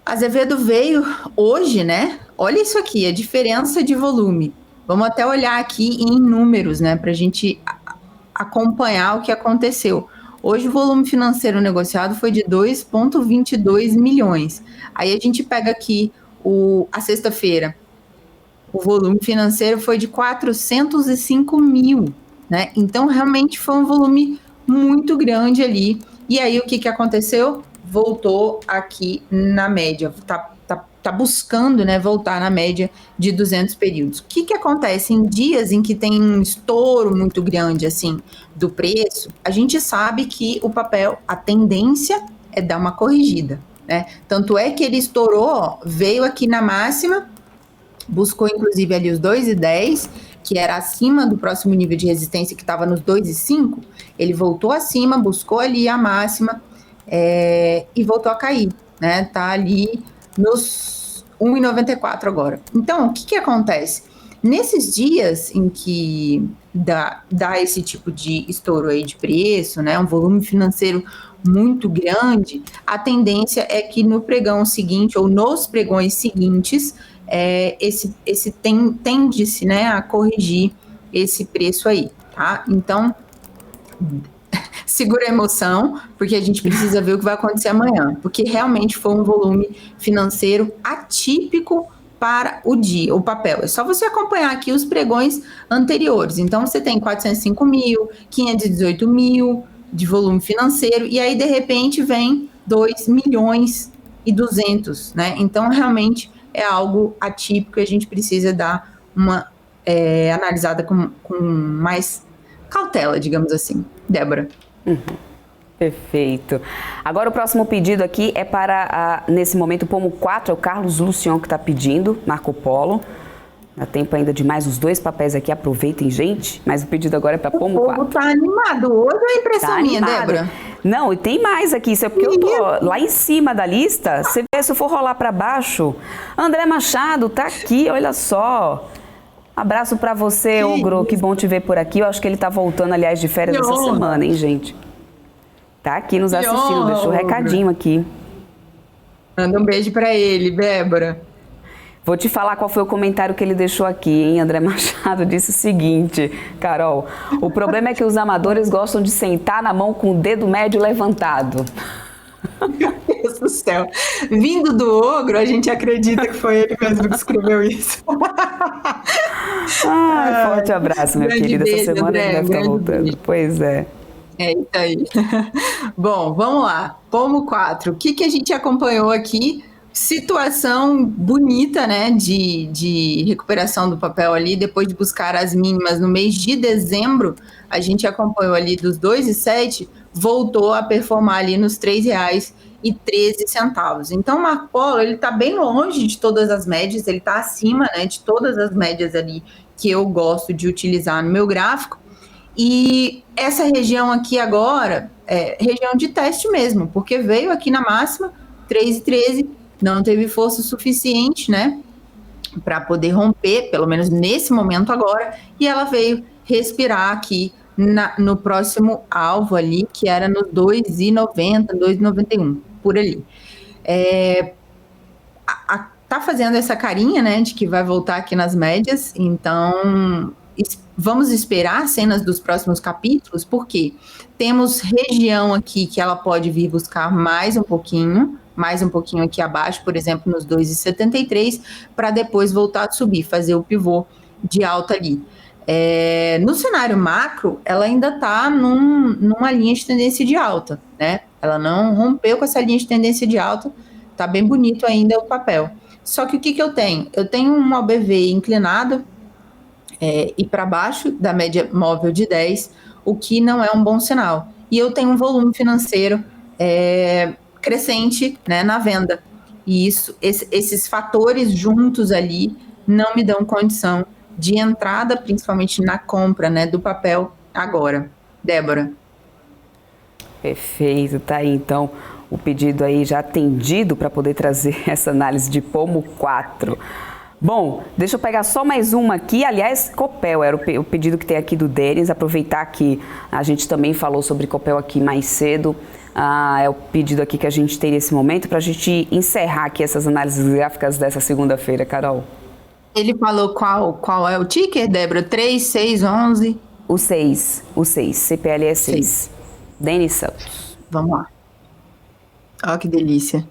Azevedo veio hoje, né? Olha isso aqui, a diferença de volume. Vamos até olhar aqui em números, né? Para a gente acompanhar o que aconteceu. Hoje o volume financeiro negociado foi de 2,22 milhões. Aí a gente pega aqui a sexta-feira. O volume financeiro foi de 405 mil, né? Então realmente foi um volume muito grande ali. E aí o que aconteceu? Voltou aqui na média. Tá buscando, né, voltar na média de 200 períodos. O que acontece em dias em que tem um estouro muito grande, assim, do preço? A gente sabe que o papel, a tendência é dar uma corrigida, né? Tanto é que ele estourou, veio aqui na máxima, buscou inclusive ali os 2,10, que era acima do próximo nível de resistência, que estava nos 2,5, ele voltou acima, buscou ali a máxima e voltou a cair, né? Tá ali nos 1,94 agora. Então, o que acontece? Nesses dias em que dá esse tipo de estouro aí de preço, né, um volume financeiro muito grande, a tendência é que no pregão seguinte ou nos pregões seguintes, tende-se, né, a corrigir esse preço aí, tá? Então, segura a emoção, porque a gente precisa ver o que vai acontecer amanhã, porque realmente foi um volume financeiro atípico para o dia, o papel. É só você acompanhar aqui os pregões anteriores. Então, você tem 405 mil, 518 mil de volume financeiro, e aí, de repente, vem 2 milhões e 200, né? Então, realmente, é algo atípico e a gente precisa dar uma analisada com mais cautela, digamos assim. Débora. Perfeito. Agora o próximo pedido aqui é para, nesse momento, o Pomo 4, é o Carlos Lucion que está pedindo, Marco Polo. Dá tempo ainda de mais os 2 papéis aqui, aproveitem, gente. Mas o pedido agora é para Pomo 4. O povo tá animado hoje, é impressão minha, Débora? Não, e tem mais aqui, isso é porque eu tô lá em cima da lista. Você vê, se eu for rolar para baixo, André Machado tá aqui, olha só. Abraço pra você, Ogro, que bom te ver por aqui. Eu acho que ele tá voltando, aliás, de férias essa semana, hein, gente? Tá aqui nos assistindo, deixou um recadinho aqui. Manda um beijo pra ele, Débora. Vou te falar qual foi o comentário que ele deixou aqui, hein? André Machado disse o seguinte, Carol, o problema é que os amadores gostam de sentar na mão com o dedo médio levantado. Meu Deus do céu. Vindo do Ogro, a gente acredita que foi ele mesmo que escreveu isso. Forte abraço, minha querida. Essa semana ele deve estar voltando. Beijo. Pois é. É isso aí. Bom, vamos lá. Pomo 4. O que a gente acompanhou aqui? Situação bonita, né, de recuperação do papel ali, depois de buscar as mínimas no mês de dezembro, a gente acompanhou ali dos 2,07, voltou a performar ali nos R$ 3,13. Então, o Marco Polo, ele está bem longe de todas as médias, ele está acima, né, de todas as médias ali que eu gosto de utilizar no meu gráfico. E essa região aqui agora é região de teste mesmo, porque veio aqui na máxima 3,13, não teve força suficiente, né, para poder romper, pelo menos nesse momento agora, e ela veio respirar aqui no próximo alvo ali, que era no 2,90, 2,91, por ali. Tá fazendo essa carinha, né, de que vai voltar aqui nas médias, então vamos esperar cenas dos próximos capítulos, porque temos região aqui que ela pode vir buscar mais um pouquinho aqui abaixo, por exemplo, nos 2,73, para depois voltar a subir, fazer o pivô de alta ali. No cenário macro, ela ainda está numa linha de tendência de alta, né? Ela não rompeu com essa linha de tendência de alta, tá bem bonito ainda o papel. Só que o que eu tenho? Eu tenho um OBV inclinado e para baixo da média móvel de 10, o que não é um bom sinal. E eu tenho um volume financeiro crescente, né, na venda. E esses fatores juntos ali não me dão condição de entrada, principalmente na compra, né, do papel agora. Débora. Perfeito, tá aí então o pedido aí já atendido para poder trazer essa análise de Pomo 4. Bom, deixa eu pegar só mais uma aqui, aliás, Copel, era o pedido que tem aqui do Denis, aproveitar que a gente também falou sobre Copel aqui mais cedo, é o pedido aqui que a gente tem nesse momento para a gente encerrar aqui essas análises gráficas dessa segunda-feira, Carol. Ele falou qual é o ticker, Débora? 3, 6, 11? O 6, CPL é 6. Denis Santos. Vamos lá. Olha que delícia.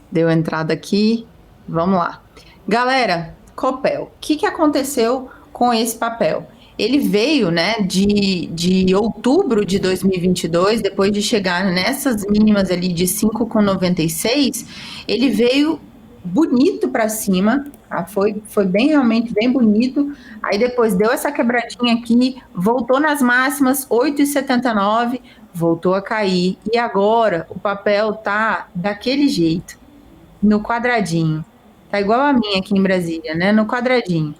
Deu entrada aqui, vamos lá. Galera, Copel, o que aconteceu com esse papel? Ele veio, né, de outubro de 2022, depois de chegar nessas mínimas ali de 5,96, ele veio bonito para cima, tá? Foi realmente bem bonito. Aí depois deu essa quebradinha aqui, voltou nas máximas, 8,79, voltou a cair. E agora o papel tá daquele jeito, no quadradinho. Tá igual a minha aqui em Brasília, né? No quadradinho.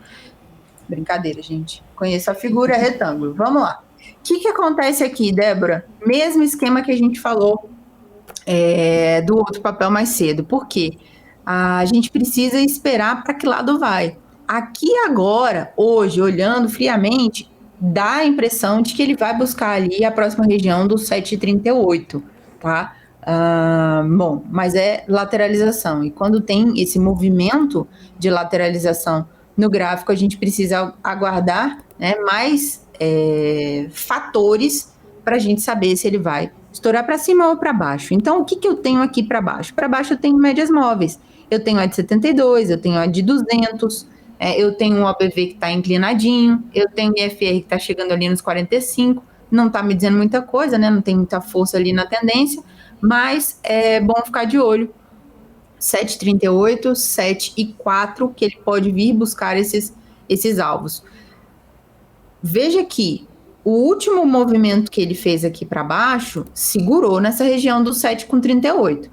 Brincadeira, gente. Conheço a figura, retângulo. Vamos lá. O que acontece aqui, Débora? Mesmo esquema que a gente falou do outro papel mais cedo. Por quê? A gente precisa esperar para que lado vai. Aqui agora, hoje, olhando friamente, dá a impressão de que ele vai buscar ali a próxima região do 7,38, tá? Bom, mas é lateralização, e quando tem esse movimento de lateralização no gráfico, a gente precisa aguardar, né, mais fatores para a gente saber se ele vai estourar para cima ou para baixo. Então, o que eu tenho aqui para baixo? Para baixo eu tenho médias móveis, eu tenho a de 72, eu tenho a de 200, eu tenho um OBV que está inclinadinho, eu tenho IFR que está chegando ali nos 45, não está me dizendo muita coisa, né, não tem muita força ali na tendência, mas é bom ficar de olho. 7,38, 7,4, que ele pode vir buscar esses alvos. Veja que o último movimento que ele fez aqui para baixo segurou nessa região do 7,38.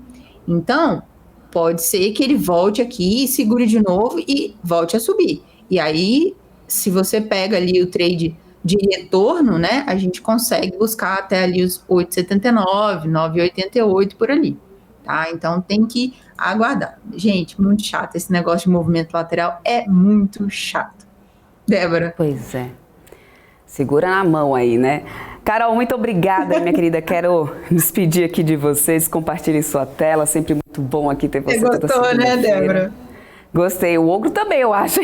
Então, pode ser que ele volte aqui e segure de novo e volte a subir. E aí, se você pega ali o trade de retorno, né, a gente consegue buscar até ali os 8,79, 9,88 por ali, tá? Então tem que aguardar. Gente, muito chato esse negócio de movimento lateral, é muito chato. Débora. Pois é. Segura na mão aí, né? Carol, muito obrigada, minha querida. Quero me despedir aqui de vocês. Compartilhe sua tela. Sempre muito bom aqui ter você. Você gostou, né, Débora? Gostei. O ogro também, eu acho.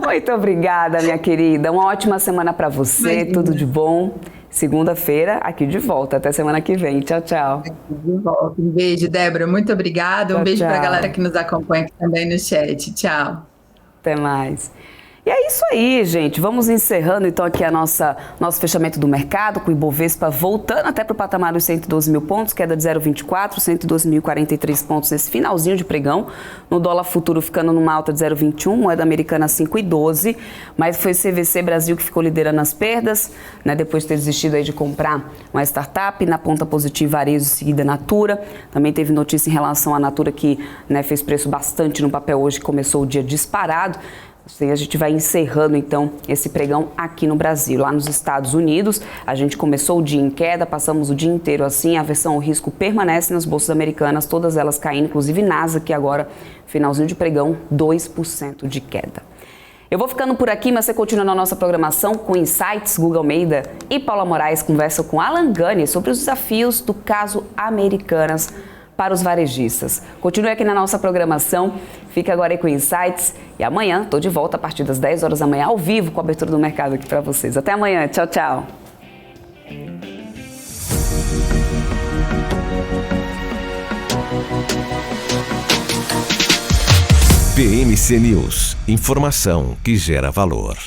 Muito obrigada, minha querida. Uma ótima semana para você. Imagina. Tudo de bom. Segunda-feira, aqui de volta. Até semana que vem. Tchau, tchau. Aqui de volta. Um beijo, Débora. Muito obrigada. Um beijo para a galera que nos acompanha aqui também no chat. Tchau. Até mais. E é isso aí, gente. Vamos encerrando então aqui nosso fechamento do mercado, com o Ibovespa voltando até para o patamar dos 112 mil pontos, queda de 0,24, 112.043 pontos nesse finalzinho de pregão. No dólar futuro ficando numa alta de 0,21, moeda americana 5,12, mas foi o CVC Brasil que ficou liderando as perdas, né, depois de ter desistido aí de comprar uma startup. Na ponta positiva, Arezzo, seguida Natura. Também teve notícia em relação à Natura que, né, fez preço bastante no papel hoje, que começou o dia disparado. Assim, a gente vai encerrando, então, esse pregão aqui no Brasil. Lá nos Estados Unidos, a gente começou o dia em queda, passamos o dia inteiro assim, a aversão ao risco permanece nas bolsas americanas, todas elas caindo, inclusive Nasdaq, que agora, finalzinho de pregão, 2% de queda. Eu vou ficando por aqui, mas você continua na nossa programação com Insights. Guga Almeida e Paula Moraes conversam com Alan Gani sobre os desafios do caso Americanas para os varejistas. Continue aqui na nossa programação, fica agora aí com Insights e amanhã estou de volta a partir das 10 horas da manhã ao vivo com a abertura do mercado aqui para vocês. Até amanhã, tchau, tchau. PMC News, informação que gera valor.